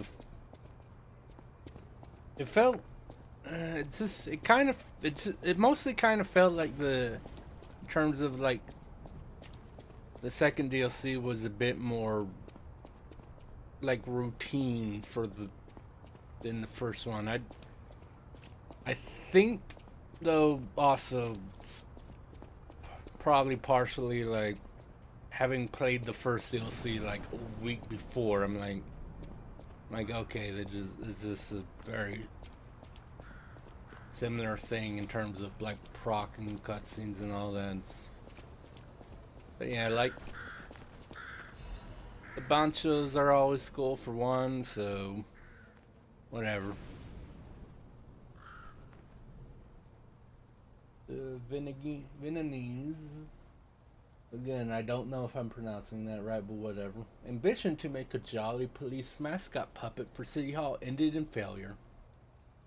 it felt it mostly kind of felt like in terms of like the second DLC was a bit more like routine than the first one. I think though also probably partially like having played the first DLC like a week before, I'm like okay, it's just a very similar thing in terms of like proc and cutscenes and all that. But yeah, like the Banchos are always cool for one, so whatever. The Viennese. Again, I don't know if I'm pronouncing that right, but whatever. Ambition to make a jolly police mascot puppet for City Hall ended in failure.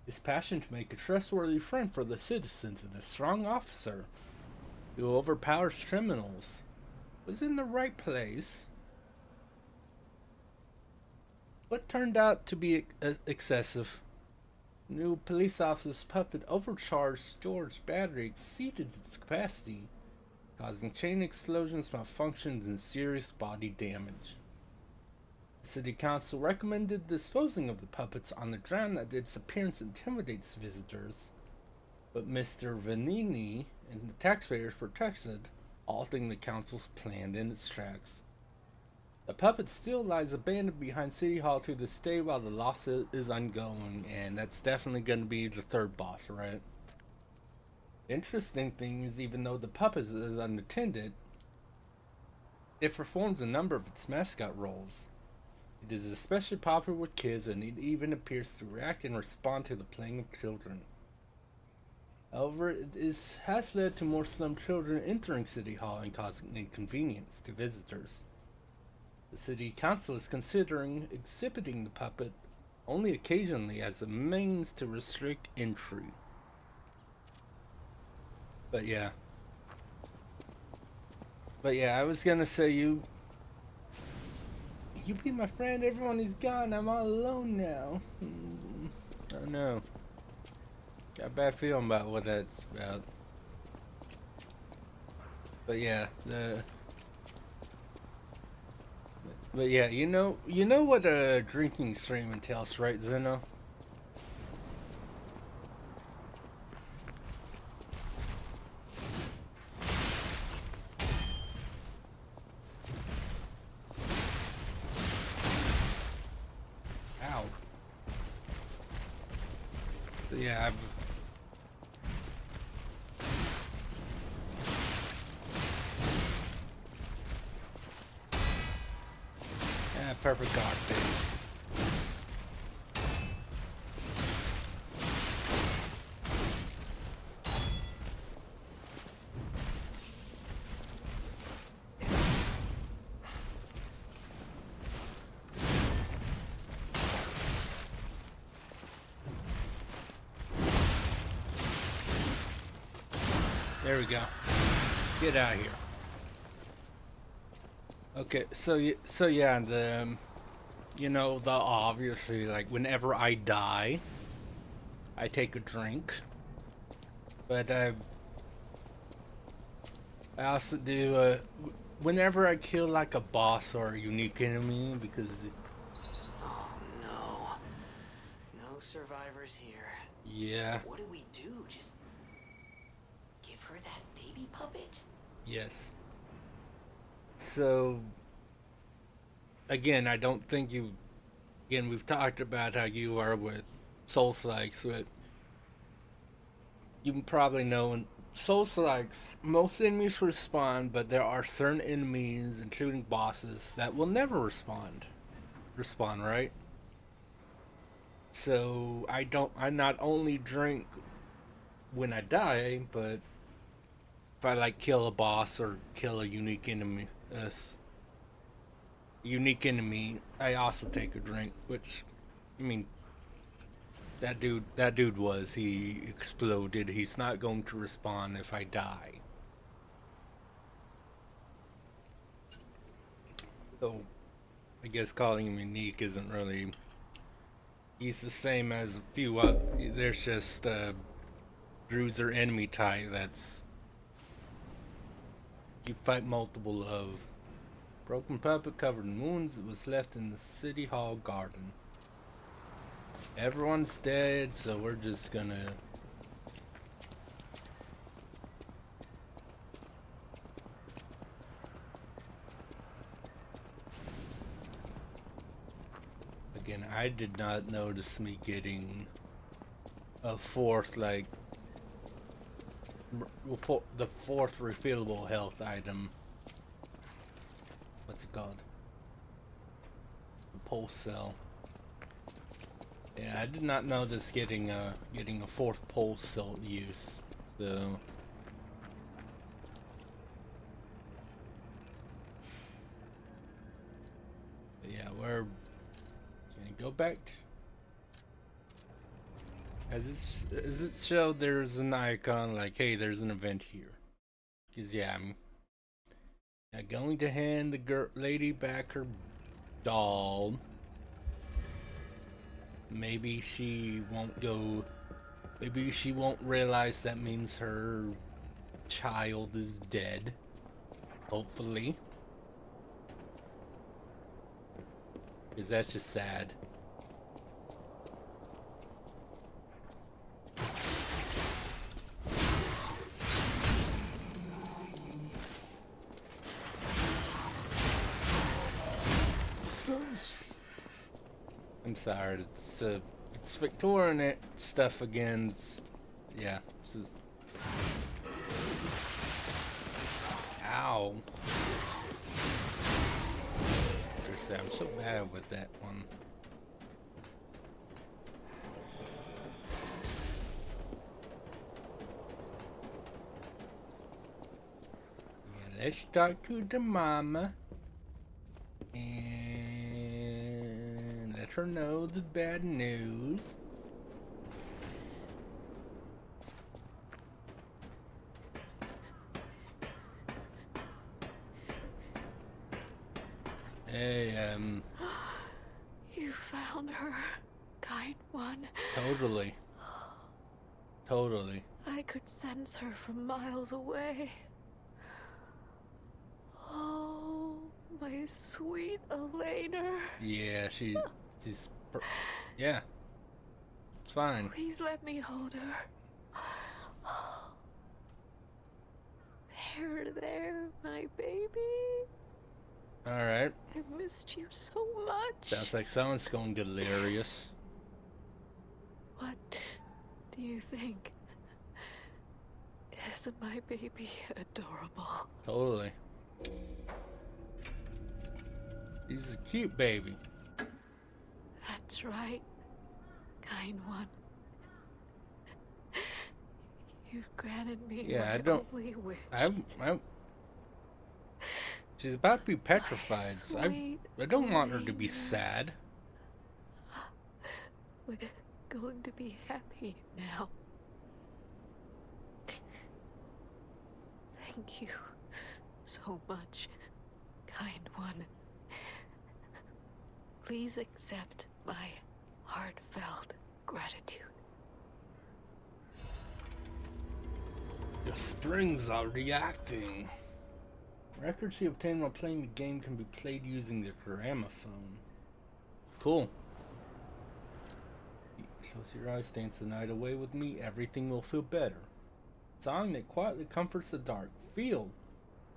His passion to make a trustworthy friend for the citizens and a strong officer who overpowers criminals was in the right place, but turned out to be excessive. New police officer's puppet overcharged storage battery exceeded its capacity, causing chain explosions, malfunctions, and serious body damage. The city council recommended disposing of the puppets on the ground that its appearance intimidates visitors, but Mr. Vanini and the taxpayers protested, halting the council's plan in its tracks. The puppet still lies abandoned behind City Hall to this day while the lawsuit is ongoing, and that's definitely going to be the third boss, right? The interesting thing is, even though the puppet is unattended, it performs a number of its mascot roles. It is especially popular with kids, and it even appears to react and respond to the playing of children. However, has led to more slum children entering City Hall and causing inconvenience to visitors. The City Council is considering exhibiting the puppet only occasionally as a means to restrict entry. But yeah, I was gonna say you be my friend, everyone is gone, I'm all alone now. I know. Got a bad feeling about what that's about. But yeah, you know what a drinking stream entails, right, Zeno? Ow. But yeah, perfect guard, baby. There we go. Get out of here. Okay, so yeah, the obviously, like, whenever I die, I take a drink. But I also do whenever I kill like a boss or a unique enemy, because oh no, no survivors here. Yeah. What do we do? Just give her that baby puppet? Yes. So, again, I don't think we've talked about how you are with Souls-likes, but you probably know in Souls-likes, most enemies respawn, but there are certain enemies, including bosses, that will never respawn, right? So, I not only drink when I die, but if I like kill a boss or kill a unique enemy, I also take a drink, which, I mean, that dude he exploded. He's not going to respawn if I die. So, I guess calling him unique isn't really, he's the same as a few other, there's just bruiser enemy type that's, you fight multiple of. Broken puppet covered in wounds. It was left in the City Hall garden. Everyone's dead, so we're just gonna... Again, I did not notice me getting a fourth, like... the fourth refillable health item. What's it called? The pulse cell. Yeah, I did not notice getting a fourth pulse cell use. So yeah, we're gonna go back. As it showed, there's an icon like, hey, there's an event here. Cause yeah, I'm going to hand the lady back her doll. Maybe she won't go. Maybe she won't realize that means her child is dead. Hopefully. Because that's just sad. I'm sorry, it's Victorian stuff again. Yeah, this is... Ow. I'm so bad with that one. Let's talk to the mama and let her know the bad news. Hey, You found her, kind one. Totally. Totally. I could sense her from miles away. Oh, my sweet Elena. Yeah, she's yeah. It's fine. Please let me hold her. There, my baby. Alright. I missed you so much. Sounds like someone's going delirious. What do you think? Isn't my baby adorable? Totally. He's a cute baby. That's right, kind one. You've granted me my only wish. She's about to be petrified. So I don't want her to be sad. We're going to be happy now. Thank you so much, kind one. Please accept my heartfelt gratitude. Your springs are reacting. Records you obtain while playing the game can be played using the gramophone. Cool. Close your eyes, dance the night away with me, everything will feel better. Song that quietly comforts the dark. Feel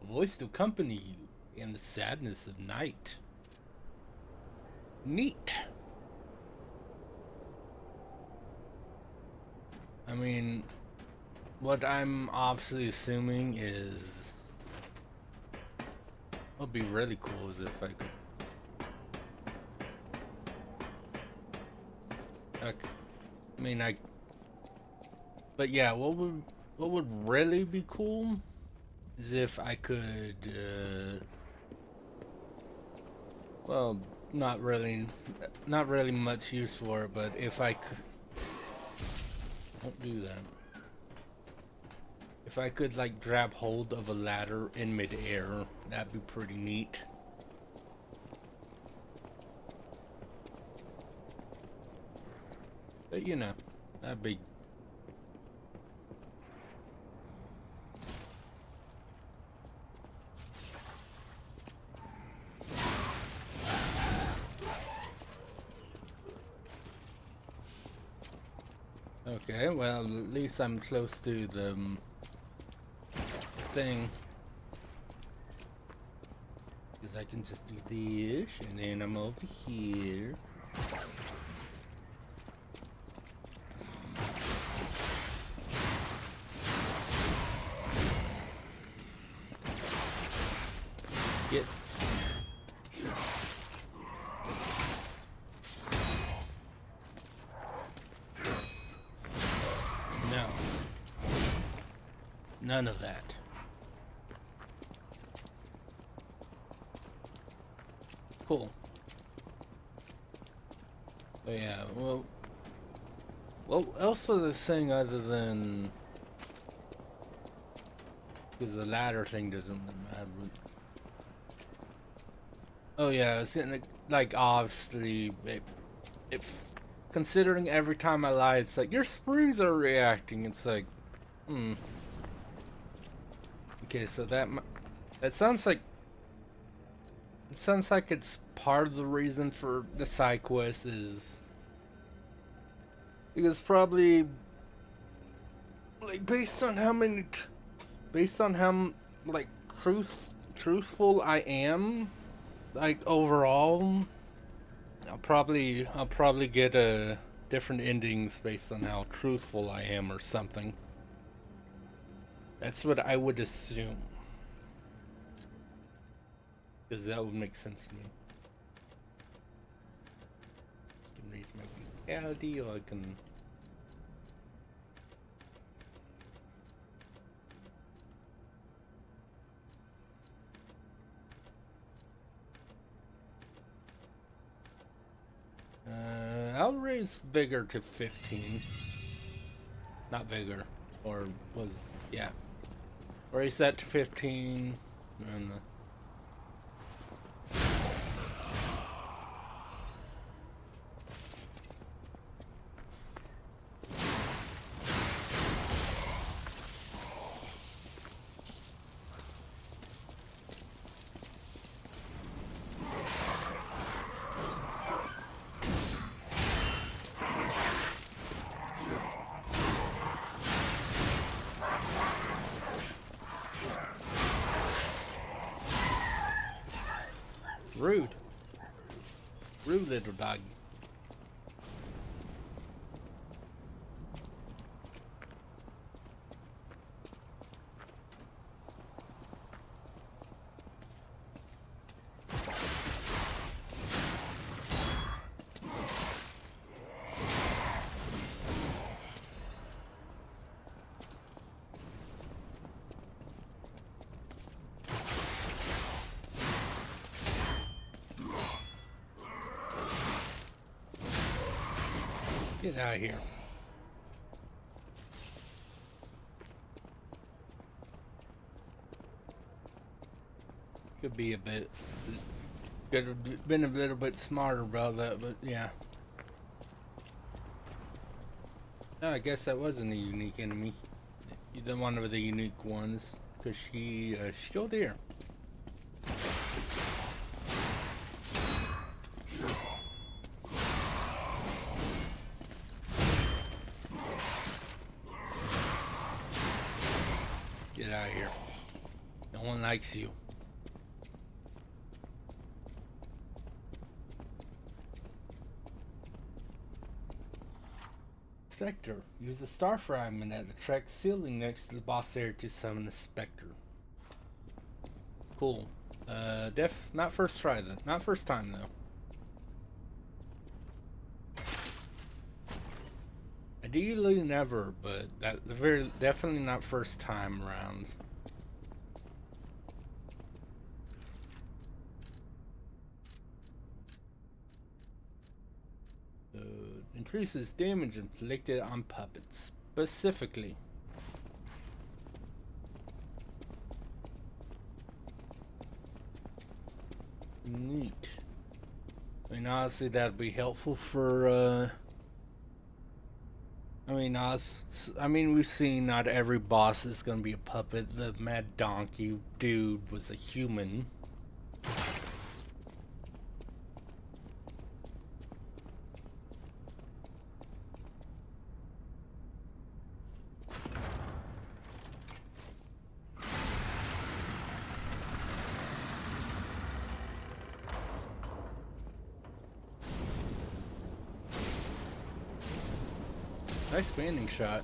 a voice to accompany you in the sadness of night. Neat. I mean, what I'm obviously assuming is what would be really cool is if I could. But yeah, what would really be cool is if I could. Well, not really much use for it, but if I could. Don't do that. If I could like grab hold of a ladder in midair, that'd be pretty neat. But you know, that'd be. Okay, well, at least I'm close to the thing. Because I can just do this, and then I'm over here. Get. No. None of that. Cool. So yeah, well, what else was I saying other than because the ladder thing doesn't matter. Oh yeah, I was saying like obviously, if considering every time I lie, it's like your springs are reacting. It's like, Okay, so that sounds like. It sounds like it's part of the reason for the side quest is because probably like based on how like truthful I am, like overall, I'll probably get a different endings based on how truthful I am or something. That's what I would assume. Because that would make sense to me. I can raise my vitality, or I can. I'll raise vigor to 15. Not vigor, or was yeah. Raise that to 15, and rude. Rude little dog. Get out of here. Could be a bit. Could have been a little bit smarter about that, but yeah. No, I guess that wasn't a unique enemy. Either one of the unique ones, because she's still there. Get out of here. No one likes you. Spectre. Use the star fragment at the track ceiling next to the boss area to summon the Spectre. Cool. Not first try though. Not first time though. Ideally never, but definitely not first time around. Increases damage inflicted on puppets, specifically. Neat. I mean, honestly, that'd be helpful for, I mean, we've seen not every boss is gonna be a puppet. The Mad Donkey dude was a human. Nice banding shot.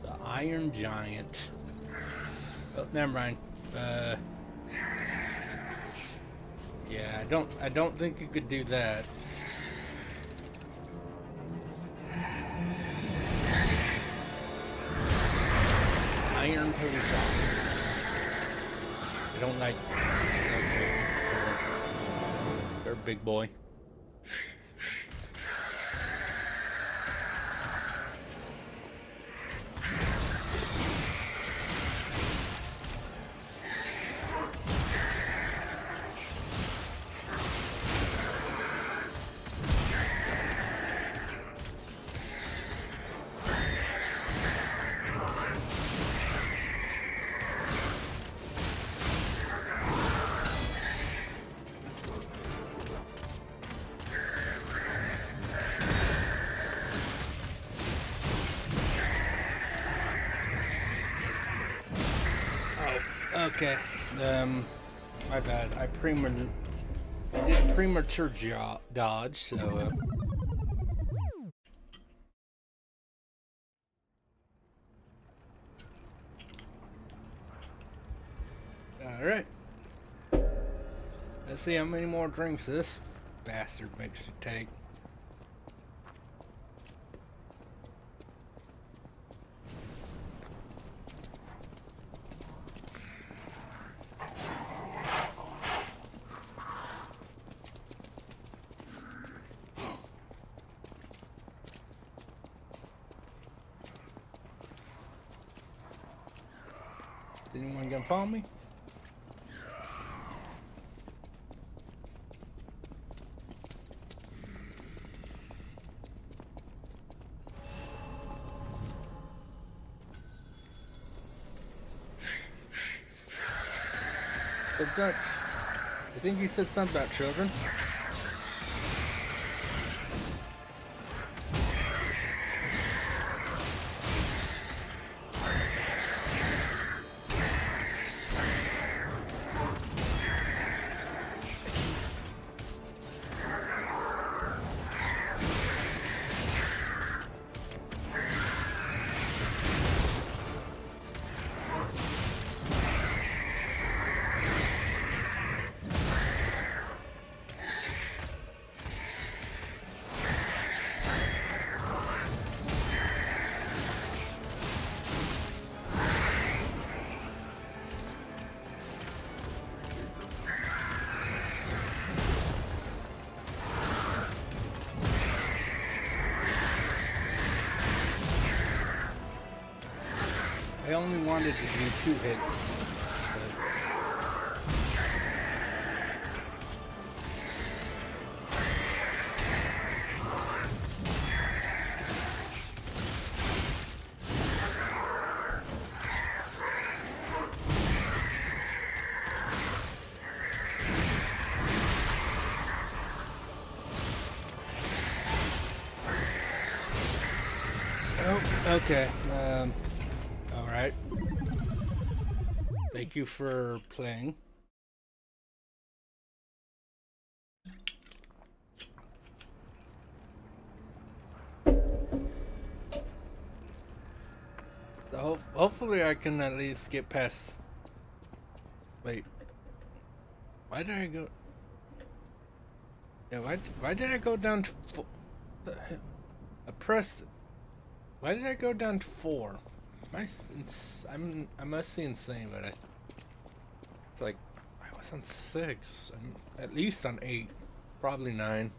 The Iron Giant. Oh, never mind. Yeah, I don't think you could do that. Iron Police. I don't like. Okay. They're a big boy. Okay, my bad. I did premature dodge, so, Alright. Let's see how many more drinks this bastard makes you take. Anyone gonna follow me? So Dutch, I think you said something about children. I only wanted to do 2 hits. Oh, okay. Alright. Thank you for playing. So hopefully I can at least get past... Wait. Why did I go... Yeah, why did I go down to... I pressed... Why did I go down to 4? I must be insane, but it's like I was on 6. I'm at least on 8, probably 9.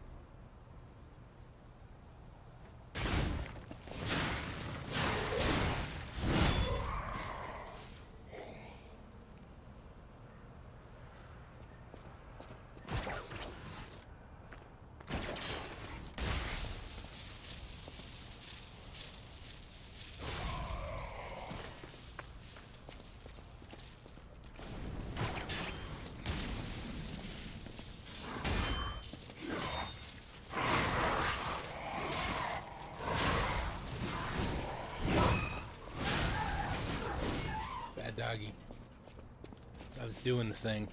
Doggy. I was doing the thing.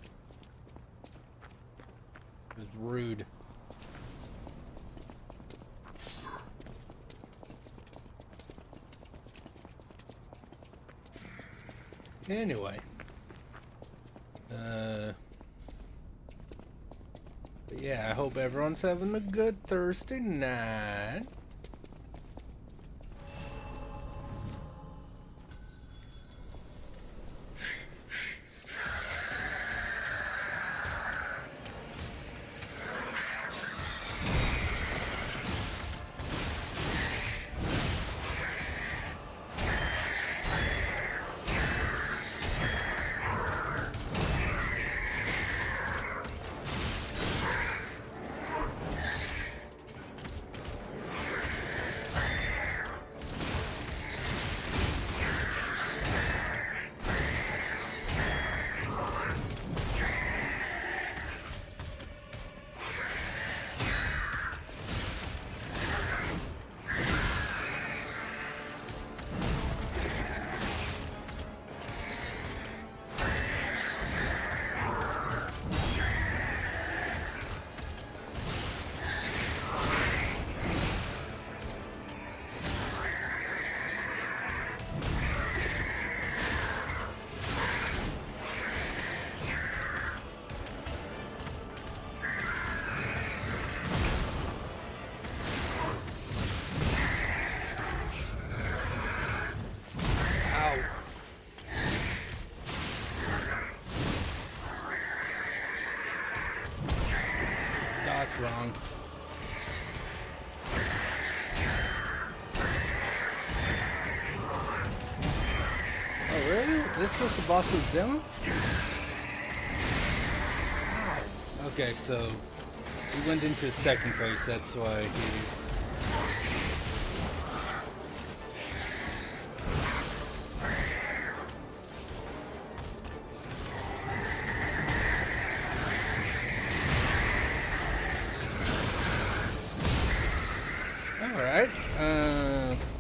It was rude. Anyway. But yeah, I hope everyone's having a good Thursday night. That's wrong. Oh, really? This was the boss's demo? Okay, so he went into second place, that's why he... Alright,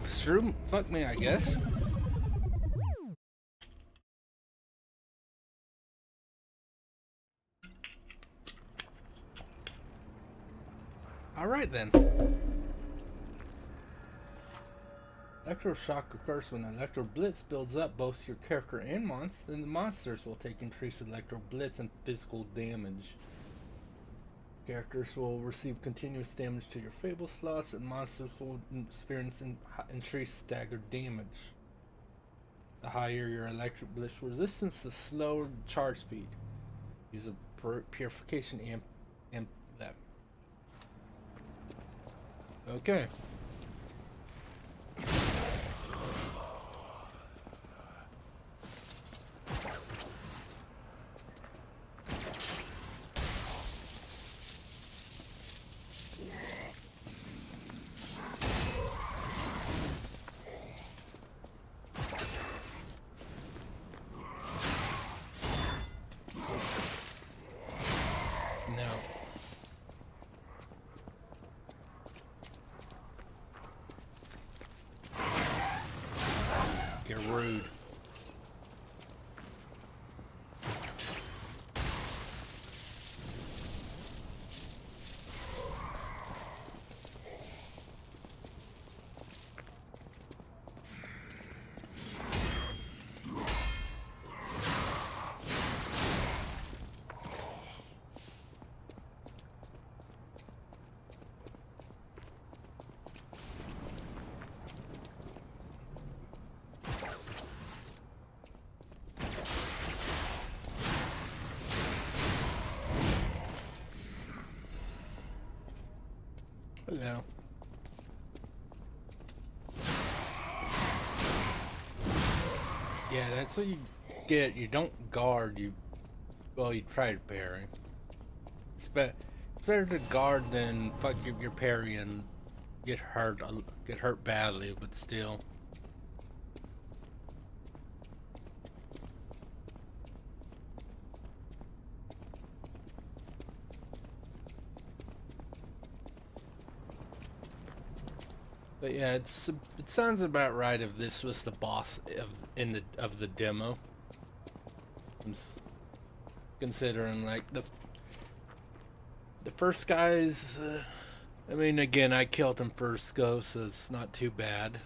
screw, fuck me, I guess. Alright then. Electroshock occurs when Electro Blitz builds up both your character and monsters, then the monsters will take increased Electro Blitz and physical damage. Characters will receive continuous damage to your Fable slots, and monsters will experience increased staggered damage. The higher your Electric Blitz resistance, the slower charge speed. Use a purification amp that. Okay. You're rude. Hello. Yeah, that's what you get. You don't guard, well, you try to parry. It's better to guard than fuck your parry and get hurt badly, but still. But yeah, it sounds about right if this was the boss of the demo. I'm considering like the first guys. I mean, again, I killed him first go, so it's not too bad.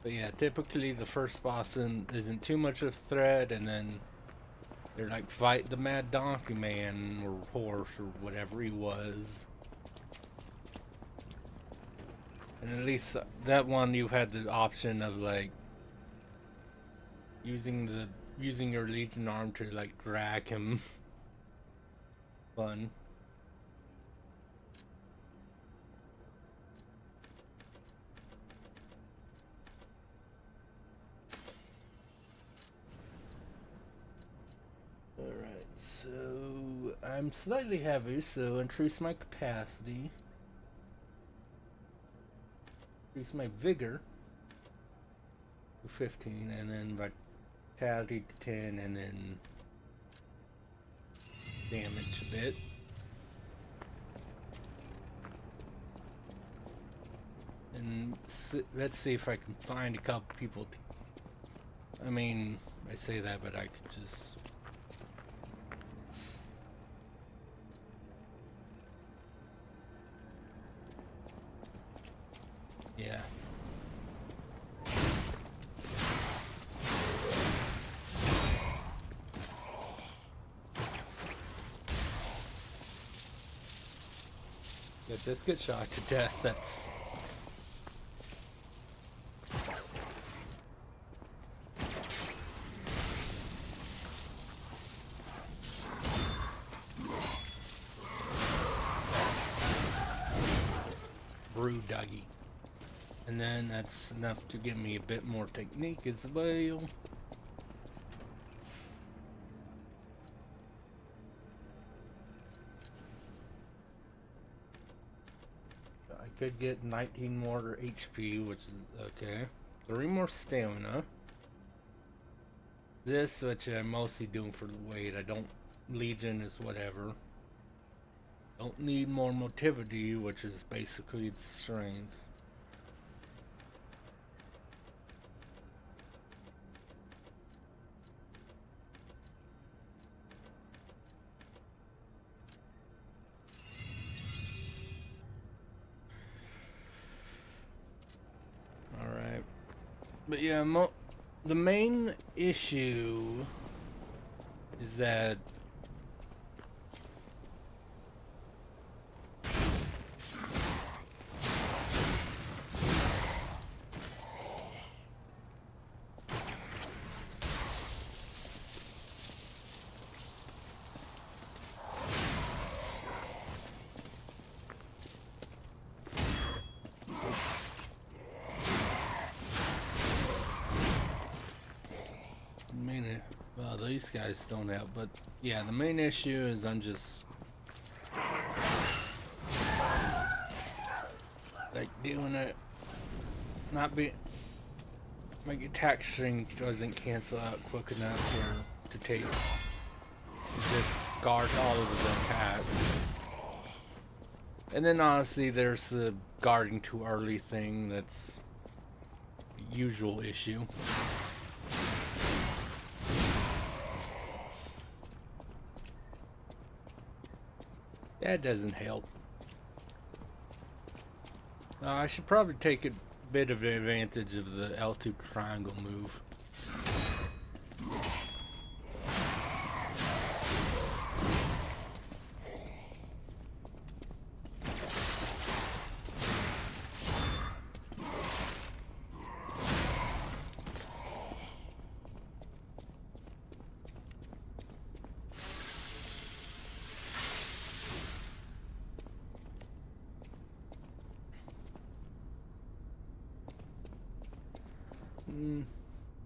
But yeah, typically the first boss isn't too much of a threat, and then they're like, fight the Mad Donkey Man or horse or whatever he was. And at least that one you had the option of like using your Legion arm to like drag him. Fun. Alright, so I'm slightly heavy, so increase my capacity. Increase my vigor to 15, and then vitality to 10, and then damage a bit. And let's see if I can find a couple people. I mean, I say that, but I could just. Yeah. Just get shot to death, that's... true doggy. And then that's enough to give me a bit more technique as well. I could get 19 more HP, which is okay. 3 more stamina. This, which I'm mostly doing for the weight. I don't... Legion is whatever. Don't need more motivity, which is basically the strength. Alright. But yeah, the main issue is that these guys don't have, but yeah, the main issue is I'm just like doing it, not be my attack string doesn't cancel out quick enough to take just guard all of the attacks. And then honestly, there's the guarding too early thing that's a usual issue. That doesn't help. I should probably take a bit of advantage of the L2 triangle move.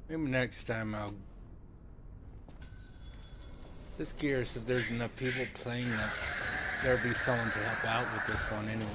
Maybe next time I'll... Just curious if there's enough people playing that there'll be someone to help out with this one anyway.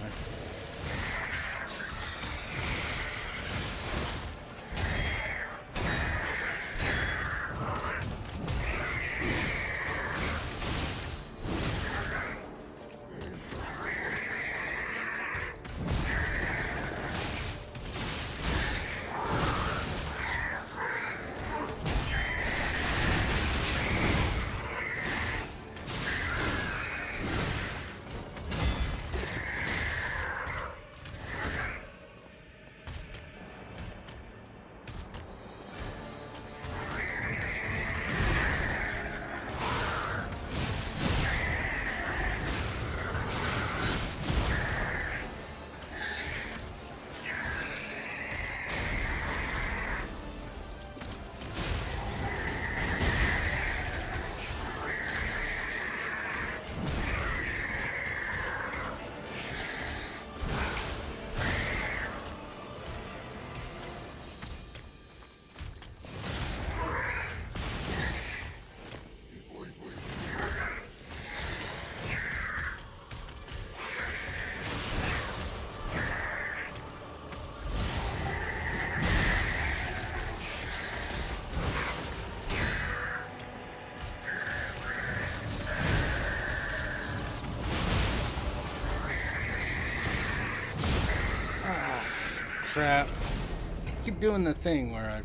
Crap. I keep doing the thing where I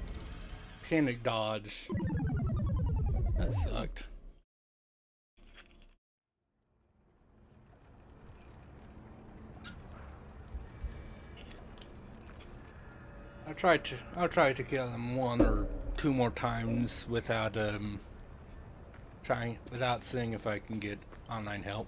panic dodge. That sucked. I'll try to kill him 1 or 2 more times without seeing if I can get online help.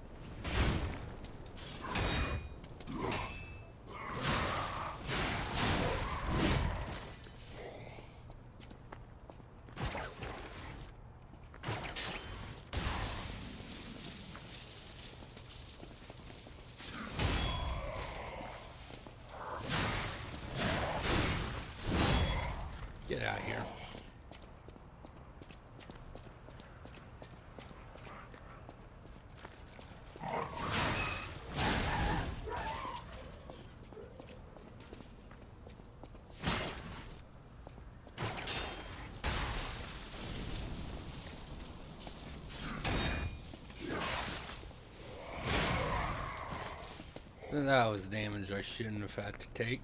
Get out of here. That was damage I shouldn't have had to take.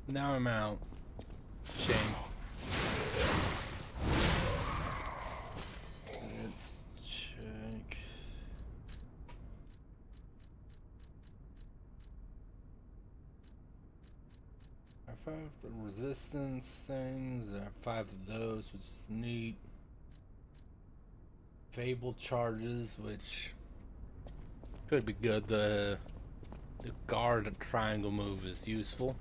Now I'm out. Shame. Let's check. I have 5 of the resistance things. I have 5 of those, which is neat. Fable charges, which could be good. The guard triangle move is useful.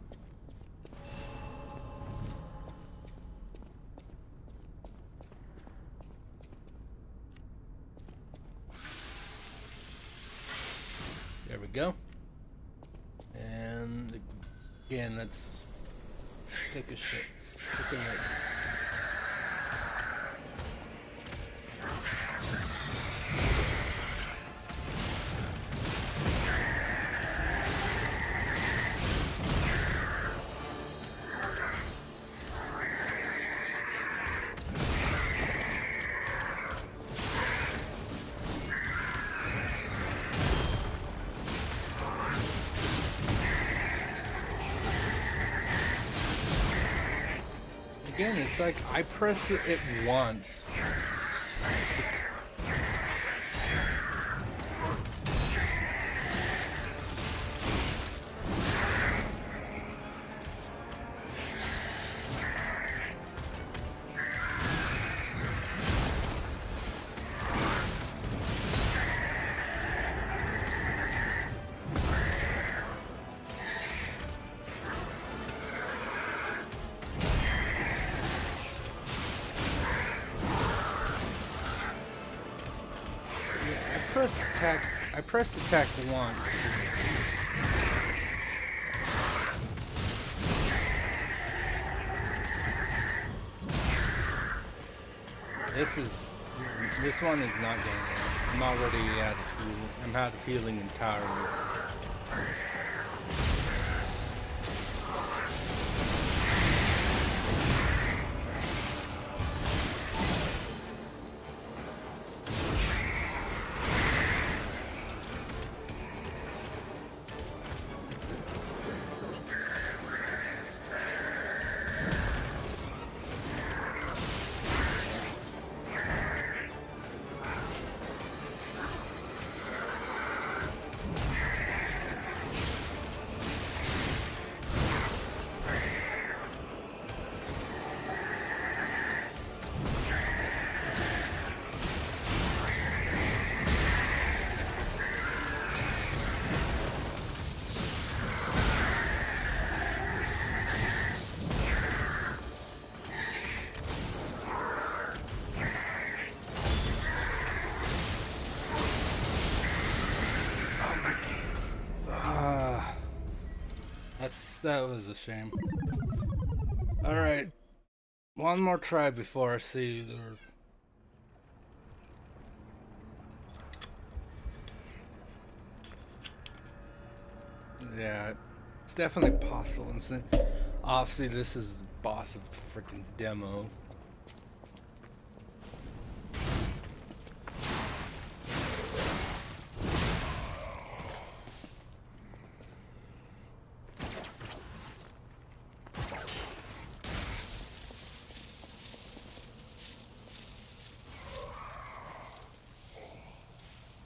There we go. And again, let's take a shit. Take a look. Again, it's like I press it once. I pressed attack once. This one is not going to. I'm already out of feeling. I'm out of feeling entirely. That was a shame. Alright. One more try before I see the Earth. Yeah, it's definitely possible. And obviously, this is the boss of the freaking demo.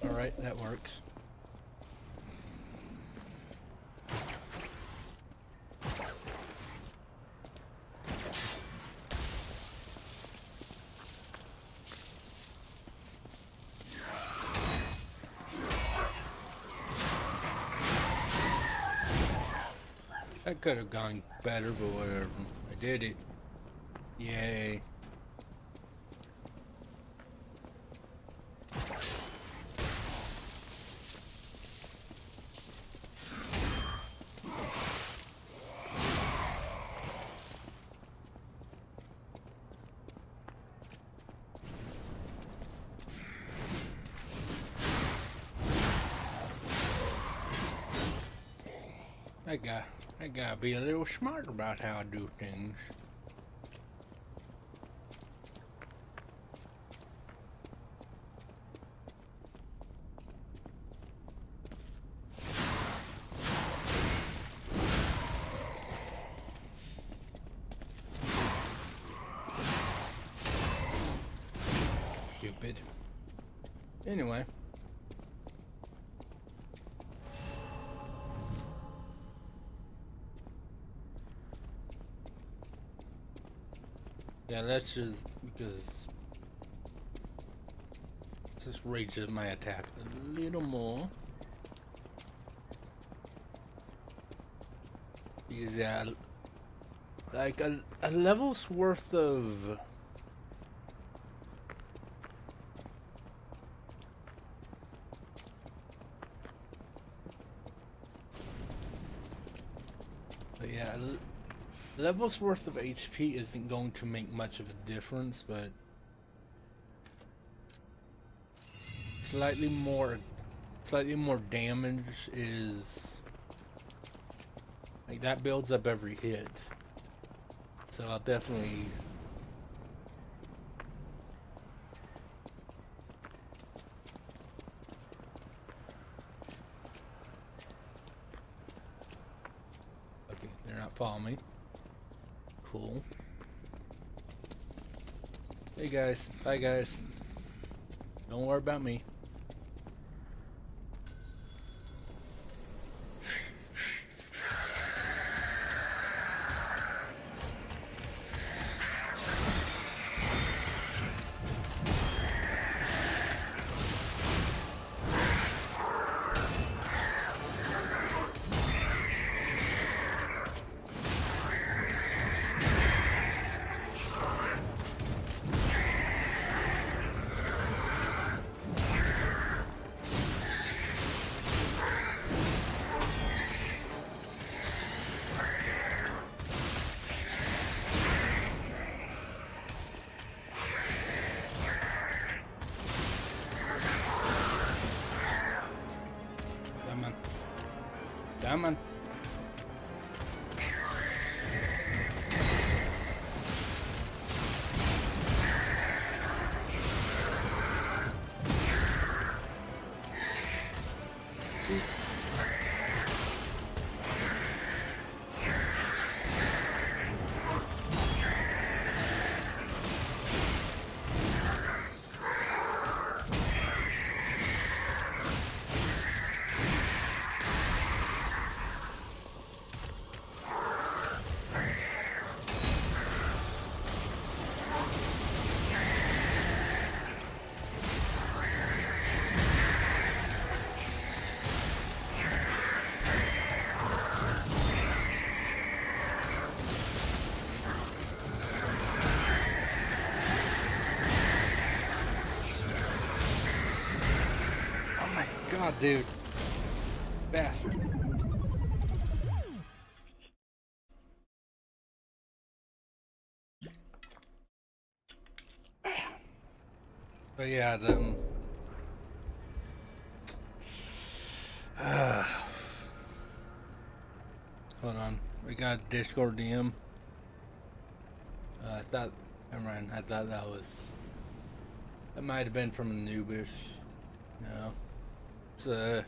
Alright, that works. That could have gone better, but whatever. I did it. Yay. I gotta be a little smart about how I do things. Stupid. Anyway. Yeah, let's just, because let's just raise up my attack a little more. Because yeah, like a level's worth of level's worth of HP isn't going to make much of a difference, but slightly more damage is like that builds up every hit. So I'll definitely okay, they're not following me. Cool. Hey guys, bye guys. Don't worry about me. Come on. God, dude. Bastard. But yeah, then hold on. We got Discord DM. I thought, never mind. I thought that might have been from a noobish. No. It's it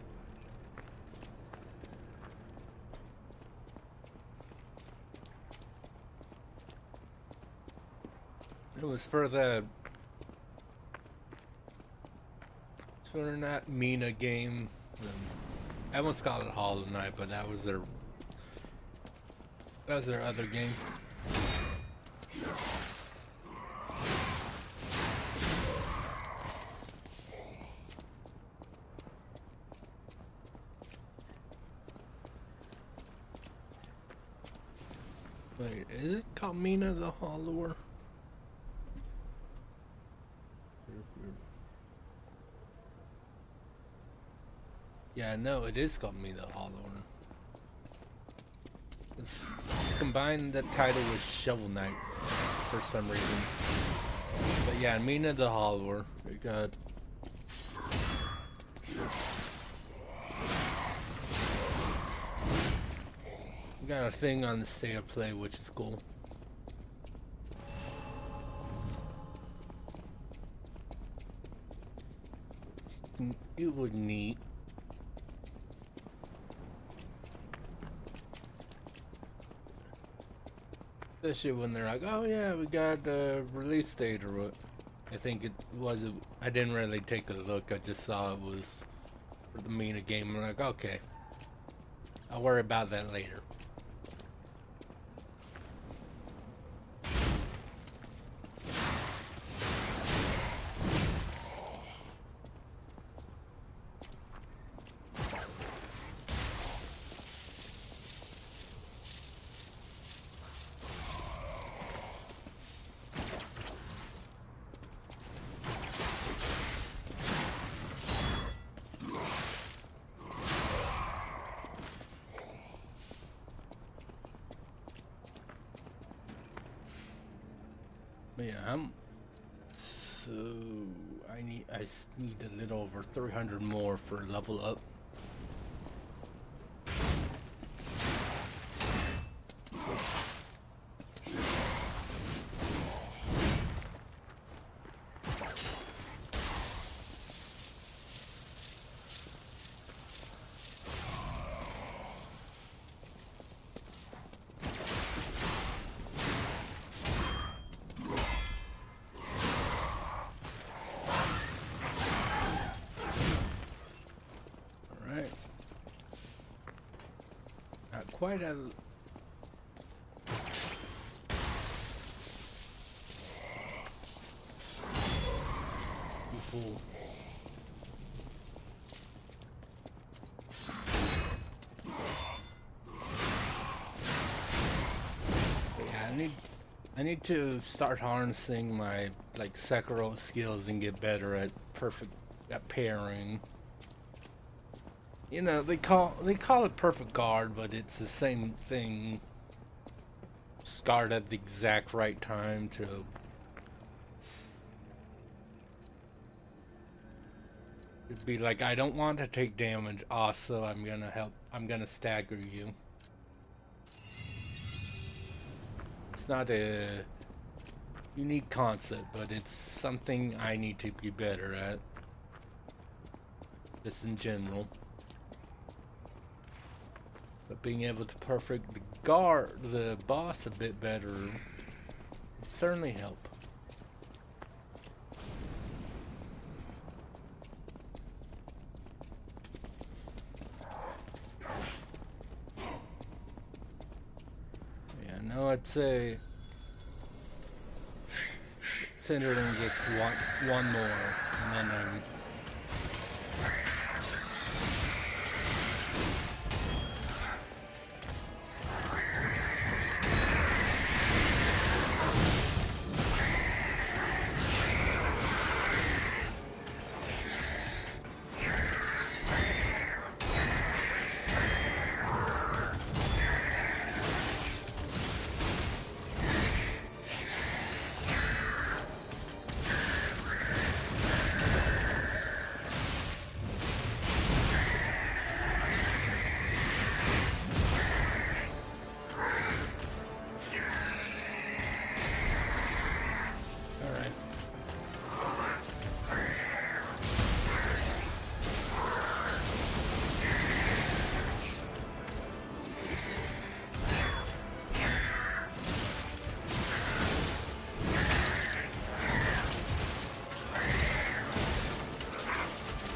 was for the that Mina game. I almost called it Hollow Knight, but that was their other game. Wait, is it called Mina the Hollower? Yeah, no, it is called Mina the Hollower. It's combined that title with Shovel Knight for some reason. But yeah, Mina the Hollower. We got a thing on the state of play, which is cool. It was neat. Especially when they're like, oh yeah, we got a release date or what. I think it was, I didn't really take a look, I just saw it was for the Mina game. I'm like, okay, I'll worry about that later. But yeah, I need a little over 300 more for level up. Quite a full. Yeah, I need to start harnessing my like Sekiro skills and get better at pairing. You know, they call it perfect guard, but it's the same thing. Guard at the exact right time to it'd be like, I don't want to take damage, also I'm gonna stagger you. It's not a unique concept, but it's something I need to be better at. Just in general. But being able to perfect the boss a bit better would certainly help. Yeah, no, I'd say considering just one more, and then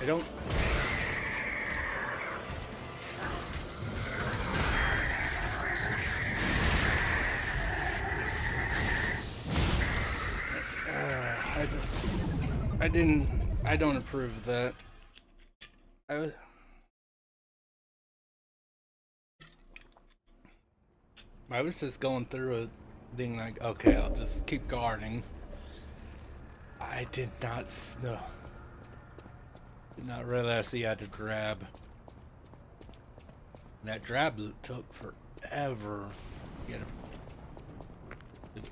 I don't. I don't approve of that. I was just going through it, being like, okay, I'll just keep guarding. I did not know. Did not realize he had to grab. That grab loop took forever.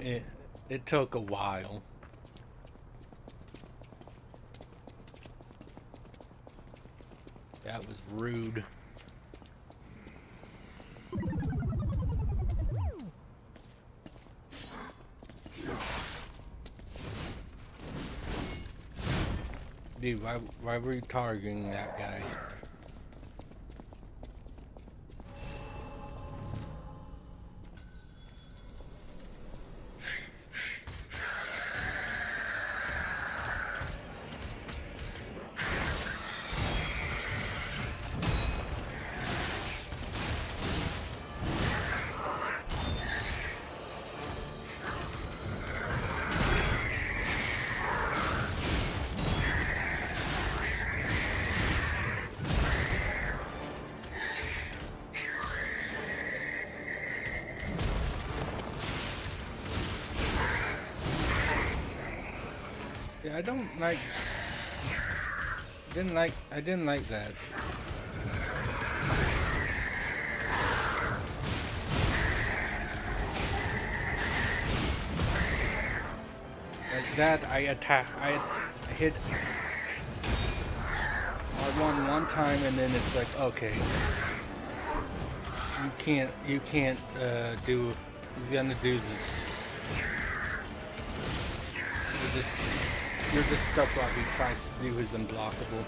It took a while. That was rude. Dude, why were you targeting that guy? I don't like. I didn't like that. Like that, I hit R1 one time, and then it's like, okay, you can't do. He's gonna do this. You're just stuck while he tries to do his unblockable.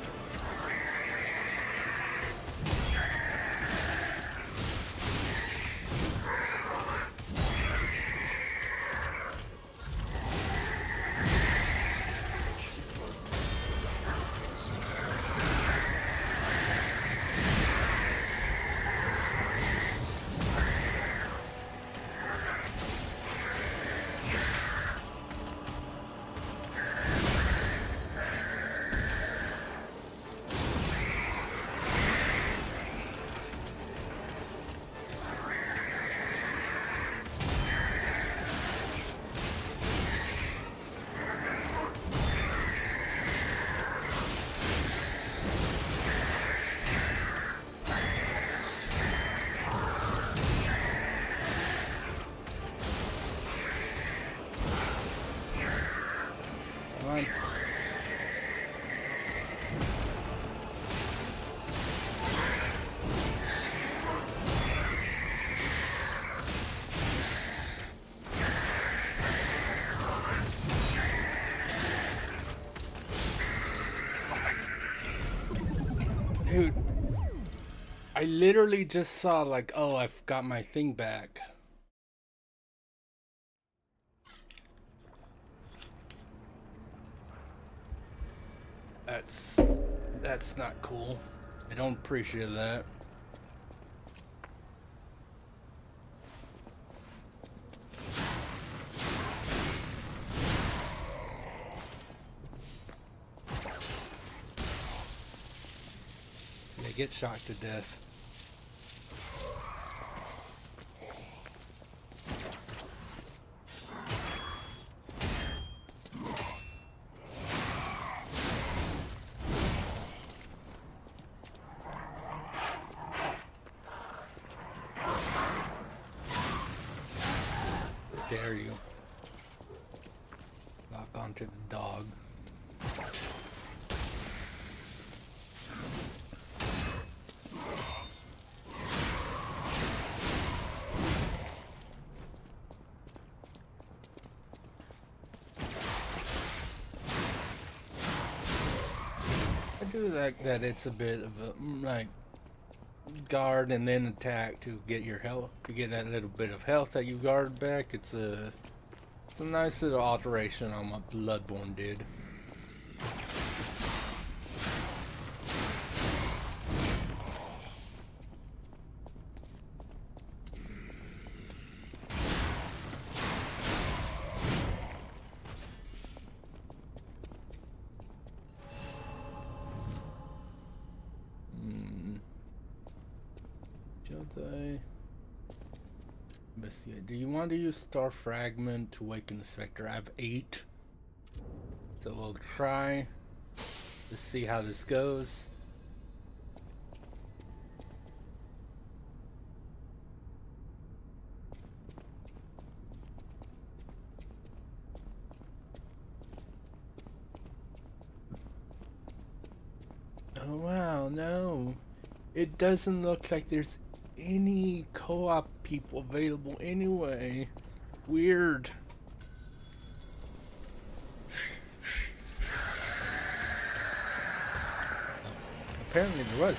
Dude, I literally just saw like, oh, I've got my thing back. That's not cool. I don't appreciate that. They get shocked to death. Dare you. Lock onto the dog. I do like that it's a bit of a, like, guard and then attack to get your health, to get that little bit of health that you guard back. It's a nice little alteration on what Bloodborne did. Investigate. Do you want to use Star Fragment to awaken the Spectre? I have 8. So we'll try to see how this goes. Oh wow, no. It doesn't look like there's any co-op people available anyway. Weird. Apparently there was.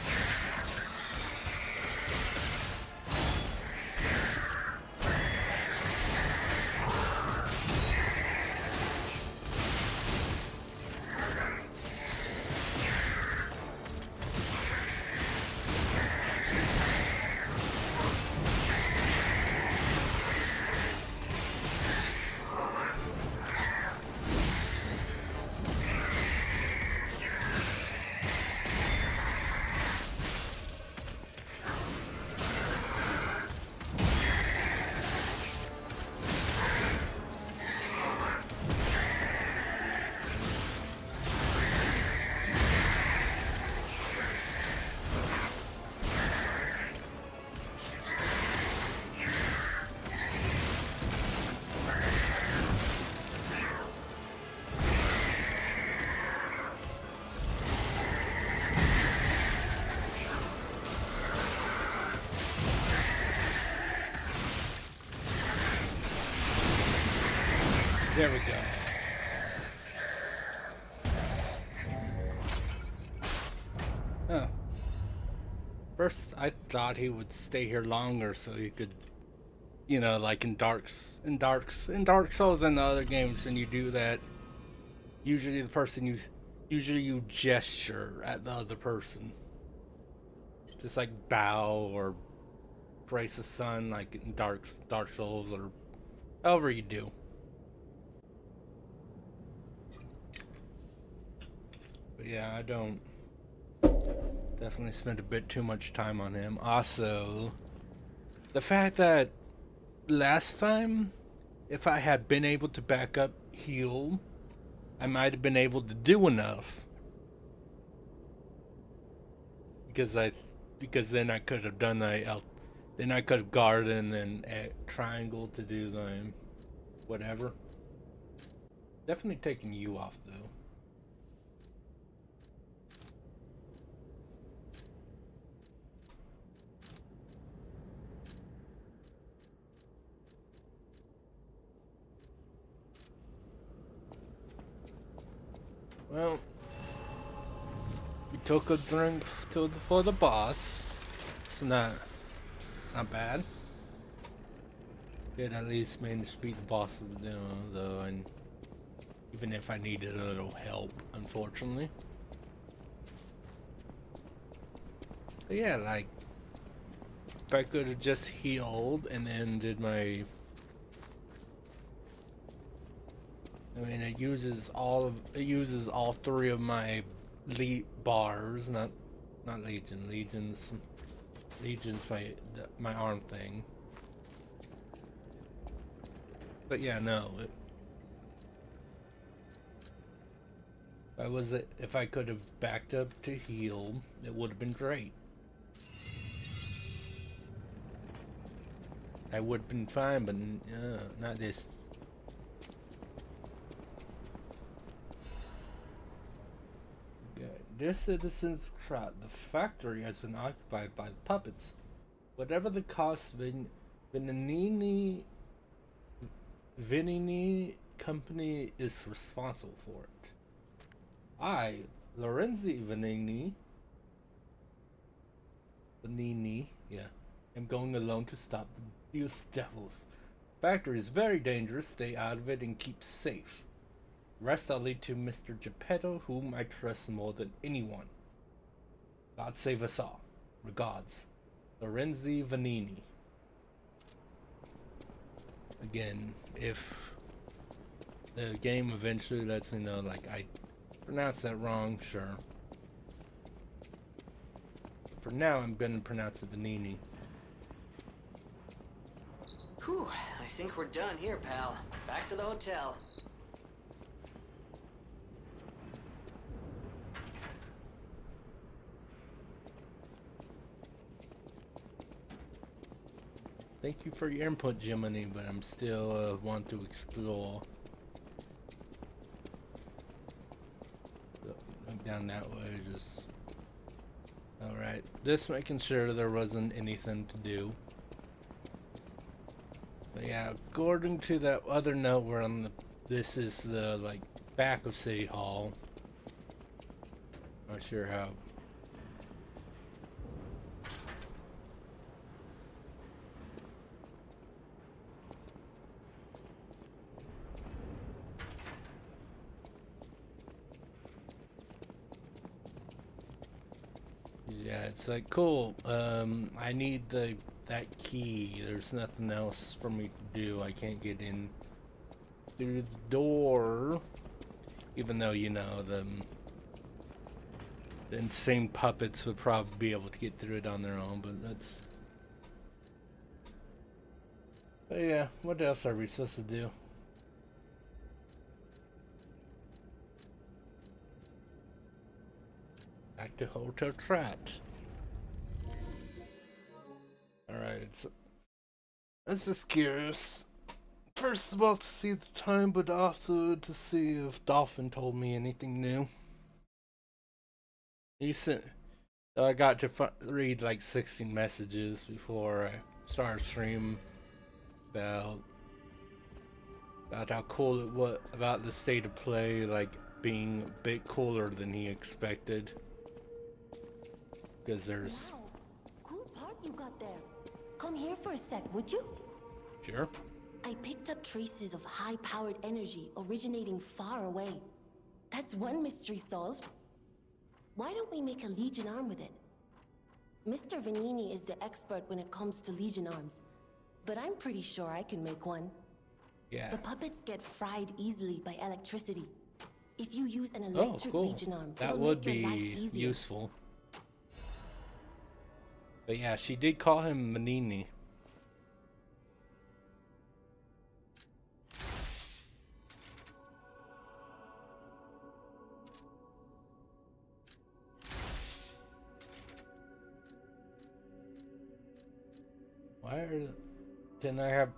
There we go. Huh. First, I thought he would stay here longer so he could, you know, like in Dark Souls and the other games, when you do that, usually you gesture at the other person, just like bow or brace the sun, like in Dark Souls, or however you do. But yeah, I don't definitely spent a bit too much time on him. Also, the fact that last time, if I had been able to back up heal, I might have been able to do enough. Because then I could have done then I could have guarded and then triangle to do the whatever. Definitely taking you off though. Well, we took a drink for the boss. It's not bad. Did at least manage to beat the boss of the demo, though, and even if I needed a little help, unfortunately. But yeah, like, if I could have just healed and then did my... I mean, it uses all 3 of my bars, not Legion. Legion's my arm thing. But yeah, no. If I could have backed up to heal, it would have been great. I would have been fine, but not this. Dear citizens of Krat, the factory has been occupied by the puppets. Whatever the cost, Venini company is responsible for it. I, Lorenzi Venini, am going alone to stop these devils. Factory is very dangerous. Stay out of it and keep safe. Rest I'll lead to Mr. Geppetto, whom I trust more than anyone. God save us all. Regards, Lorenzi Vanini. Again, if the game eventually lets me know, like, I pronounced that wrong, sure. For now, I'm gonna pronounce it Vanini. Whew, I think we're done here, pal. Back to the hotel. Thank you for your input, Jiminy, but I'm still want to explore. So, down that way, just... Alright, just making sure there wasn't anything to do. But yeah, according to that other note, we're on the... This is the, like, back of City Hall. Not sure how... Yeah, it's like, cool, I need that key. There's nothing else for me to do. I can't get in through the door. Even though, you know, the insane puppets would probably be able to get through it on their own, but that's... But yeah, what else are we supposed to do? Back to Hotel Trat. Alright, I was just curious. First of all, to see the time, but also to see if Dolphin told me anything new. He sent... So I got to read like 16 messages before I started stream about how cool it was, about the state of play, like being a bit cooler than he expected. Because there's... Wow, cool part you got there. Come here for a sec, would you? Sure. I picked up traces of high-powered energy originating far away. That's one mystery solved. Why don't we make a Legion arm with it? Mr. Vanini is the expert when it comes to Legion arms, but I'm pretty sure I can make one. Yeah. The puppets get fried easily by electricity. If you use an electric Legion arm, that it'll would make your life be easier. useful. But yeah, she did call him Manini. Why are... Didn't I have...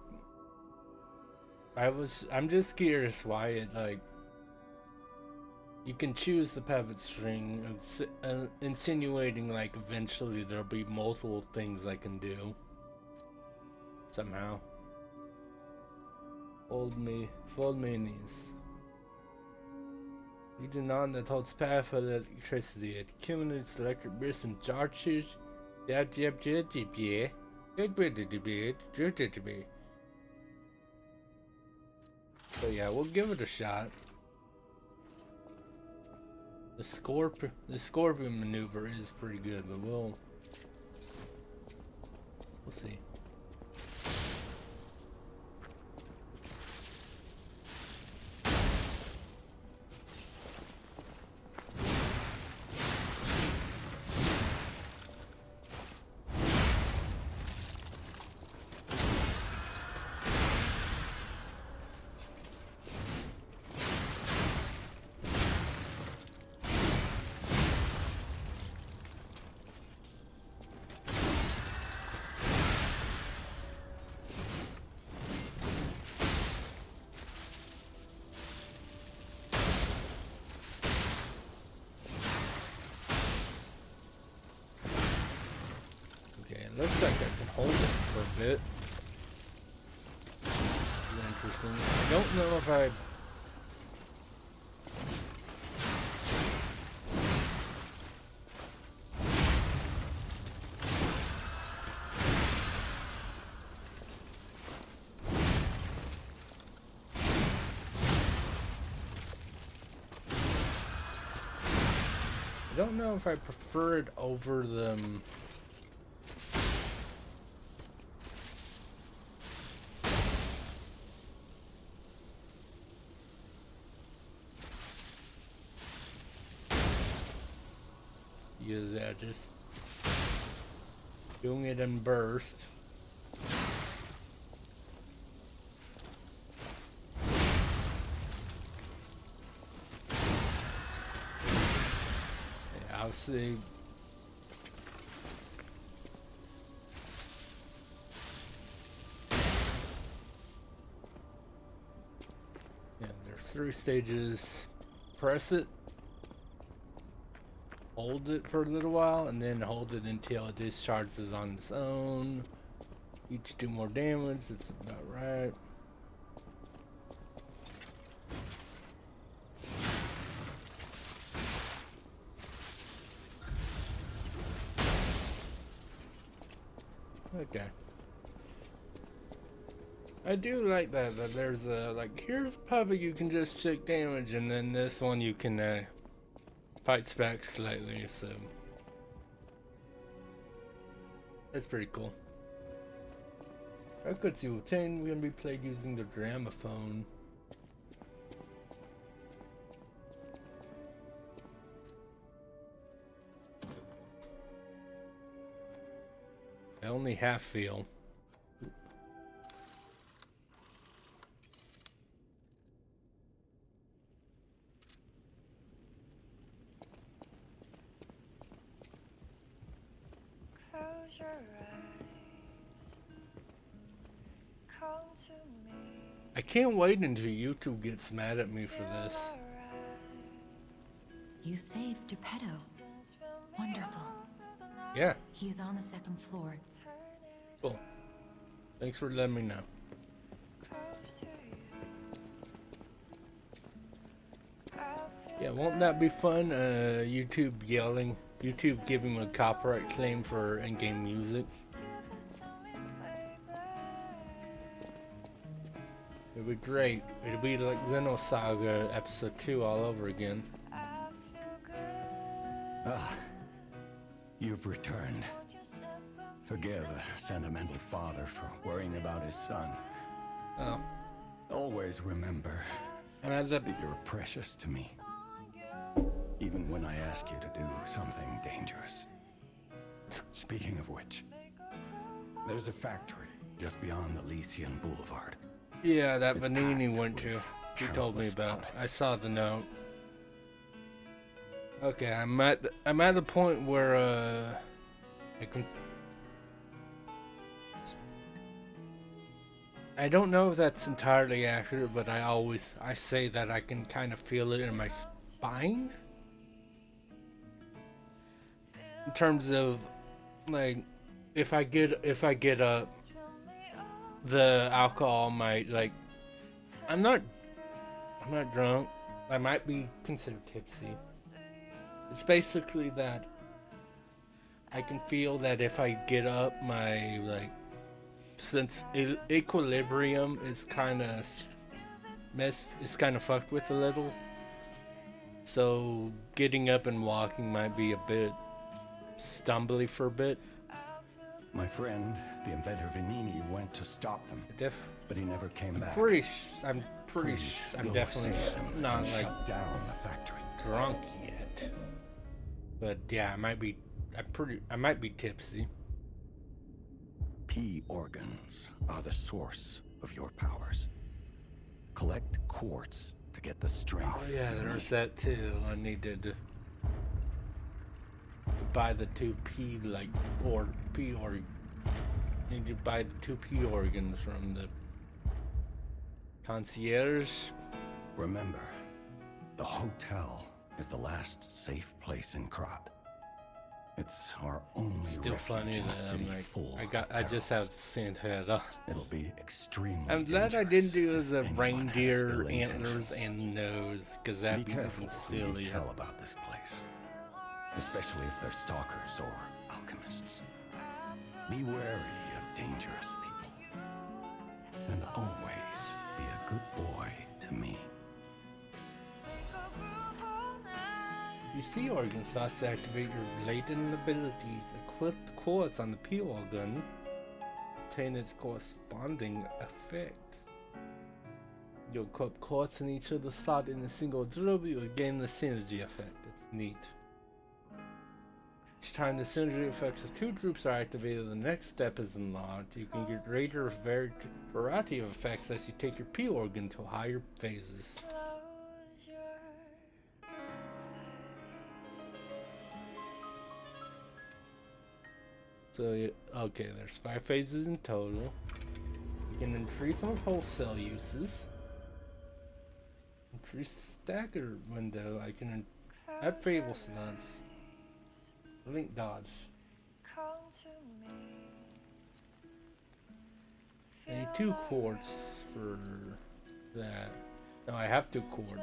I'm just curious why it, like... You can choose the puppet string, insinuating like eventually there'll be multiple things I can do. Somehow. Fold minis. Legion on that holds powerful electricity. It accumulates electric bursts and charges. So yeah, we'll give it a shot. The scorpion maneuver is pretty good, but we'll see. Looks like I can hold it for a bit. Interesting. I don't know if I... I don't know if I prefer it over them. Yeah, just doing it in burst. obviously. Yeah, there's 3 stages. Press it, hold it for a little while, and then hold it until it discharges on its own. Each do more damage, that's about right. Okay. I do like that there's a, like, here's a puppet you can just check damage, and then this one you can, fights back slightly, so. That's pretty cool. Records you obtain will be played using the gramophone. I only half feel. Close your eyes. Come to me. I can't wait until YouTube gets mad at me for this. You saved Geppetto. Wonderful. Yeah. He is on the 2nd floor. Cool. Thanks for letting me know. Yeah, won't that be fun? YouTube yelling. YouTube giving a copyright claim for in-game music. It'd be great. It'd be like Xenosaga Episode 2 all over again. Ah, you've returned. Forgive a sentimental father for worrying about his son. Oh. Always remember that you're precious to me. Even when I ask you to do something dangerous. Speaking of which, there's a factory just beyond Elysian Boulevard. Yeah, that Vanini went to. He told me about. I saw the note. Okay, I'm at the point where I can. I don't know if that's entirely accurate, but I say that I can kind of feel it in my spine. In terms of, like, if I get up, the alcohol might, like, I'm not drunk. I might be considered tipsy. It's basically that I can feel that if I get up, my, like, since equilibrium is kind of fucked with a little. So getting up and walking might be a bit stumbly for a bit. My friend, the inventor Vanini, went to stop them, but he never came back. I'm definitely not like shut down the factory. Drunk yet. But yeah, I might be tipsy. P organs are the source of your powers. Collect quartz to get the strength. Oh yeah, there's that too. I needed to buy the 2 P need to buy the 2 P organs from the concierge. Remember, the hotel is the last safe place in Krat. It's our only Still funny in a that city I'm like, full I just have to send head on. It'll be extremely I'm glad I didn't do the anyone reindeer has ill antlers intentions. and nose, because that'd Be be careful even who you sillier. tell about this place, especially if they're stalkers or alchemists. Be wary of dangerous people, and always be a good boy to me. Use P organ slots to activate your latent abilities. Equip the quartz on the P organ. Obtain its corresponding effects. You equip quartz in each of the slot in a single drill, you will gain the synergy effect. That's neat. Each time the synergy effects of 2 groups are activated, the next step is unlocked. You can get greater variety of effects as you take your P organ to higher phases. So, okay, there's 5 phases in total. You can increase on wholesale uses. Increase stagger window. I can add fable slots. Link dodge. I need 2 quartz for that. No, I have 2 quartz.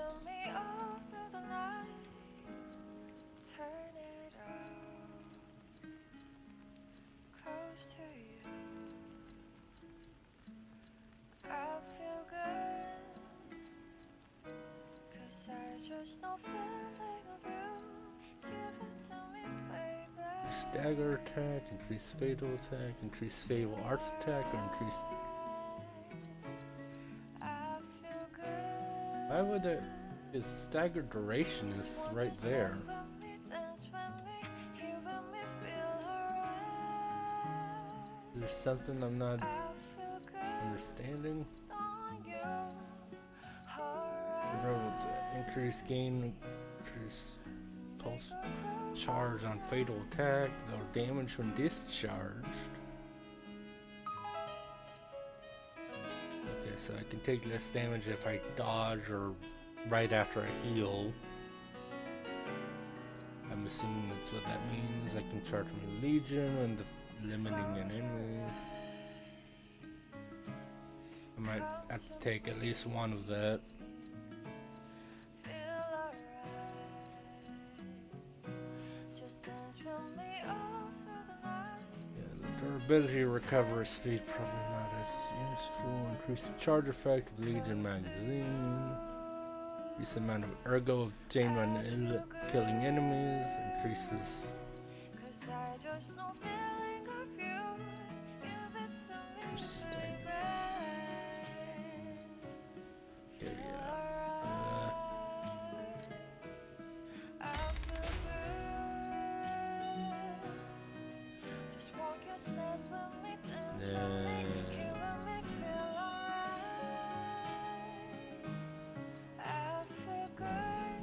Stagger attack, increase fatal attack, increase fatal arts attack, or increase. Why would it? His stagger duration is right there. There's something I'm not understanding. Increase gain, increase pulse charge on fatal attack, or damage when discharged. Okay, so I can take less damage if I dodge or right after I heal. I'm assuming that's what that means. I can charge my Legion when limiting an enemy. I might have to take at least one of that. Ability recovery speed probably not as useful. Increase the charge effect of Legion magazine. Increase the amount of ergo obtained when killing enemies. Increases.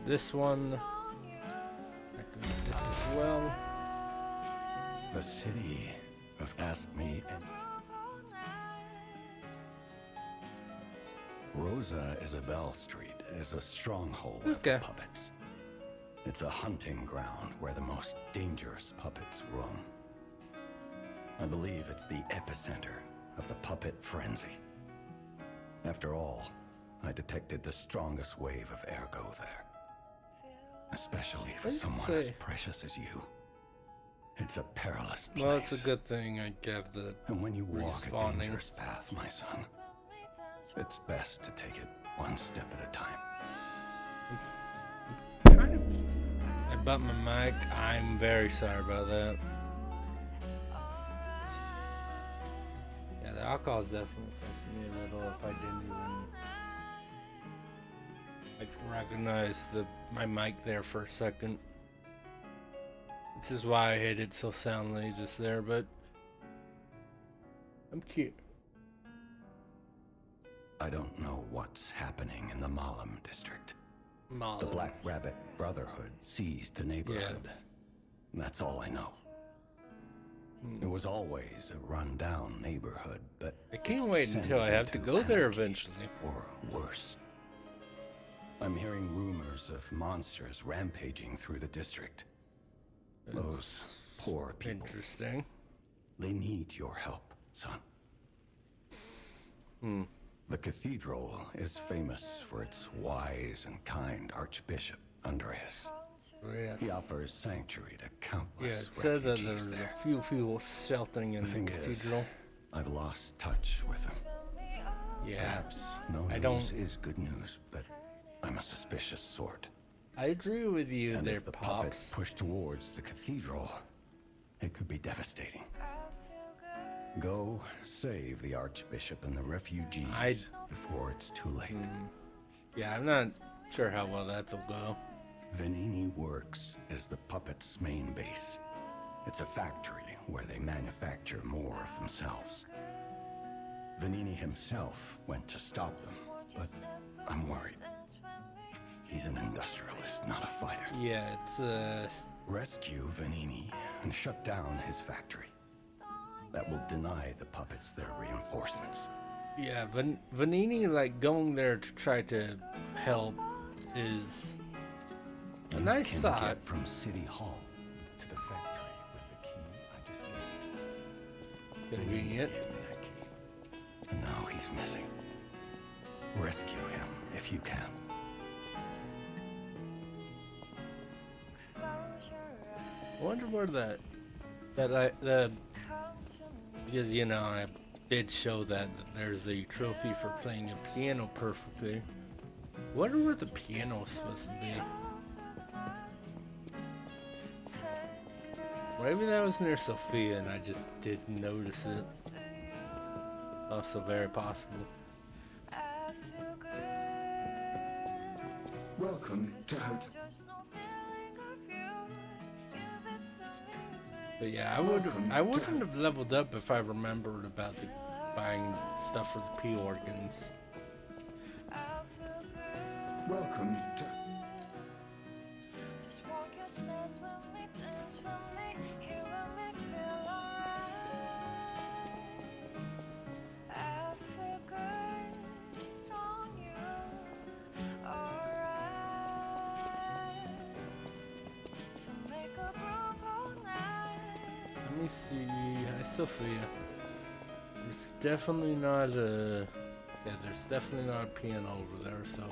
This one, I can do this as well. The city of Ask Me and Rosa Isabelle Street is a stronghold of the puppets. It's a hunting ground where the most dangerous puppets roam. I believe it's the epicenter of the puppet frenzy. After all, I detected the strongest wave of ergo there. Especially for someone as precious as you. It's a perilous place. Well, it's a good thing I have the And when you walk a dangerous path, my son, it's best to take it one step at a time. I bumped my mic. I'm very sorry about that. Yeah, the alcohol is definitely affecting me a little if I didn't even recognize my mic there for a second. Which is why I hit it so soundly just there, but I'm cute. I don't know what's happening in the Malum district. Malum. The Black Rabbit Brotherhood seized the neighborhood. Yeah. That's all I know. It was always a run-down neighborhood, but I can't wait until I have to go there eventually. Or worse. I'm hearing rumors of monsters rampaging through the district. Those poor people. Interesting. They need your help, son. The cathedral is famous for its wise and kind Archbishop, Andreas. Yes. He offers sanctuary to countless it said that there's there. a few people sheltering in the cathedral. I've lost touch with him. Yeah. Perhaps no news is good news, but I'm a suspicious sort. I agree with you and there, if the Pops. puppets push towards the cathedral, it could be devastating. Go save the Archbishop and the refugees before it's too late. Yeah, I'm not sure how well that'll go. Venigni Works is the puppet's main base. It's a factory where they manufacture more of themselves. Venigni himself went to stop them, but I'm worried. He's an industrialist, not a fighter. Yeah, it's Rescue Venigni and shut down his factory. that will deny the puppets their reinforcements. Yeah, Vanini, like, going there to try to help is a nice You can thought. get from City Hall to the factory with the key I just gave you. Convenient. Gave me that key. And now he's missing. Rescue him if you can. I wonder where because, you know, I did show that there's a trophy for playing a piano perfectly. I wonder where the piano's supposed to be. Maybe that was near Sophia and I just didn't notice it. Also very possible. Welcome to Hotel. But yeah, I wouldn't have leveled up if I remembered about the buying stuff for the P organs. Welcome to. Let me see. Hi, Sophia. There's definitely not a. Yeah, there's definitely not a piano over there, so.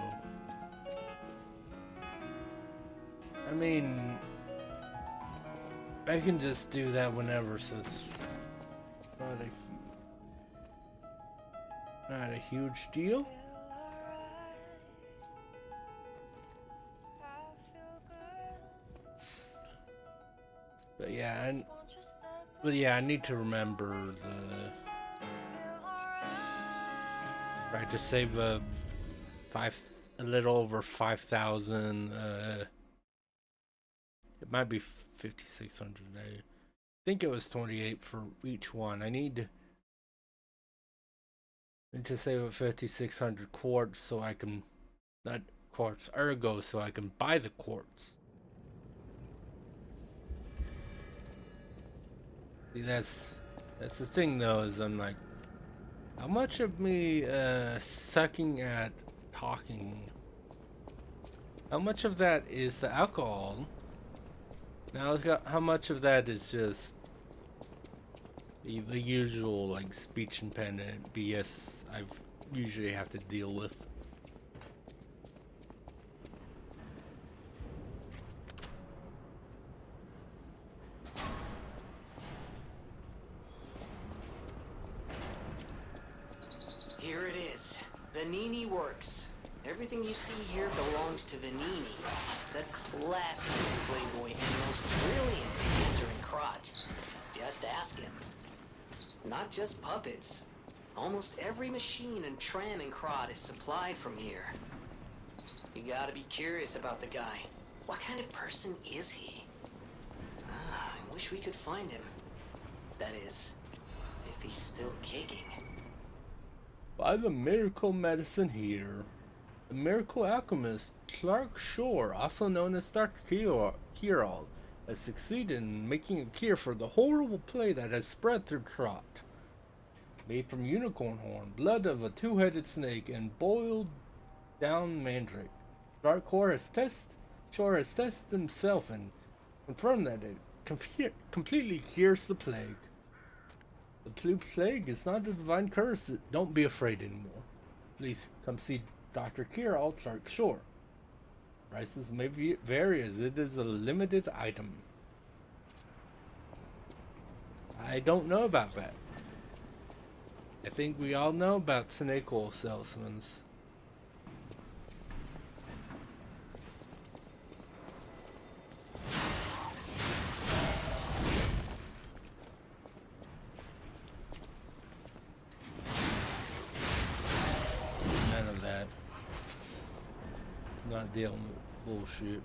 I mean, I can just do that whenever, so it's not a huge deal. But yeah, I need to remember right, to save a little over 5,000. It might be 5,600. I think it was 28 for each one. I need to save a 5,600 quartz so I can, not quartz, ergo, so I can buy the quartz. See, that's the thing though, is I'm like, how much of me sucking at talking, how much of that is the alcohol? Now how much of that is just the usual, like, speech impediment BS I've usually have to deal with. Here it is. Vanini Works. Everything you see here belongs to Vanini, the classiest playboy and most brilliant inventor in Krat. Just ask him. Not just puppets. Almost every machine and tram in Krat is supplied from here. You gotta be curious about the guy. What kind of person is he? I wish we could find him. That is, if he's still kicking. Buy the miracle medicine here. The miracle alchemist Clark Shore, also known as Dr. Kirall, has succeeded in making a cure for the horrible plague that has spread through Krat. Made from unicorn horn, blood of a two-headed snake, and boiled down mandrake. Shore has tested himself and confirmed that it completely cures the plague. The blue plague is not a divine curse. Don't be afraid anymore. Please come see Dr. Kirall, Clark Shore. Prices may vary as it is a limited item. I don't know about that. I think we all know about snake oil salesmen. None of that. Not dealing with bullshit.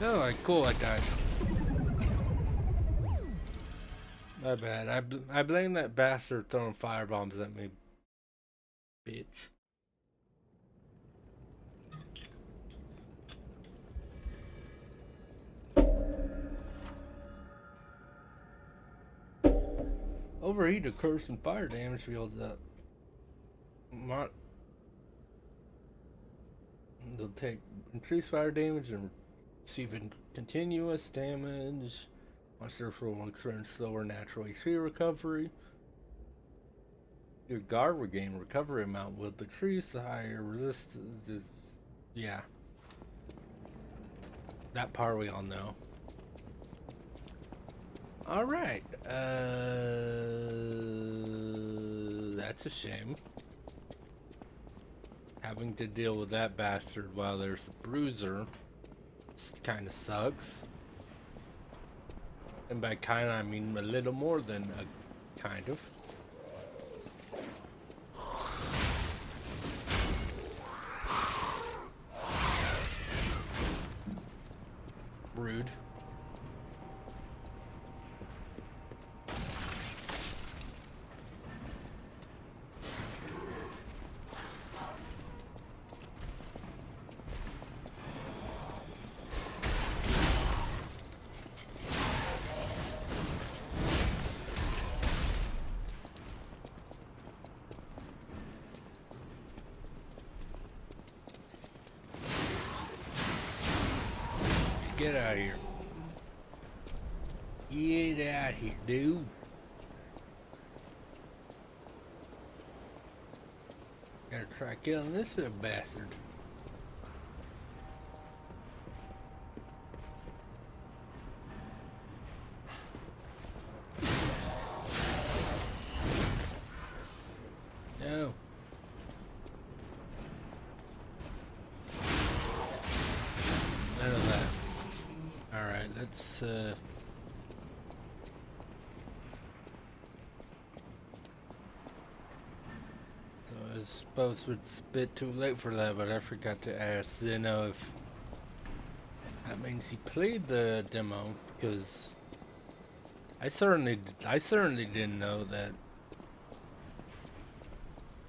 Oh, cool, I died. My bad. I blame that bastard throwing firebombs at me. Bitch. Overheat occurs when fire damage builds up. They'll take increased fire damage and receive continuous damage. Monsters will experience slower natural HP recovery. Your guard will gain recovery amount will decrease the higher resistance. Yeah. That part we all know. Alright. That's a shame. Having to deal with that bastard while there's the bruiser kind of sucks. And by kind I mean a little more than a kind of. Rude. Get out of here. Get out here, dude. Gotta try killing this little bastard. No. None of that. Alright, let's so I suppose it's a bit too late for that, but I forgot to ask Zeno if that means he played the demo, because I certainly didn't know that.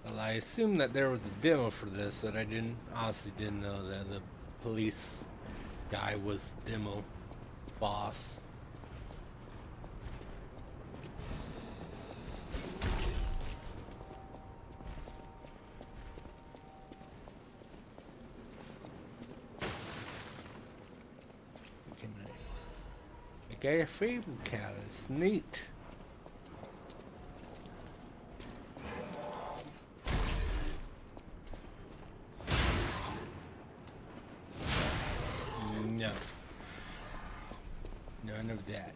Well, I assumed that there was a demo for this, but I honestly didn't know that the police guy was the demo boss. Okay, Fable Cat is neat. No. None of that.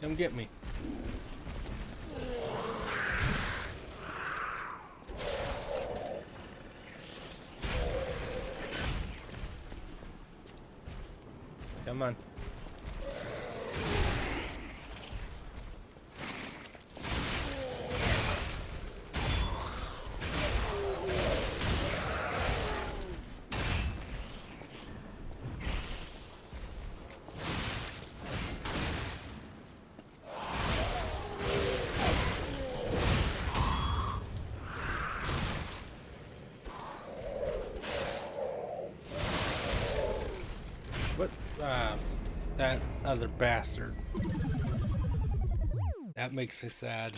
Come get me. Come on. That other bastard. That makes me sad.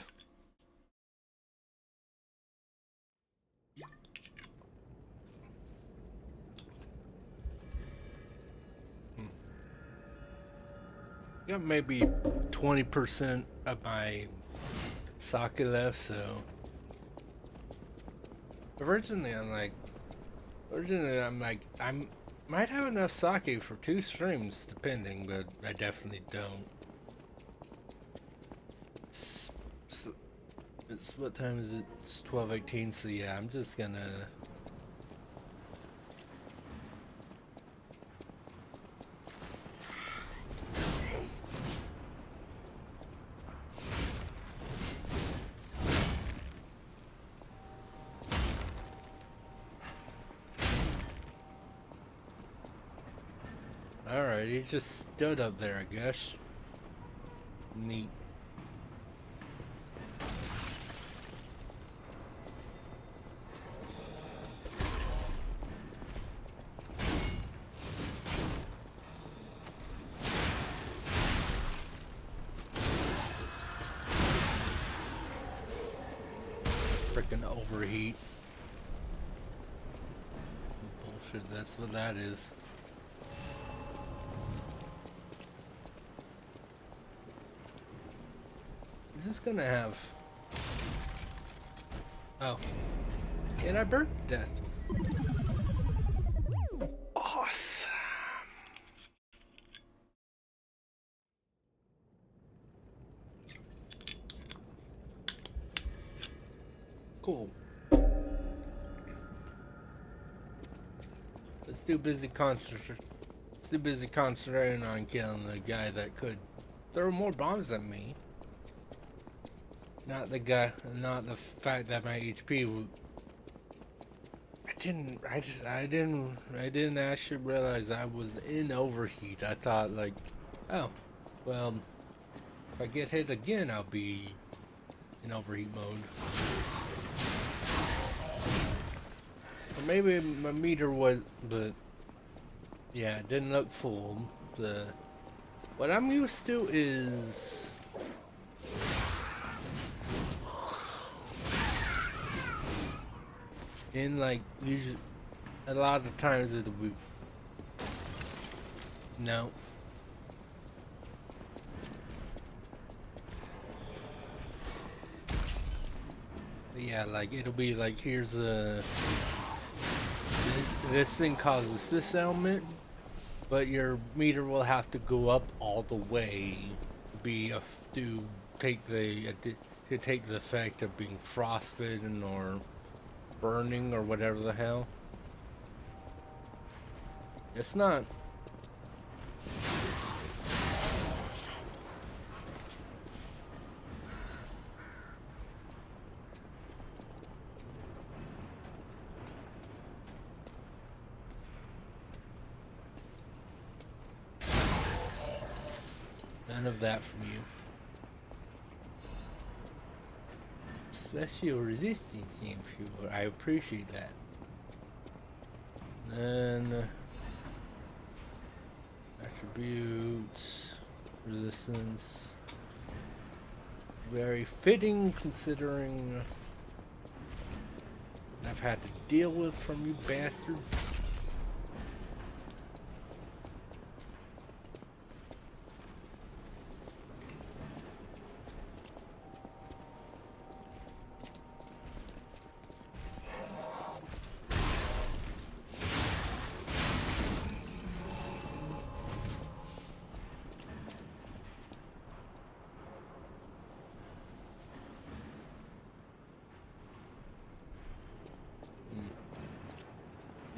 Got maybe 20% of my sake left, so originally I'm like I might have enough sake for 2 streams, depending, but I definitely don't. It's what time is it? It's 12:18, so yeah, I'm just gonna Alright, he just stood up there, I guess. Neat. Frickin' overheat. Bullshit, that's what that is. I'm just gonna have... Oh. And I burnt to death. Awesome. Cool. Let's too busy concentrating on killing the guy that could throw more bombs at me. Not the fact that my HP. I didn't actually realize I was in overheat. I thought like, oh, well, if I get hit again, I'll be in overheat mode. Or maybe my meter was, but yeah, it didn't look full. What I'm used to is in like usually a lot of times of the week. No. But yeah, like it'll be like here's a this thing causes this ailment, but your meter will have to go up all the way to take the effect of being frostbitten or burning or whatever the hell. It's not. None of that from you. Special resistance game fuel. I appreciate that. Then attributes, resistance. Very fitting considering I've had to deal with from you bastards.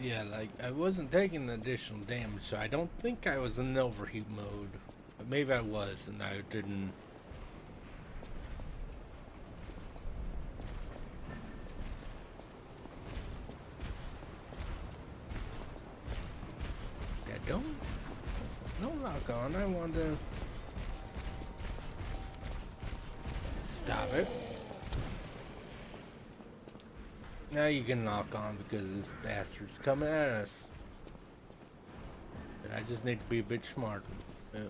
Yeah, like, I wasn't taking the additional damage, so I don't think I was in overheat mode. But maybe I was, and I didn't... Yeah, don't lock on, I want to... Stop it. Now you can knock on because this bastard's coming at us. And I just need to be a bit smarter. Yeah.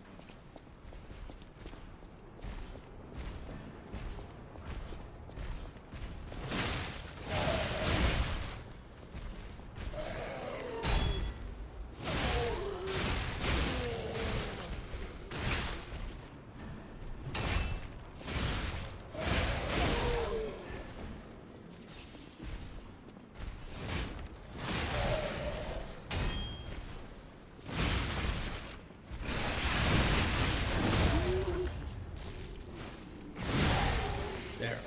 There.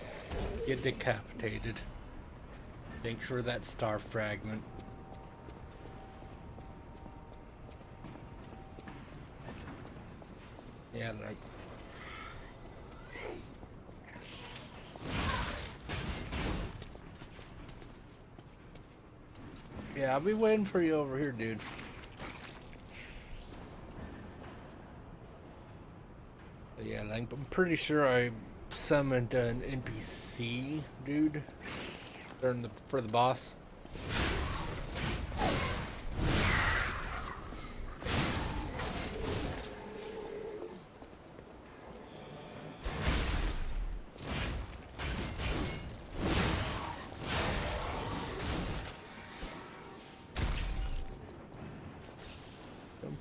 Get decapitated. Thanks for that star fragment. Yeah, like... Yeah, I'll be waiting for you over here, dude. Yeah, like, I'm pretty sure I summoned an NPC dude for the boss.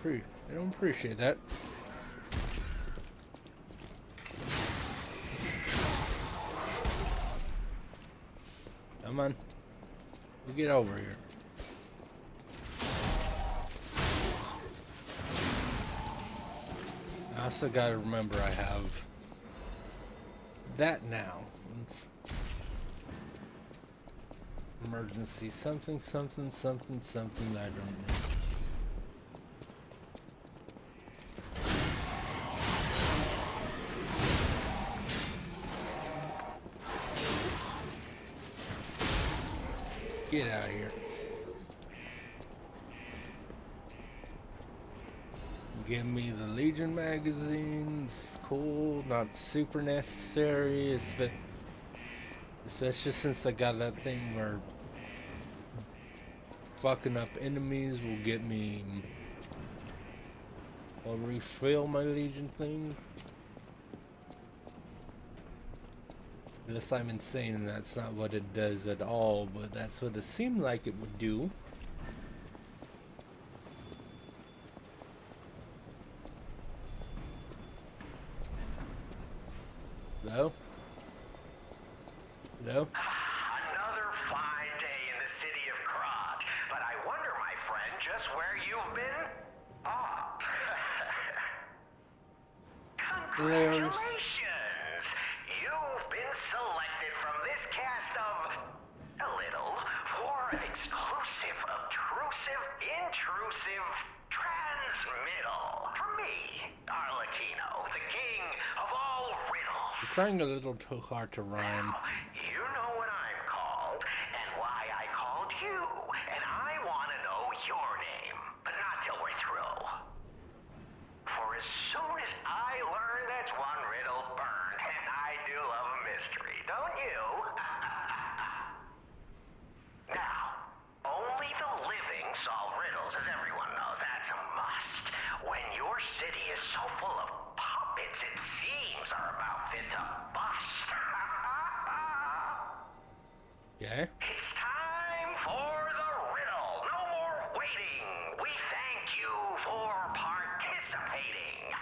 I don't appreciate that. Come on. You get over here. I also gotta remember I have that now. It's emergency something I don't know. Get out of here. Give me the Legion magazine. It's cool, not super necessary, especially since I got that thing where fucking up enemies will get me. I'll refill my Legion thing. Unless I'm insane and that's not what it does at all, but that's what it seemed like it would do. Hello? Hello? Another fine day in the city of Krat, but I wonder, my friend, just where you've been? Ah. Congratulations! You've been selected from this cast of a little for an exclusive, obtrusive, intrusive transmittal for me, Arlecchino, the king of all riddles. You're trying a little too hard to rhyme. Now, you know what I'm called and why I called you, and I want to know your name, but not till we're through. For as soon as I learn that's one riddle burned, and I do love a mystery, don't you? Now, only the living solve riddles, as everyone knows. That's a must. When your city is so full of puppets, it seems are about fit to bust. Okay. It's time for the riddle. No more waiting. We thank you for participating.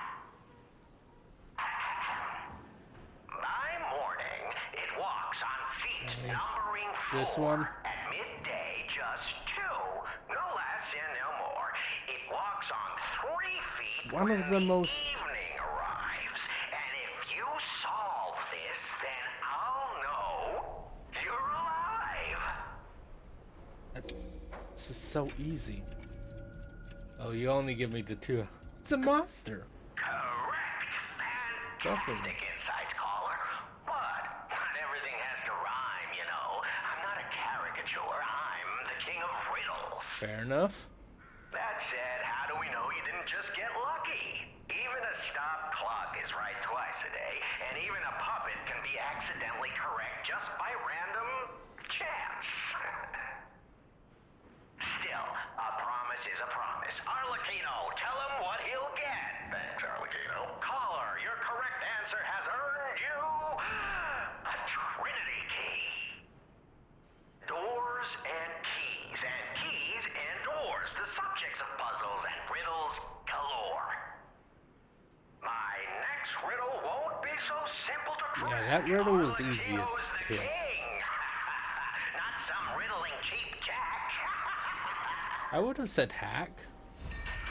By morning, it walks on feet numbering 4. This one? At midday, just 2. No less and no more. It walks on 3 feet One when of the most evening arrives. And if you solve this, then I'll know you're alive. This is so easy. Oh, you only give me the 2. It's a monster. Correct. Definitely. Fantastic insights, caller. But not everything has to rhyme, you know. I'm not a caricature. I'm the king of riddles. Fair enough. That said, how do we know you didn't just get lucky? Even a stopped clock is right twice a day, and even a puppet can be accidentally correct just by random chance. Still, a promise is a promise. Arlecchino, tell him what he'll get. Thanks, Arlecchino. Caller, your correct answer has earned you a Trinity key. Doors and keys and doors, the subjects of puzzles and riddles galore. My next riddle won't be so simple to crack. Yeah, that riddle was easiest Arlecchino's the to us. king. Not some riddling cheap jack. I would have said hack.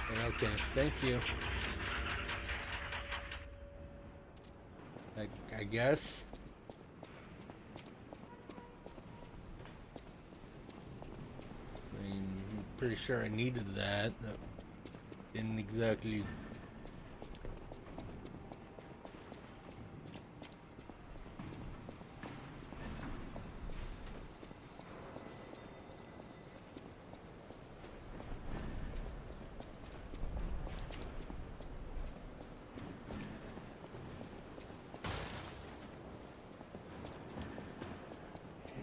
But okay, thank you. I guess. I mean, I'm pretty sure I needed that. Didn't exactly.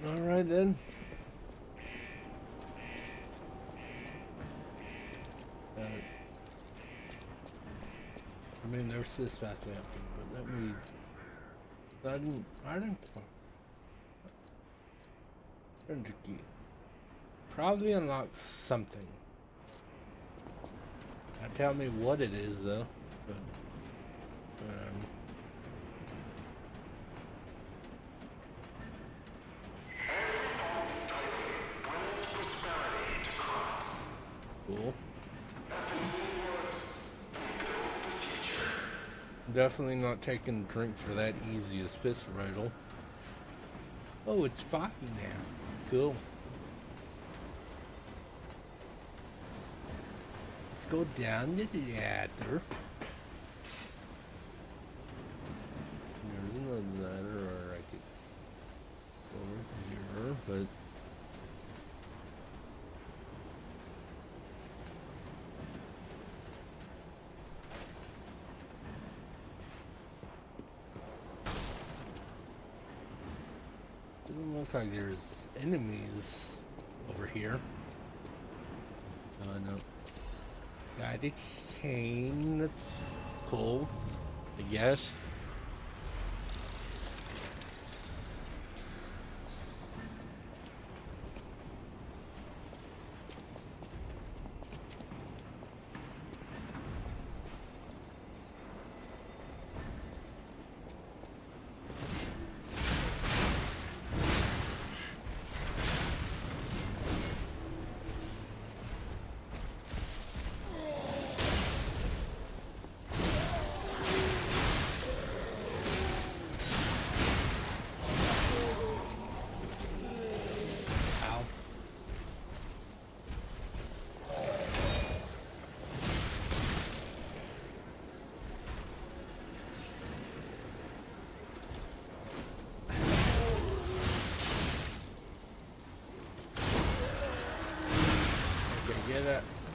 Alright then. I mean, there's this pathway up here, but let me. I didn't. Ranger key. Probably unlocks something. Not tell me what it is though. But, cool. Definitely not taking a drink for that easiest pistol riddle. Oh, it's foggy now. Cool. Let's go down the ladder. There's another ladder, or I could go over here, but doesn't look like there's enemies over here. No. Guided chain, that's cool, I guess.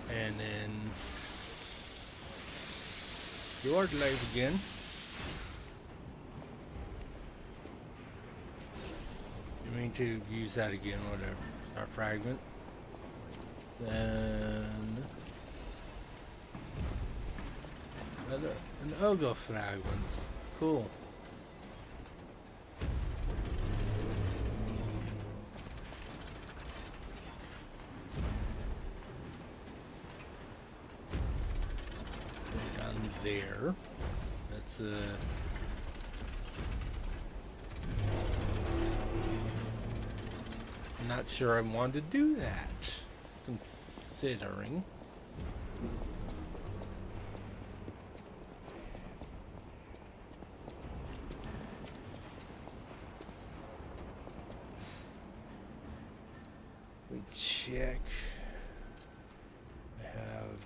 And then your life again. You mean to use that again, whatever. Start fragment. Then an Ogo fragments. Cool. There. That's not sure I want to do that, considering we check. I have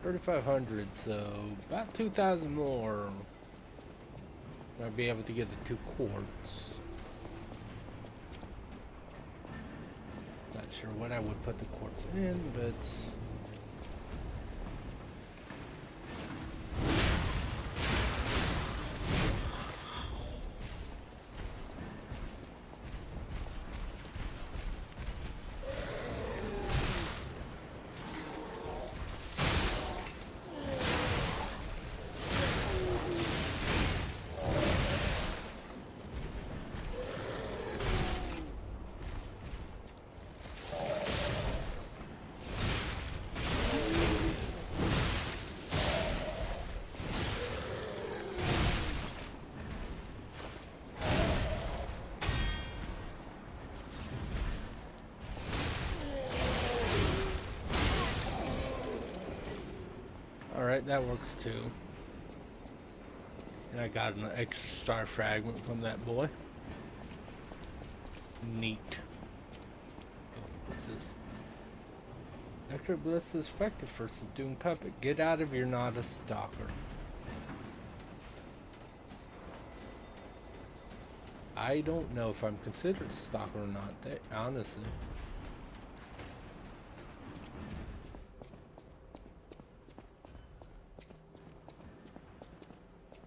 3,500, so about 2,000 more. I'll be able to get the 2 quartz. Not sure what I would put the quartz in, but alright, that works too. And I got an extra star fragment from that boy. Neat. Oh, what's this? Nectar Bliss is effective for subduing puppet. Get out if you're not a stalker. I don't know if I'm considered a stalker or not, honestly.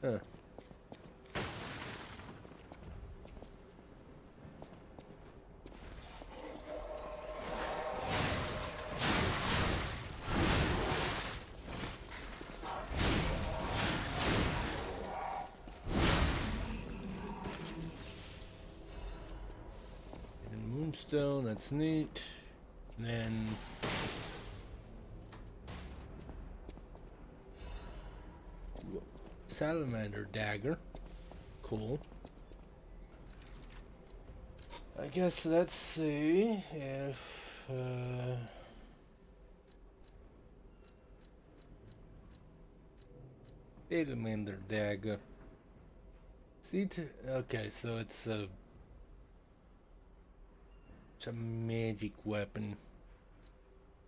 Huh. moonstone, that's neat. And then salamander dagger. Cool. I guess let's see if salamander dagger. Okay, so it's a magic weapon,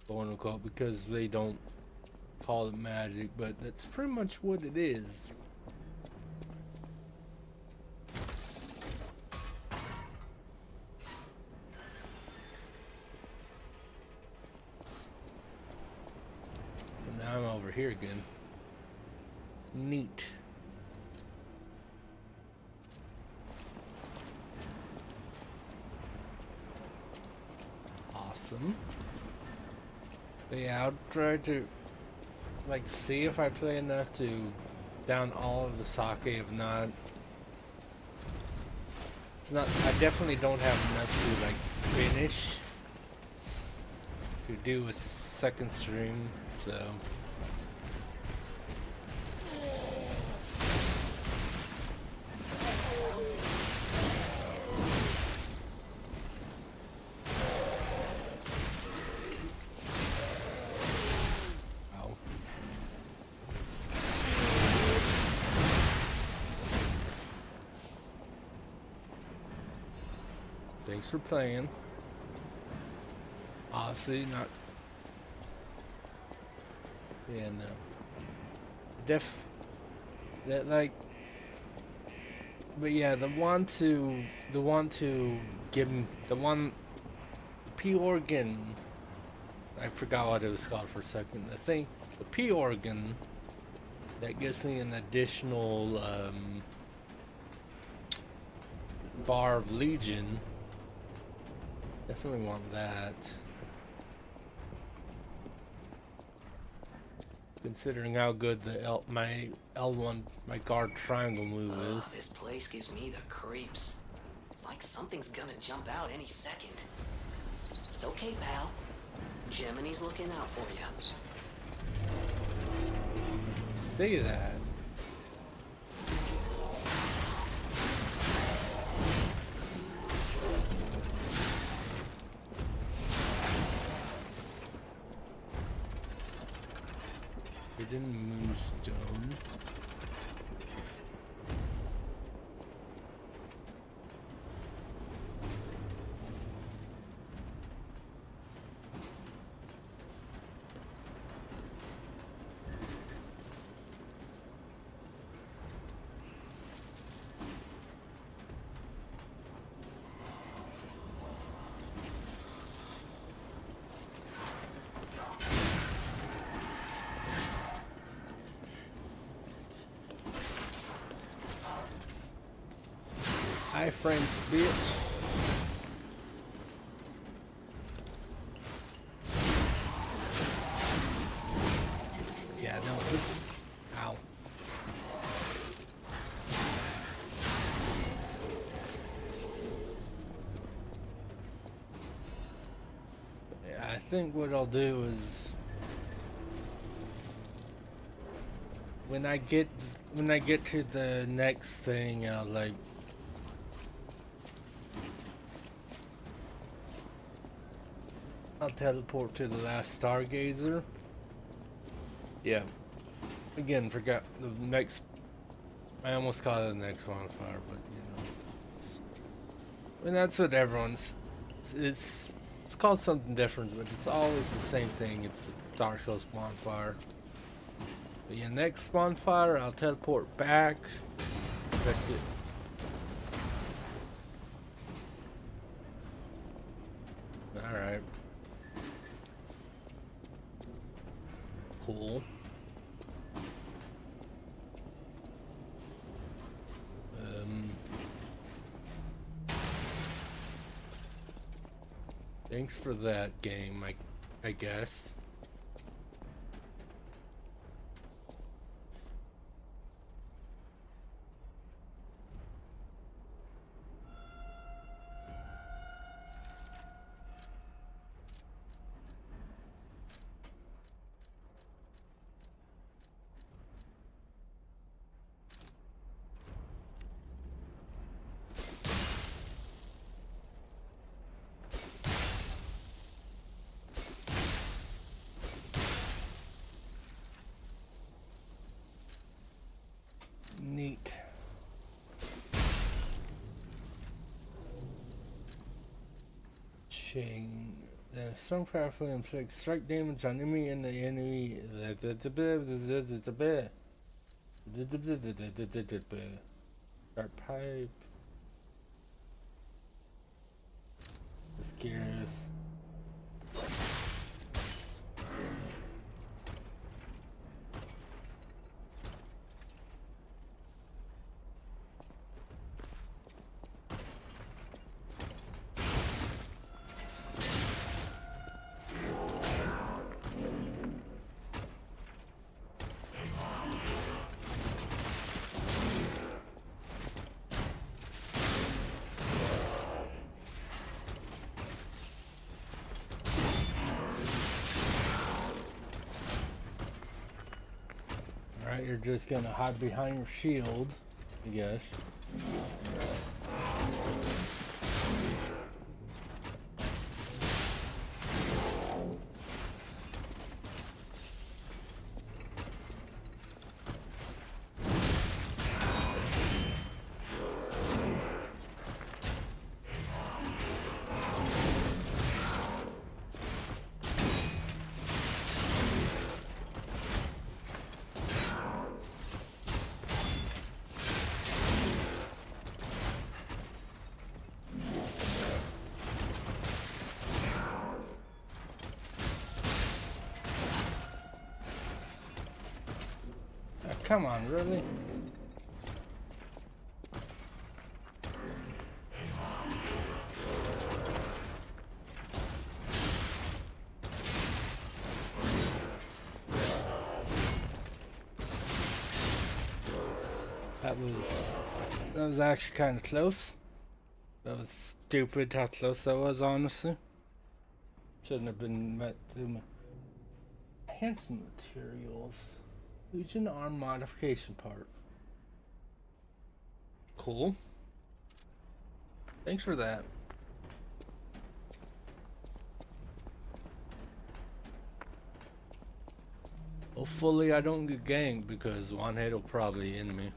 quote unquote, because they don't call it magic, but that's pretty much what it is. And now I'm over here again. Neat. Awesome. But yeah, I'll try to like see if I play enough to down all of the sake. If not, it's not. I definitely don't have enough to like finish to do a second stream. So. Thanks for playing. Obviously not. Yeah, no. That like. But yeah, the one to give him the one P organ. I forgot what it was called for a second. I think the P organ that gives me an additional bar of Legion. Definitely want that. Considering how good the my L1, my guard triangle move is. This place gives me the creeps. It's like something's gonna jump out any second. It's okay, pal. Gemini's looking out for you. Say that. Hidden moonstone. Hi, friends, bitch. Yeah, no. Ow. Yeah, I think what I'll do is when I get to the next thing, I'll like I'll teleport to the last Stargazer. Yeah. Again, forgot the next. I almost called it the next bonfire, but you know, and that's what everyone's. It's called something different, but it's always the same thing. It's Dark Souls bonfire. But yeah, next bonfire, I'll teleport back. That's it. All right. Cool. Thanks for that game, I guess. Chain. The strong powerful inflict strike damage on enemy and the enemy. Sharp pipe. Scarce. Alright, you're just gonna hide behind your shield, I guess. Come on, really? That was actually kind of close. That was stupid how close that was, honestly. Shouldn't have been met through my enhancement materials. Legion arm modification part. Cool. Thanks for that. Hopefully I don't get ganked because one hit will probably end me.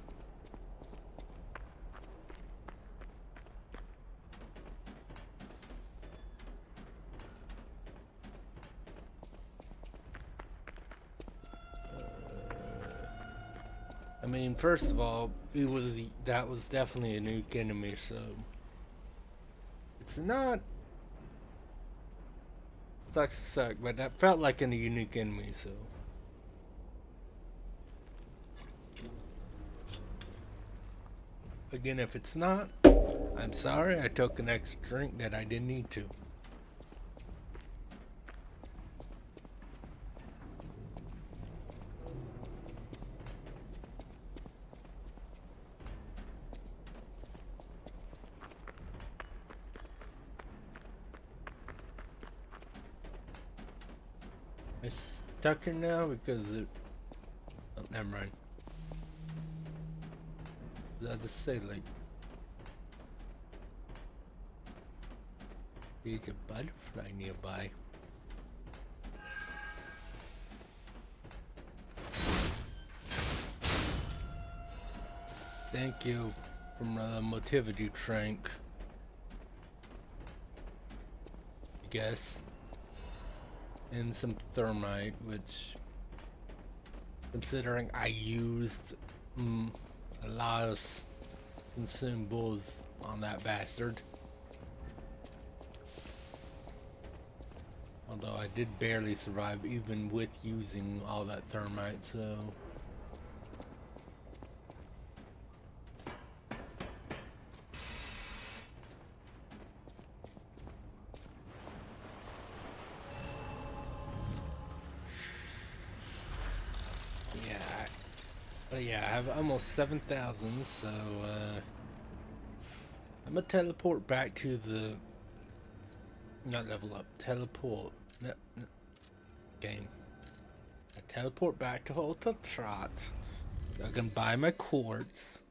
I mean, first of all, that was definitely a nuke enemy, so it's not sucks to suck, but that felt like a unique enemy, so again, if it's not, I'm sorry, I took an extra drink that I didn't need to. I stuck it now because it. Oh, never mind. I just say like. There's a butterfly nearby. Thank you from the motivity trank. I guess. And some thermite, which, considering I used a lot of consumables on that bastard. Although I did barely survive even with using all that thermite, so. Yeah, I have almost 7,000, so I'm gonna teleport back to the not level up, teleport game. I teleport back to Hotel Trot. I can buy my quartz.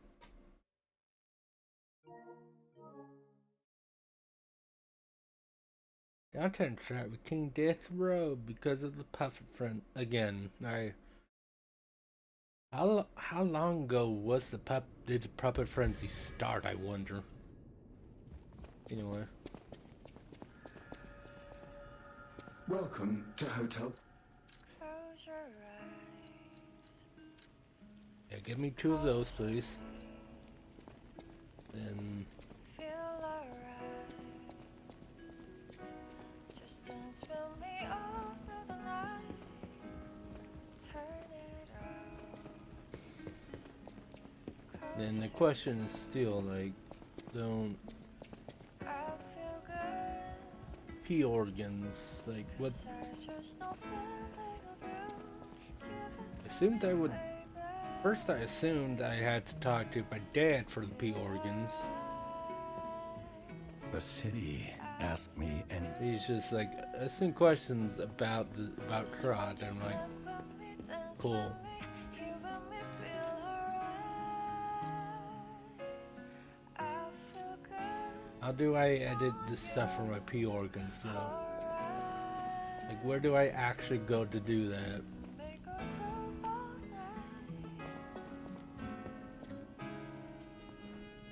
Downtown track with King Death Row because of the puppet front again. How long ago was did the Puppet Frenzy start, I wonder? Anyway. Welcome to Hotel. Close your eyes. Yeah, give me 2 of those, please. Then Feel alright. Just dance with me all through the night. Turn it out. then the question is still like, don't I feel good. P organs, like what? Just no feeling of you. I assumed I would. First, I assumed I had to talk to my dad for the P organs. The city asked me, and He's just like asking questions about Krat. I'm like, cool. How do I edit this stuff for my P organs though? Like, where do I actually go to do that?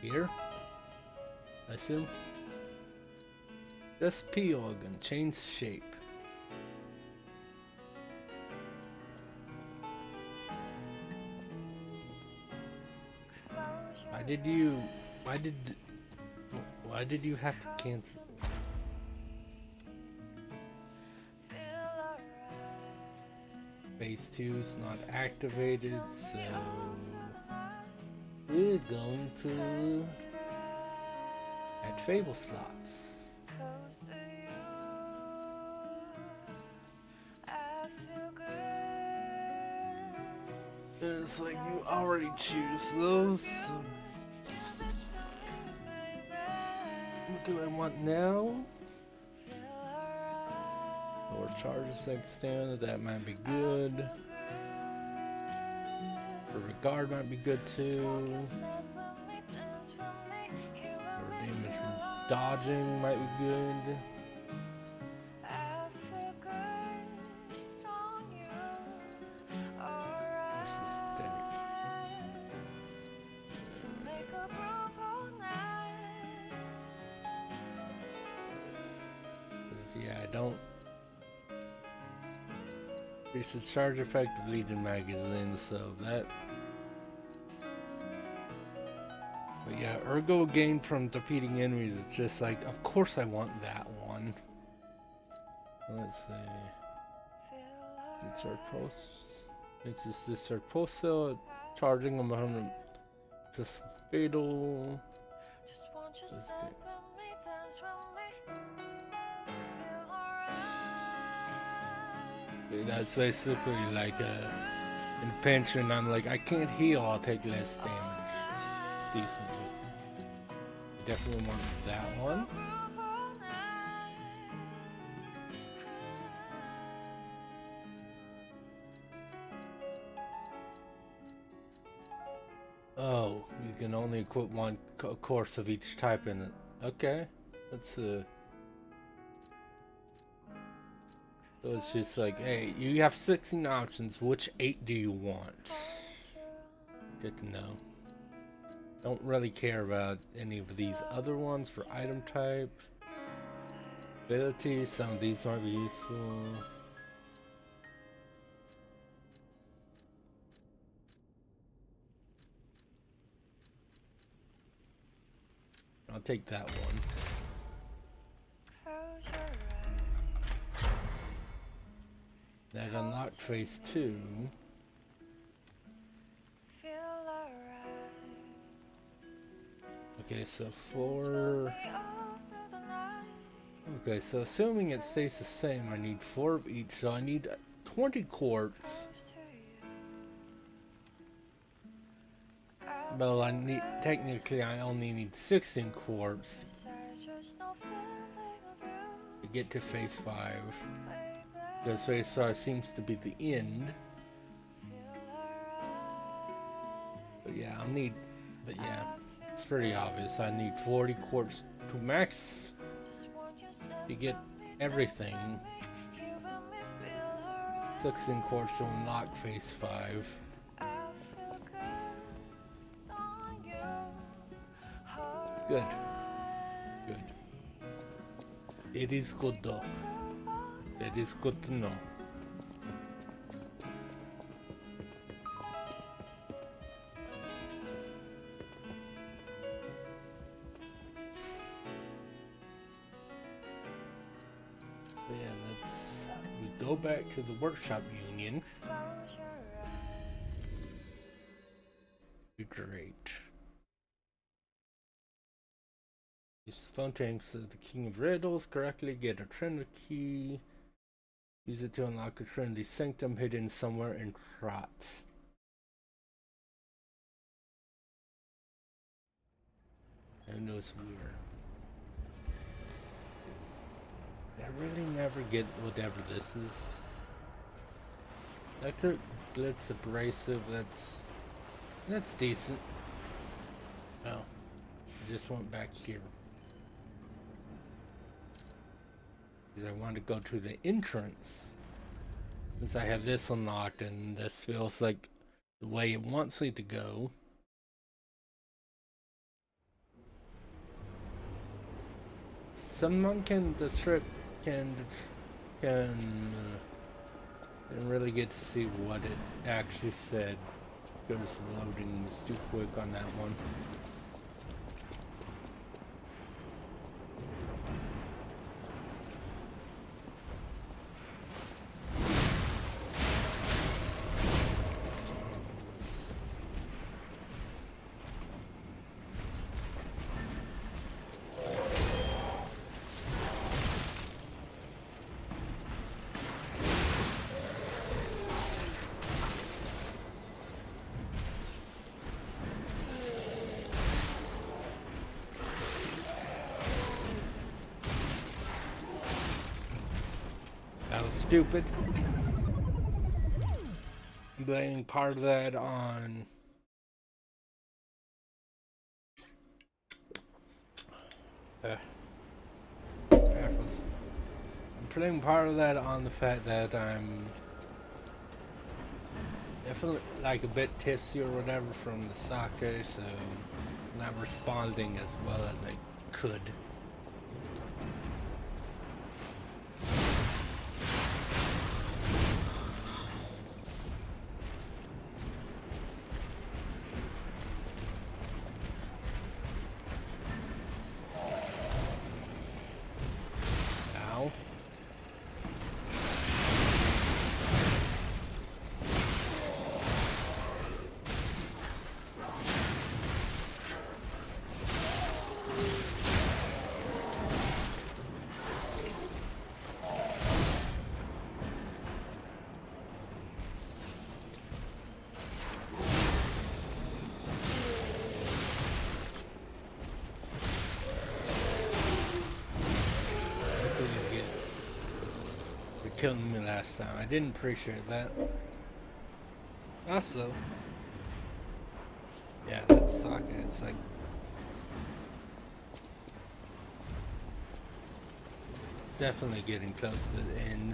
Here? I assume? Just P organ, change shape. Why did you have to cancel? Phase 2's not activated, so we're going to add Fable slots. It's like you already choose those. What do I want now? Or charges extended, that might be good. Or regard might be good too. Or damage from dodging might be good. Yeah, I don't. Increase the charge effect of Legion magazine, so that. But yeah, Ergo gained from defeating enemies is just like, of course I want that one. Let's see. It's just this Sarposa charging them 100. Just fatal. Let's do. That's basically like in pension. I'm like, I can't heal, I'll take less damage. It's decent. Definitely want that one. Oh, you can only equip one course of each type in it. Okay, let's So it's just like, hey, you have 16 options. Which 8 do you want? Good to know. Don't really care about any of these other ones for item type. Abilities, some of these might be useful. I'll take that one. That unlocked phase 2. Okay, so 4. Okay, so assuming it stays the same, I need 4 of each, so I need 20 quartz. Well, technically I only need 16 quartz to get to phase 5. Because phase 5 seems to be the end. But yeah, it's pretty obvious. I need 40 quartz to max to get everything. 16 quartz to unlock phase 5. Good. It is good though. That is good to know. Go back to the workshop union. Great. Use the phone to answer the King of Riddles correctly. Get a Trinity key. Use it to unlock a Trinity Sanctum hidden somewhere in Krat. Who knows where? I really never get whatever this is. Electric Blitz Abrasive, that's decent. Oh, I just went back here. Because I want to go to the entrance. Since I have this unlocked and this feels like the way it wants me to go. Someone can can really get to see what it actually said because the loading was too quick on that one. Stupid. Blaming part of that on I'm putting part of that on the fact that I'm definitely like a bit tipsy or whatever from the sake, so not responding as well as I could. Killing me last time. I didn't appreciate that. Also, yeah, that sake. It's like it's definitely getting close to the end.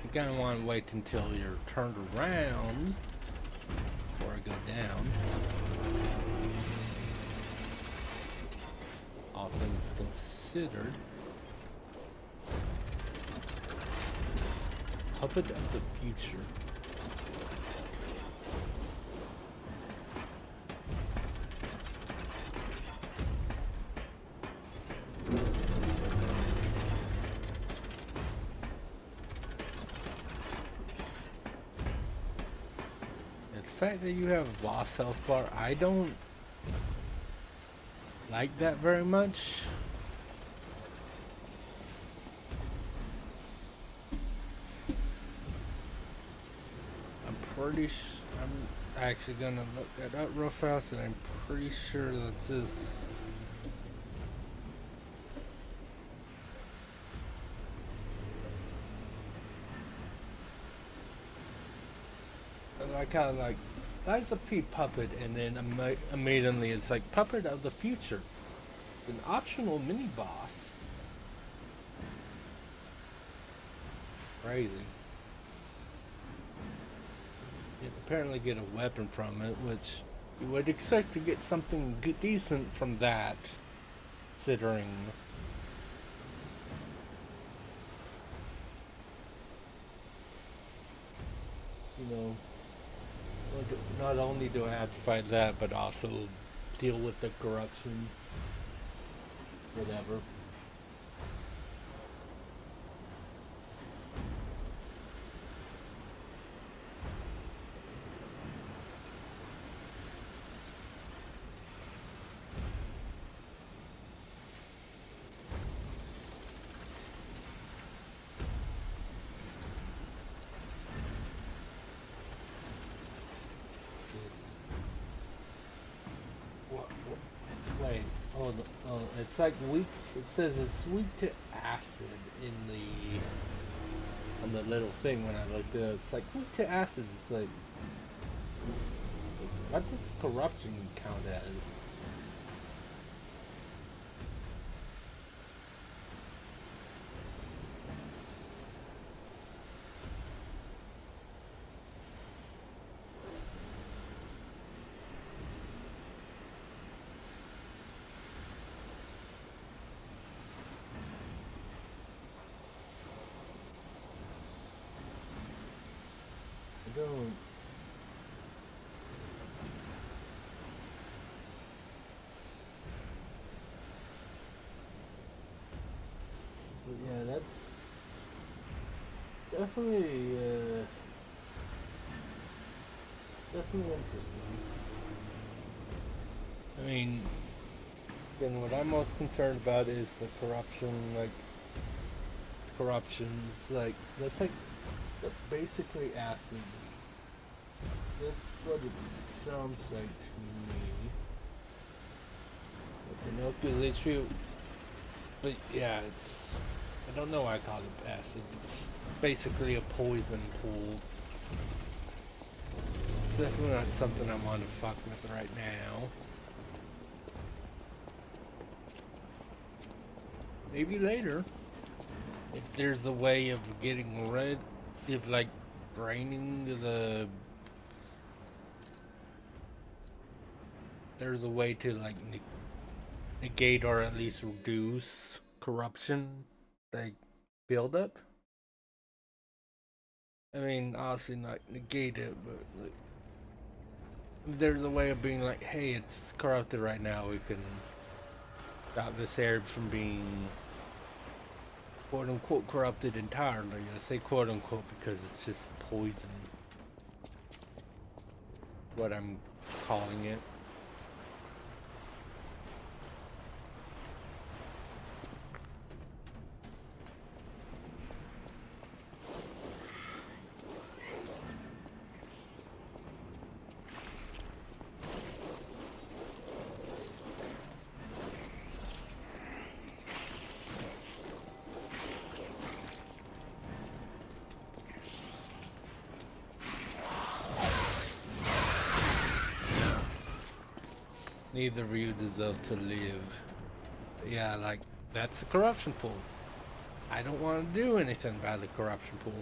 You kind of want to wait until you're turned around before I go down. All things considered. Puppet of the future. The fact that you have a boss health bar, I don't like that very much. I'm actually gonna look that up real fast, and I'm pretty sure that's this. I kind of like, that's a P puppet, and then immediately it's like Puppet of the Future, an optional mini boss. Crazy. apparently get a weapon from it, which you would expect to get something decent from that, considering. You know, not only do I have to fight that, but also deal with the corruption, whatever. Wait, oh, it's like weak. It says it's weak to acid on the little thing when I looked at it. It's like weak to acid. It's like, what does corruption count as? Don't. But yeah, that's definitely interesting. I mean, again, what I'm most concerned about is the corruption. Like, corruptions, like that's basically acid. That's what it sounds like to me. You know, because they treat. But yeah, it's. I don't know why I call it acid. It's basically a poison pool. It's definitely not something I want to fuck with right now. Maybe later. If there's a way of getting rid of, like, draining the. There's a way to, like, negate or at least reduce corruption, like, buildup. I mean, obviously not negate it, but like, if there's a way of being like, hey, it's corrupted right now, we can stop this herb from being quote unquote corrupted entirely. I say quote unquote because it's just poison. What I'm calling it. Neither of you deserve to live. Yeah, like, that's the corruption pool. I don't want to do anything about the corruption pool.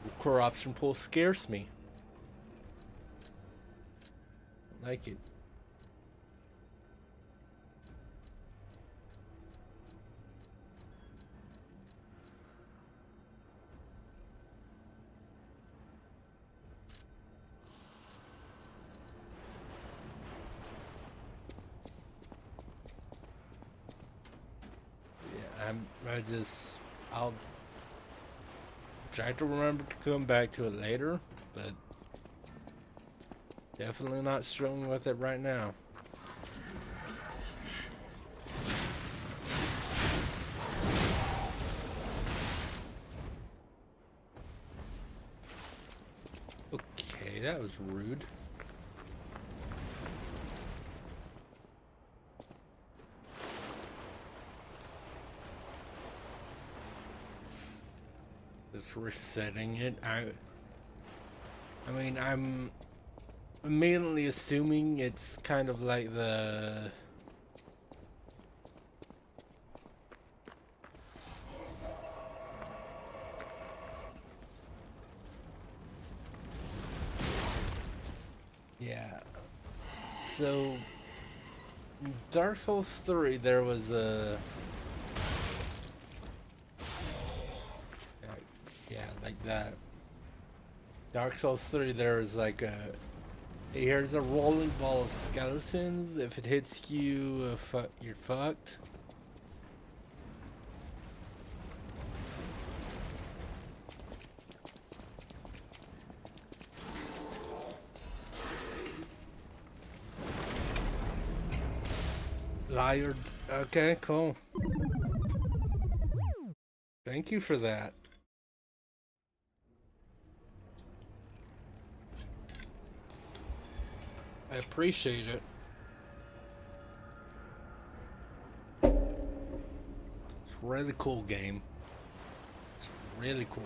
The corruption pool scares me. I like it. I'll try to remember to come back to it later, but definitely not struggling with it right now. Okay, that was rude. Just resetting it. I mean, I'm immediately assuming it's kind of like the So, in Dark Souls 3, there was a... Yeah, like that. Dark Souls 3, there was like a... Here's a rolling ball of skeletons. If it hits you, you're fucked. Liar. Okay, cool. Thank you for that. I appreciate it. It's a really cool game. It's really cool.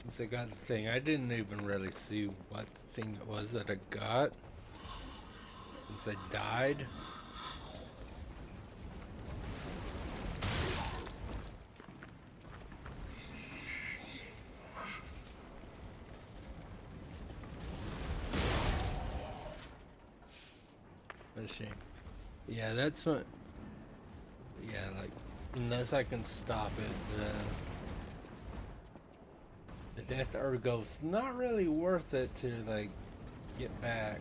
Once I got the thing, I didn't even really see what the thing it was that I got. Since I died. What a shame. Yeah, that's what... Yeah, like, unless I can stop it, the Death Ergo's not really worth it to, like, get back.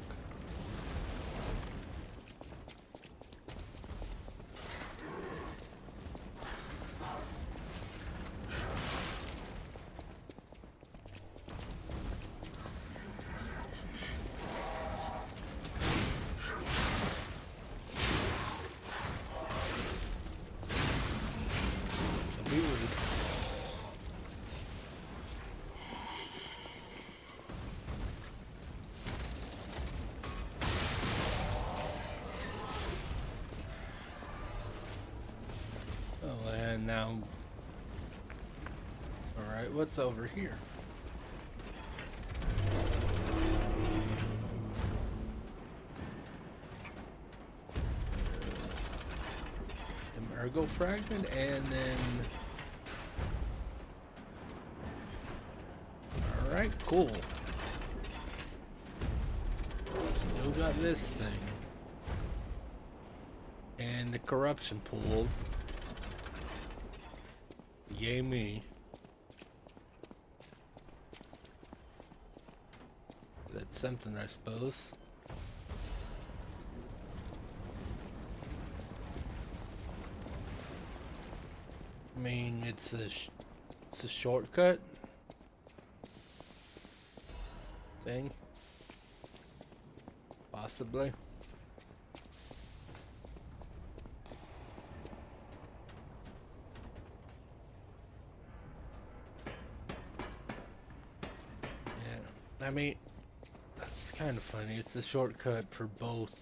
Now, alright, what's over here? An Ergo fragment, and then... Alright, cool. Still got this thing. And the corruption pool. Yay me. That's something, I suppose. I mean, it's a shortcut thing. Possibly. I mean, that's kind of funny. It's a shortcut for both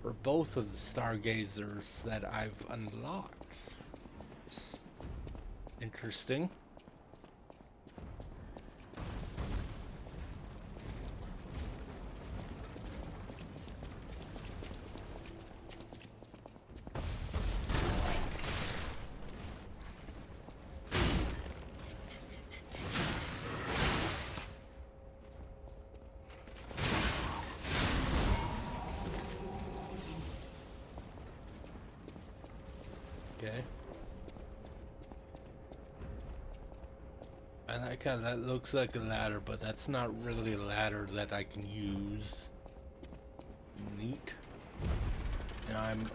of the Stargazers that I've unlocked. It's interesting. Okay. I like how that looks like a ladder, but that's not really a ladder that I can use. Neat. And I'm...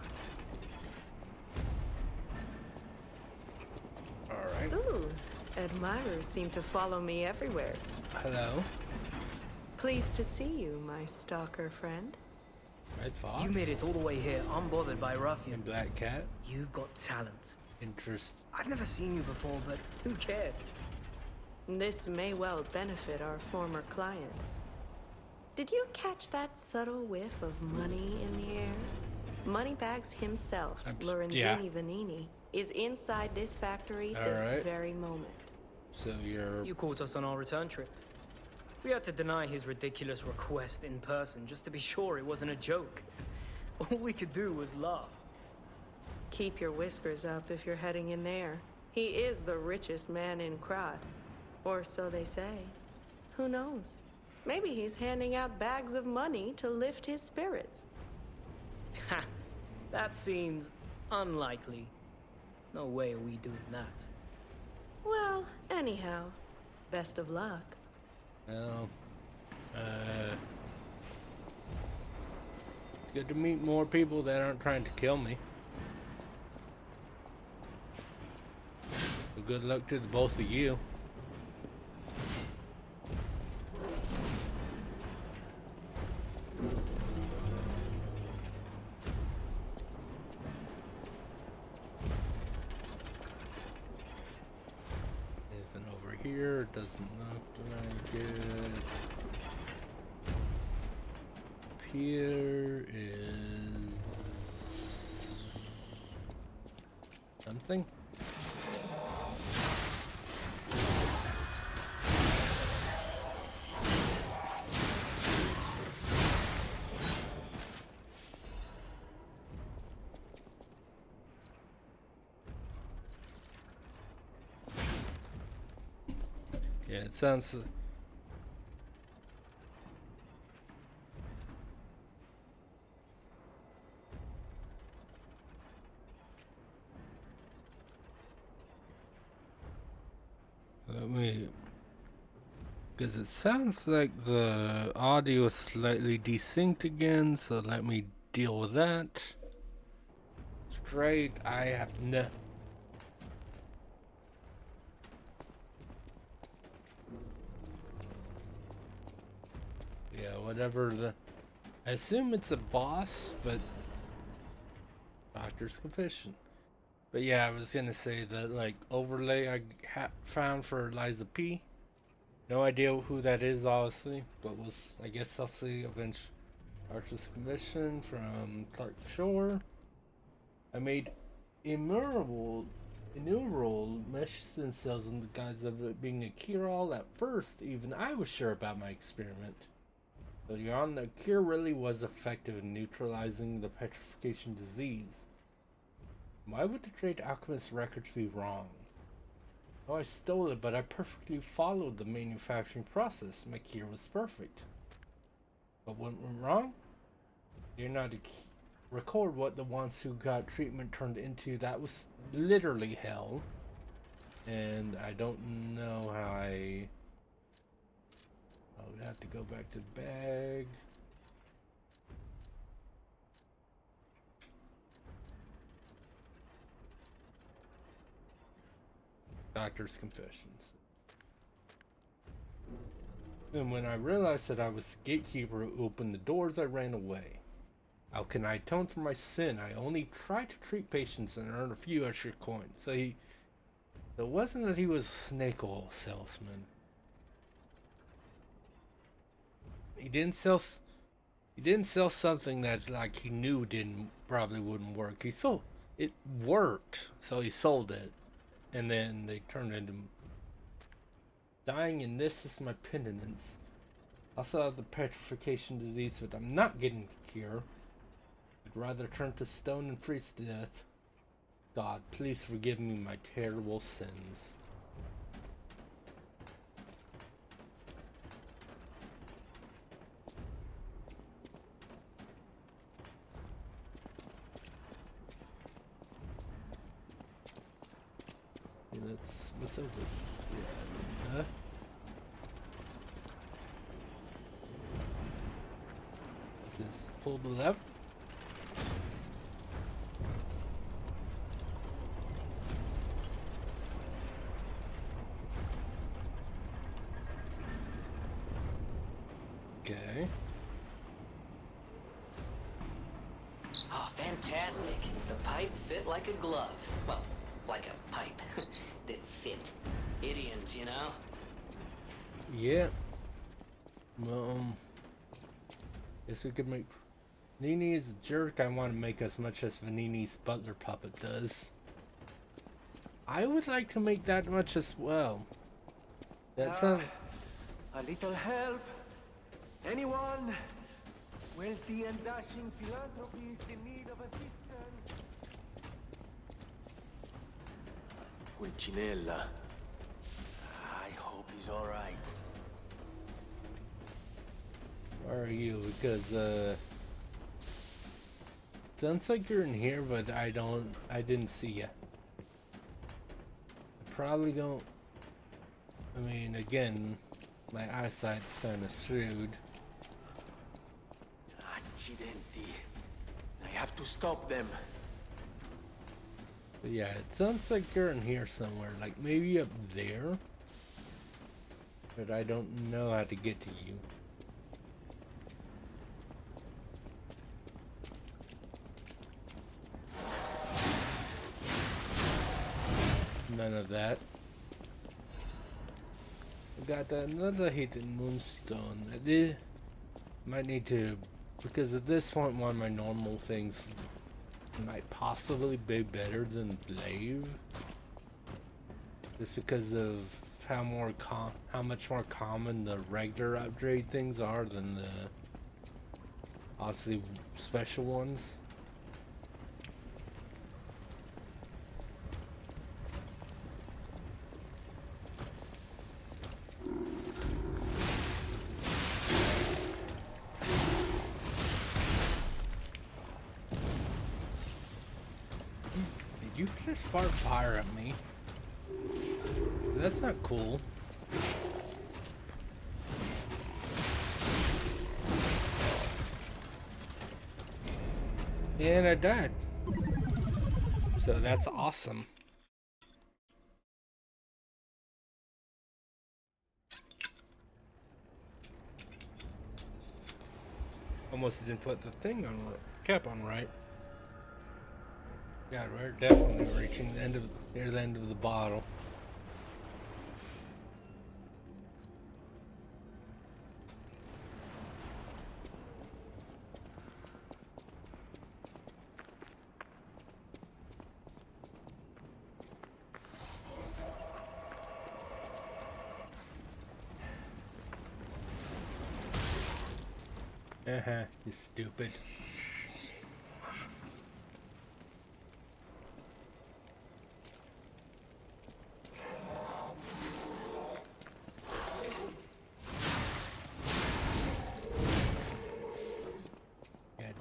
Alright. Ooh, admirers seem to follow me everywhere. Hello. Pleased to see you, my stalker friend. Red Fox? You made it all the way here, unbothered by ruffians. And Black Cat? You've got talent. Interest. I've never seen you before, but who cares? This may well benefit our former client. Did you catch that subtle whiff of money in the air? Moneybags himself, Lorenzini Vanini, is inside this factory this very moment. So You caught us on our return trip. We had to deny his ridiculous request in person just to be sure it wasn't a joke. All we could do was laugh. Keep your whiskers up if you're heading in there. He is the richest man in Krat. Or so they say. Who knows? Maybe he's handing out bags of money to lift his spirits. Ha! That seems unlikely. No way are we doing that. Well, anyhow, best of luck. Well, it's good to meet more people that aren't trying to kill me. So good luck to the both of you. Anything over here? Doesn't look very good. Up here is something. Yeah, it sounds. Let me. Because it sounds like the audio is slightly desynced again, so let me deal with that. Straight, I have no. Yeah, whatever the. I assume it's a boss, but. Doctor's Confession. But yeah, I was gonna say that, like, overlay I found for Liza P. No idea who that is, obviously, but was, I guess I'll see eventually. Doctor's Confession from Clark Shore. I made innumerable mesh stem cells in the guise of it being a cure-all. At first, even I was sure about my experiment. Earlier on, the cure really was effective in neutralizing the petrification disease. Why would the great alchemist's records be wrong? Oh, I stole it, but I perfectly followed the manufacturing process. My cure was perfect. But what went wrong? You're not to record what the ones who got treatment turned into. That was literally hell. And I don't know how I would have to go back to the bag. Doctor's Confessions. And when I realized that I was the gatekeeper who opened the doors, I ran away. How can I atone for my sin? I only tried to treat patients and earn a few extra coins. So it wasn't that he was a snake oil salesman. He didn't sell something that, like, he knew probably wouldn't work. It worked, so he sold it. And then they turned into dying, and this is my penitence. I also have the petrification disease, but I'm not getting the cure. I'd rather turn to stone and freeze to death. God, please forgive me my terrible sins. What's over here? Huh? What's this? Pull the lever? Okay. Oh, fantastic. The pipe fit like a glove. Well, like a pipe that fit. Idioms, you know? Yeah. Guess we could make... Nini is a jerk. I want to make as much as Vanini's butler puppet does. I would like to make that much as well. That's a little help. Anyone? Wealthy and dashing philanthropist in need of assistance. Pulcinella. I hope he's all right. Where are you? Because sounds like you're in here, but I didn't see you. Probably don't. I mean, again, my eyesight's kind of screwed. Accidenti. I have to stop them. But yeah, it sounds like you're in here somewhere, like maybe up there. But I don't know how to get to you. None of that. I got another hidden moonstone. I might need to, because at this point one of my normal things might possibly be better than Glaive. Just because of how much more common the regular upgrade things are than the obviously special ones. You just fart fire at me. That's not cool. And I died. So that's awesome. Almost didn't put the thing on cap on right. Yeah, we're definitely reaching the end of near the end of the bottle. You stupid.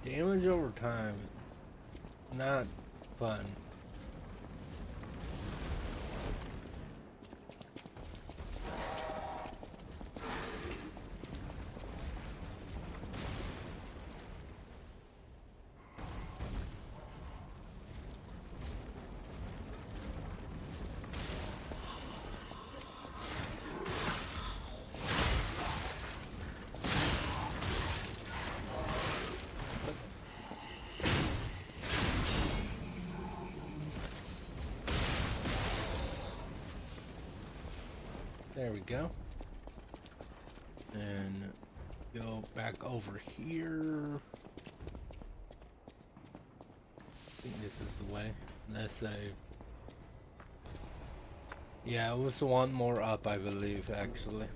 Damage over time, not fun. There we go. And go back over here. I think this is the way. Let's say. Yeah, it was one more up, I believe, actually.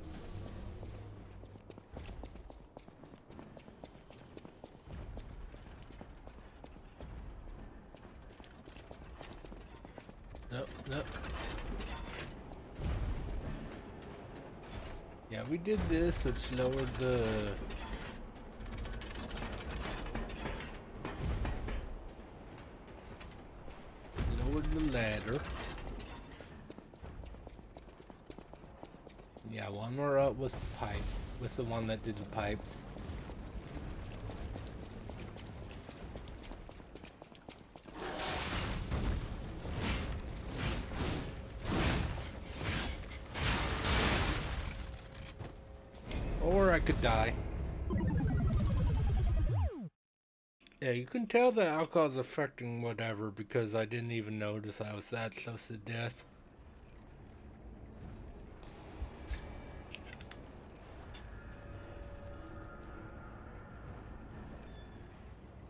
Nope, nope. Yeah, we did this, which lowered the ladder. Yeah, one more up was the pipe. Was the one that did the pipes. Or I could die. Yeah, you can tell that alcohol's affecting whatever because I didn't even notice I was that close to death.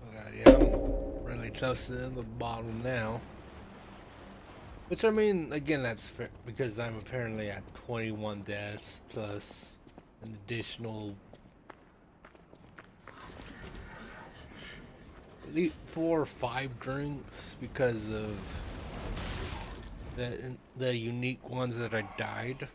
Oh god, yeah, I'm really close to the bottom now. Which, I mean, again, that's because I'm apparently at 21 deaths plus an additional 4 or 5 drinks because of the unique ones that I died.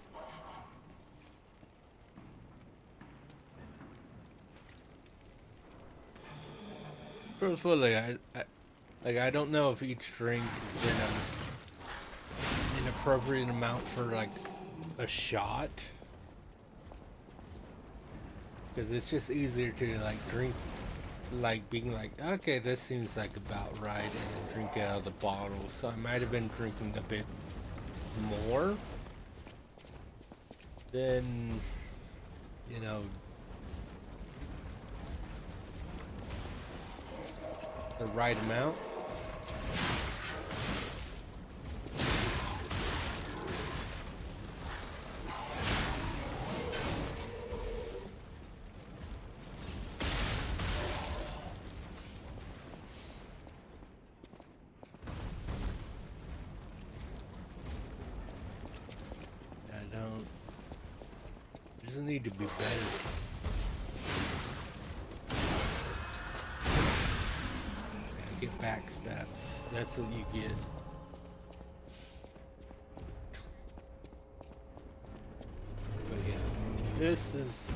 Truthfully, I don't know if each drink is in an appropriate amount for like a shot, because it's just easier to like drink, like being like, okay, this seems like about right, and then drink out of the bottle. So I might have been drinking a bit more than, you know, the right amount. Need to be better. I get backstab. That's what you get. But yeah, this is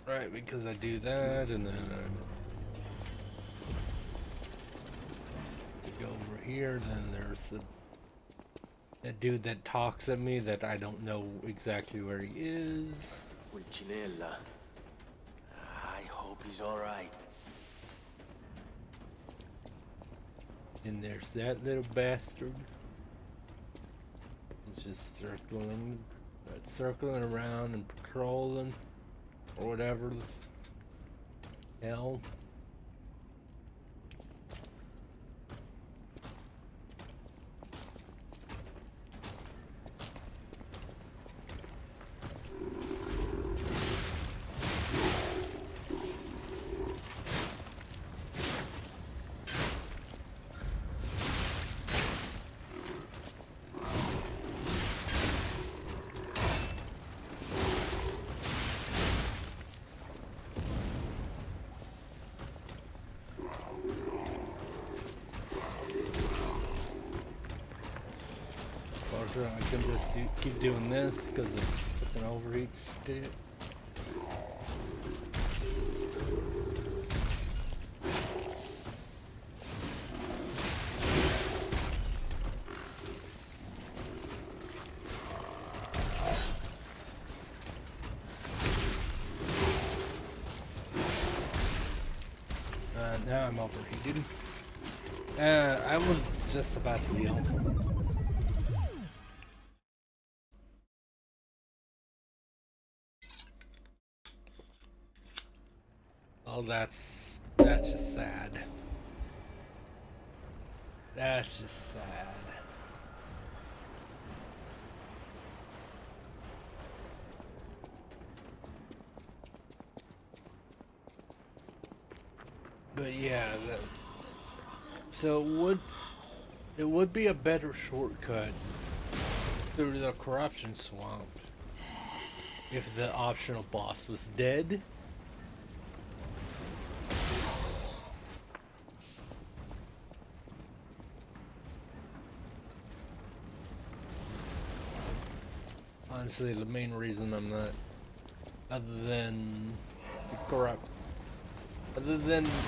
right because I do that, and then I go over here. Then there's that dude that talks at me that I don't know exactly where he is. Pulcinella. I hope he's alright. And there's that little bastard. He's just circling around and patrolling, or whatever the hell. I can just keep doing this because it's an overreach shit. Now I'm overheated. I was just about to heal. Oh, that's just sad. That's just sad. But yeah, so it would be a better shortcut through the corruption swamp if the optional boss was dead. Honestly, the main reason I'm not, other than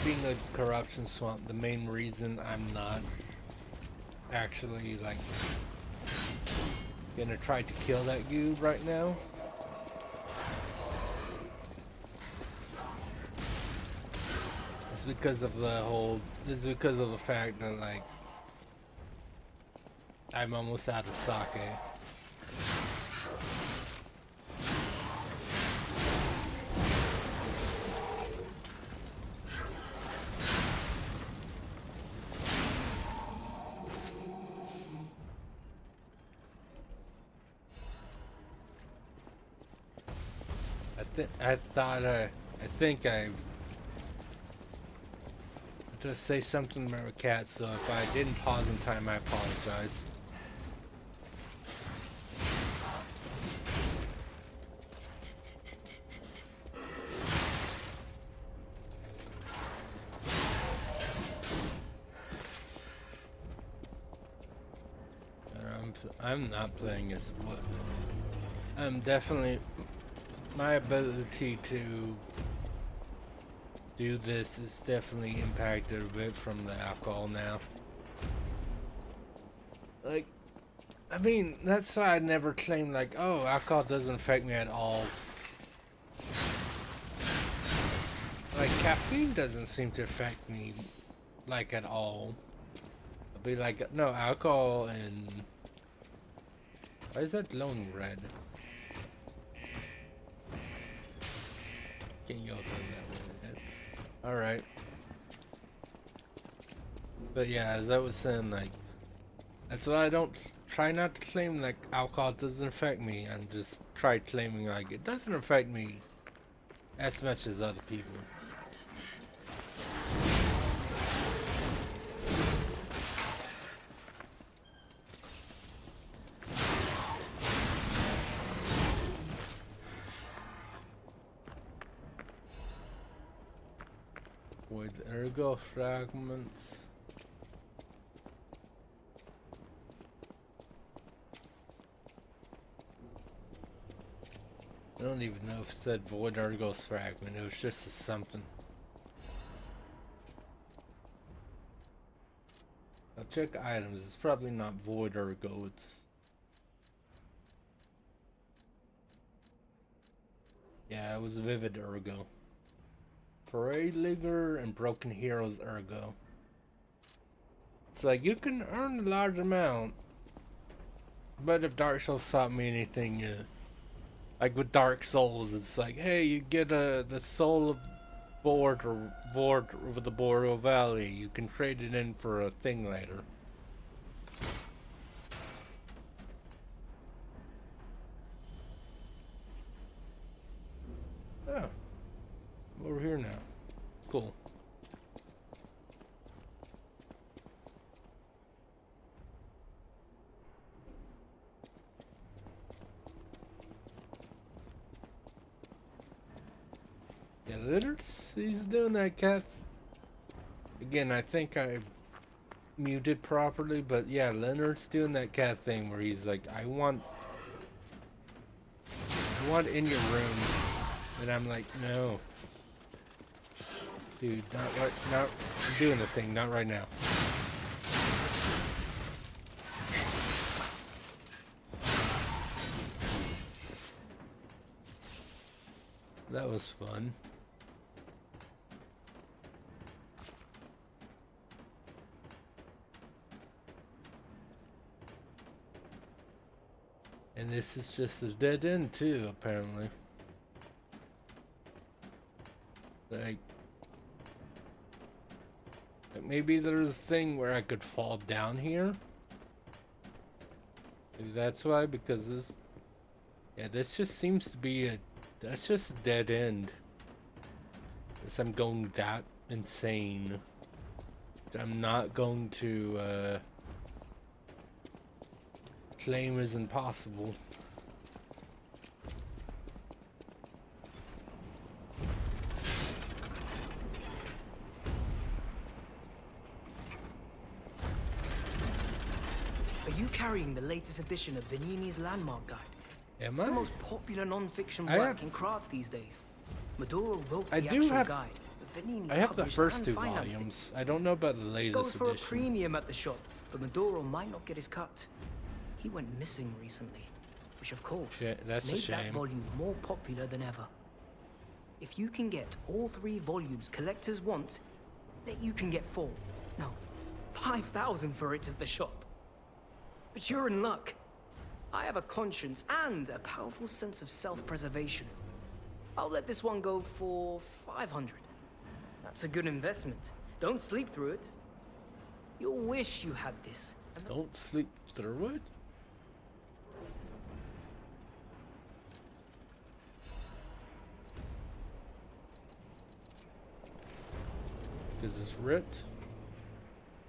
being a corruption swamp, the main reason I'm not actually like gonna try to kill that dude right now is because of the fact that like I'm almost out of sake. I think I just say something about a cat, so if I didn't pause in time, I apologize. I'm not playing as what. I'm definitely my ability to do this is definitely impacted a bit from the alcohol now. Like, I mean, that's why I never claimed like, oh, alcohol doesn't affect me at all. Like, caffeine doesn't seem to affect me, like, at all. I'll be like, no, alcohol and... Why is that glowing red? Can't go through that way. Alright. But yeah, as I was saying, like, that's why I don't try not to claim like alcohol doesn't affect me. I'm just try claiming like it doesn't affect me as much as other people. With ergo fragments. I don't even know if it said void ergo's fragment, it was just a something. I'll check items, it's probably not void ergo, it's... Yeah, it was vivid ergo. Parade Ligger and Broken Heroes ergo. It's like, you can earn a large amount, but if Dark Souls taught me anything, like with Dark Souls, it's like, hey, you get the soul of Vord over the Boreal Valley. You can trade it in for a thing later. Oh, I'm over here now. Cool. Yeah, Leonard's, he's doing that cat. Again, I think I muted properly, but yeah, Leonard's doing that cat thing where he's like, I want in your room, and I'm like, no, dude, not right, not, I'm doing the thing, not right now. That was fun. And this is just a dead end too, apparently. Like maybe there's a thing where I could fall down here. Maybe that's why, because this, yeah, this just seems to be a, that's just a dead end. Unless I'm going that insane. I'm not going to claim is impossible. Are you carrying the latest edition of Venini's Landmark Guide? Am it's I? the most popular non-fiction work in Krat these days. Maduro wrote the do actual have, guide, but Venini I have the published first and two financed volumes. I don't know about the latest it. Goes for edition. a premium at the shop, but Maduro might not get his cut. He went missing recently, which of course that's made a shame. that volume more popular than ever. If you can get all 3 volumes collectors want, then you can get 4, no, 5,000 for it at the shop. But you're in luck. I have a conscience and a powerful sense of self-preservation. I'll let this one go for 500. That's a good investment. Don't sleep through it. You'll wish you had this. Don't sleep through it? Is this ripped?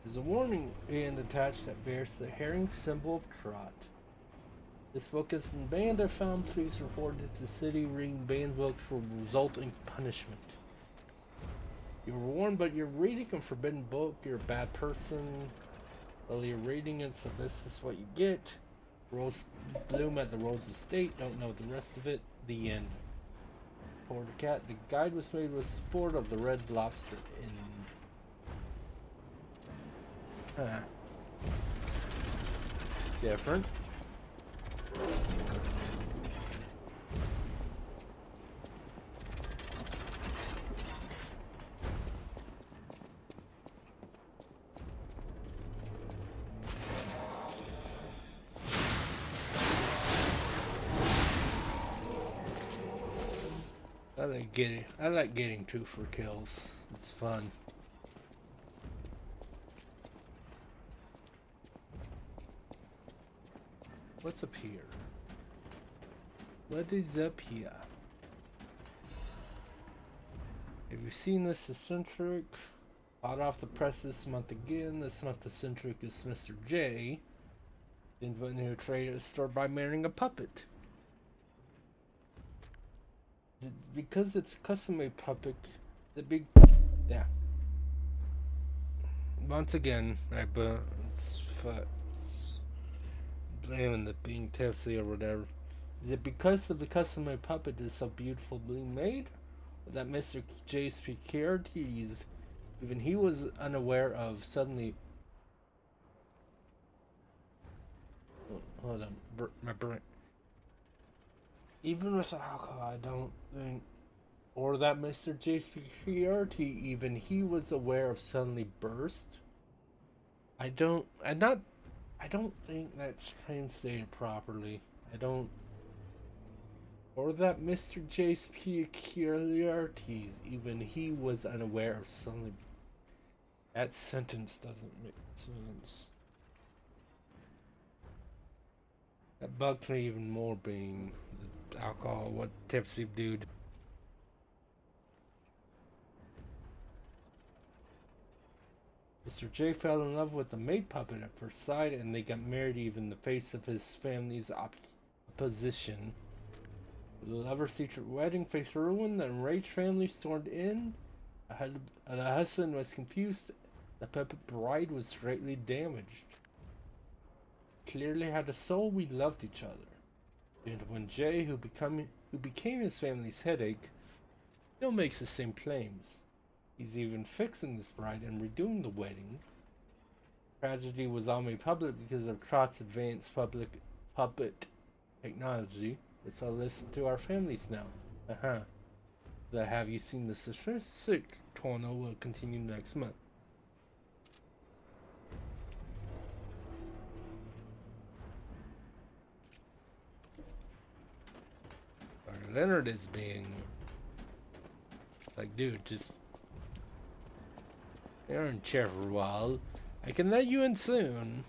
There's a warning and attached that bears the herring symbol of Krat. This book has been banned or found. Police reported that the city reading banned books will result in punishment. You were warned, but you're reading a forbidden book. You're a bad person. Well, you're reading it, so this is what you get. Rose Bloom at the Rose Estate. Don't know the rest of it. The end. Poor cat. The guide was made with sport of the red lobster in. Different. I like getting 2 for kills. It's fun. What's up here? What is up here? Have you seen this eccentric? Hot off the press this month again. This month the eccentric is Mr. J. Into a new trade at a store by marrying a puppet. Because it's a custom-made puppet, the big, yeah. Once again, blaming the being tipsy or whatever. Is it because of the custom-made puppet is so beautifully made, or that Mr. J's peculiarities, even he was unaware of, suddenly? Hold on, my brain. Even with alcohol, I don't think, or that Mr. J's peculiarity, even he was aware of suddenly burst. I don't think that's translated properly. Or that Mr. J's peculiarities, even he was unaware of suddenly. That sentence doesn't make sense. That bugs me even more, being the alcohol, what tipsy dude. Mr. J fell in love with the maid puppet at first sight, and they got married even in the face of his family's opposition. The lover's secret wedding faced ruin, the enraged family stormed in. The husband was confused. The puppet bride was greatly damaged. Clearly had a soul, we loved each other. And when Jay, who became his family's headache, still makes the same claims. He's even fixing this bride and redoing the wedding. Tragedy was all made public because of Trot's advanced puppet technology. It's all listen to our families now. The Have You Seen the Sick Torno will continue next month. Leonard is being like, dude, just you're in chair for a while. I can let you in soon.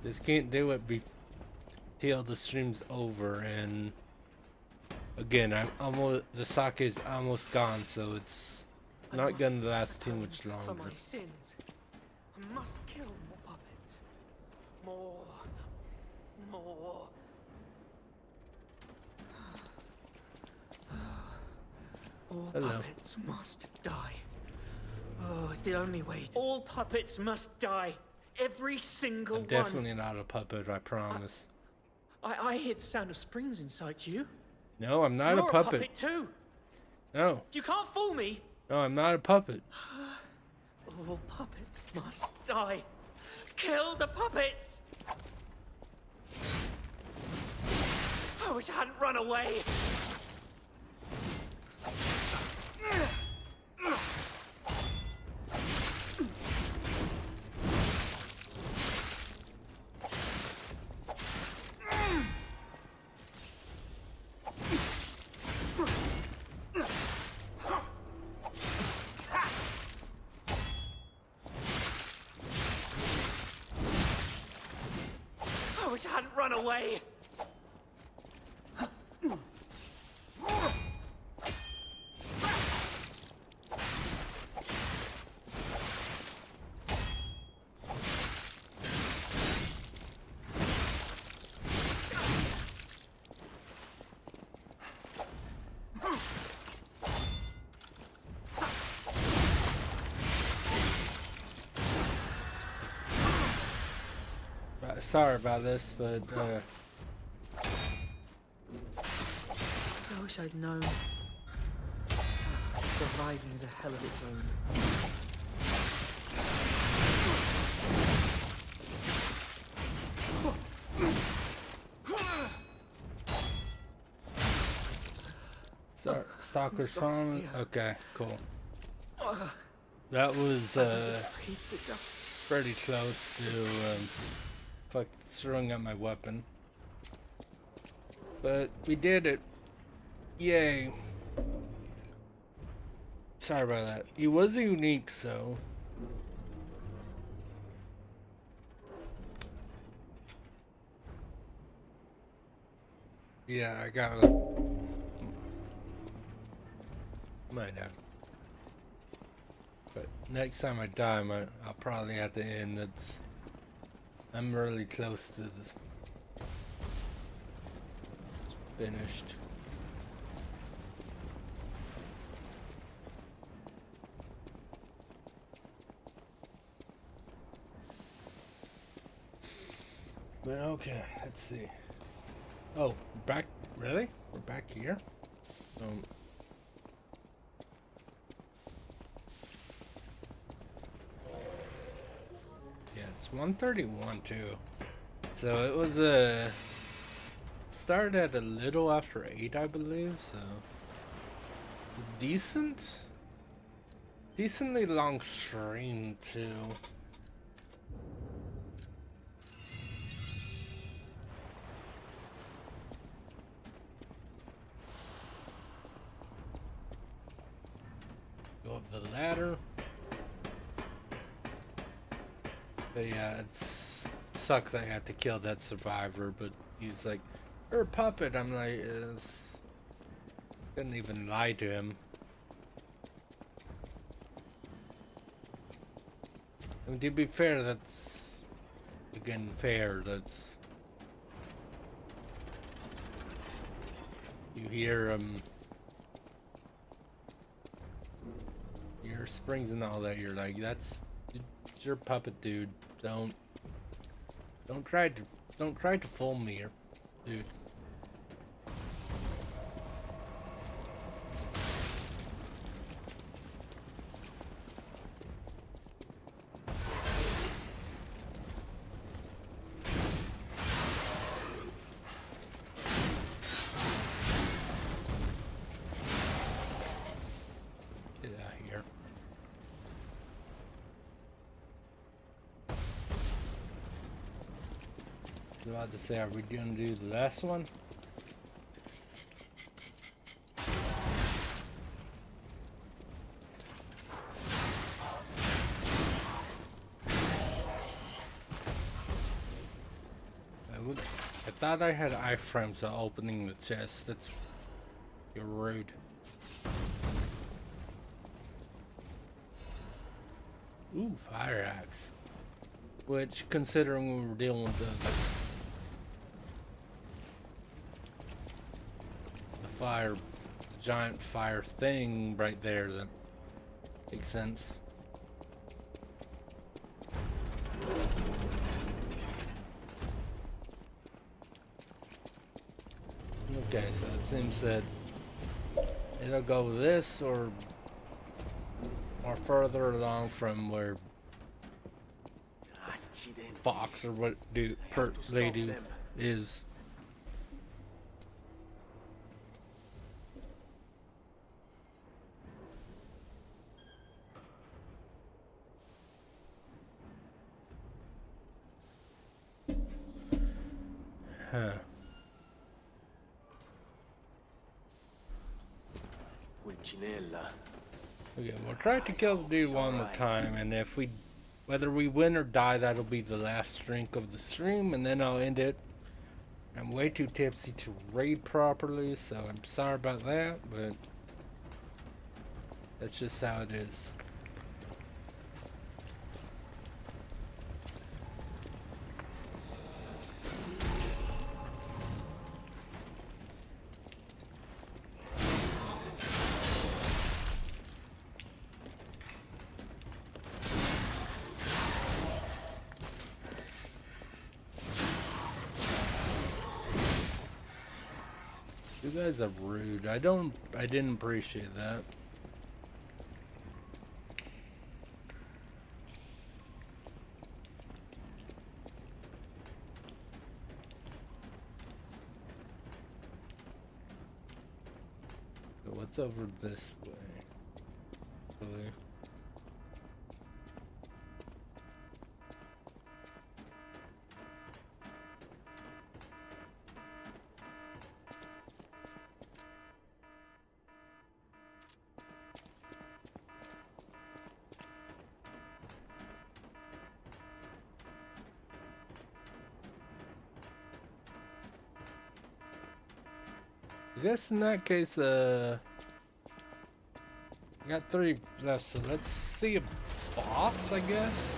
Just can't do it till the stream's over. And again, the sake is almost gone, so it's not gonna last too much longer. For my sins, I must kill more puppets. More. All puppets must die. Oh, it's the only way. All puppets must die. Every single one. I'm definitely not a puppet, I promise. I hear the sound of springs inside you. No, I'm not You're a puppet. A puppet too. No. You can't fool me. No, I'm not a puppet. All puppets must die. Kill the puppets. I wish I hadn't run away. I wish I hadn't run away. Sorry about this, but I wish I'd known. Surviving is a hell of its own. Stalker's Farm. Okay, cool. That was pretty close to throwing out my weapon, but we did it. Yay! Sorry about that. He was unique, so. Yeah, I got it. Might have. But next time I die, I'll probably have to end. I'm really close to finished. But okay, let's see. Oh, back? Really? We're back here? Yeah, it's 1:31 too. So it was started at a little after 8, I believe. So it's decently long stream too. Go up the ladder. But yeah, it sucks I had to kill that survivor, but he's like, "You're a puppet." I'm like, couldn't even lie to him. And to be fair, that's again fair. That's you hear your springs and all that. You're like, it's your puppet, dude. Don't try to fool me, dude. Get out of here. I was about to say, are we gonna do the last one? I thought I had iframes opening the chest. You're rude. Ooh, fire axe. Which, considering we were dealing with the giant fire thing right there, that makes sense. Okay, so it seems that it'll go this or further along from where Fox or what lady is. Huh. Okay, we'll try to kill the dude one more time, and whether we win or die, that'll be the last drink of the stream, and then I'll end it. I'm way too tipsy to raid properly, so I'm sorry about that, but that's just how it is. You guys are rude. I didn't appreciate that. So what's over this way? Really? I guess in that case, I got 3 left, so let's see a boss, I guess.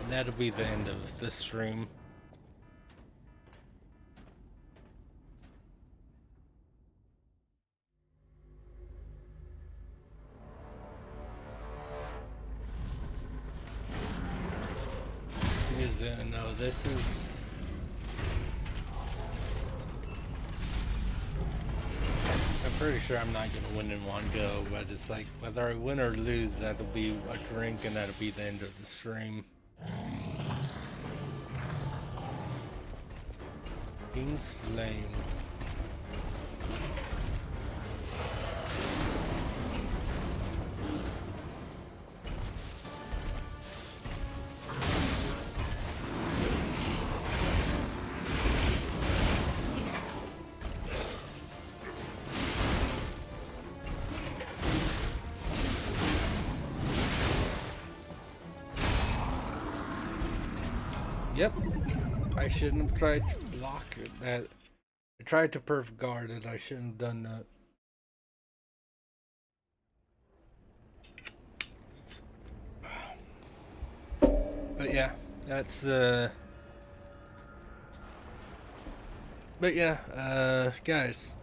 And that'll be the end of this stream. No, this is... I'm pretty sure I'm not gonna win in one go, but it's like, whether I win or lose, that'll be a drink and that'll be the end of the stream. King's Lane. Yep, I shouldn't have tried to block it. I tried to perf guard it. I shouldn't have done that. But yeah, that's but yeah, guys.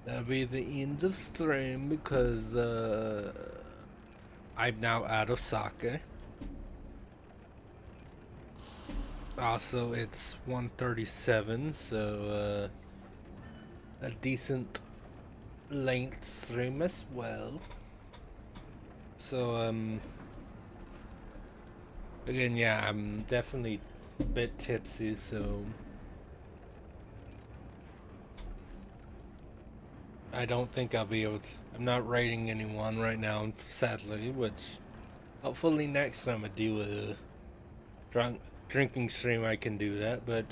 That'll be the end of stream because I'm now out of sake. Also, it's 1:37, so a decent length stream as well. So again, yeah, I'm definitely a bit tipsy, so I don't think I'll be able to. I'm not rating anyone right now, sadly, which hopefully next time I do a drinking stream I can do that, but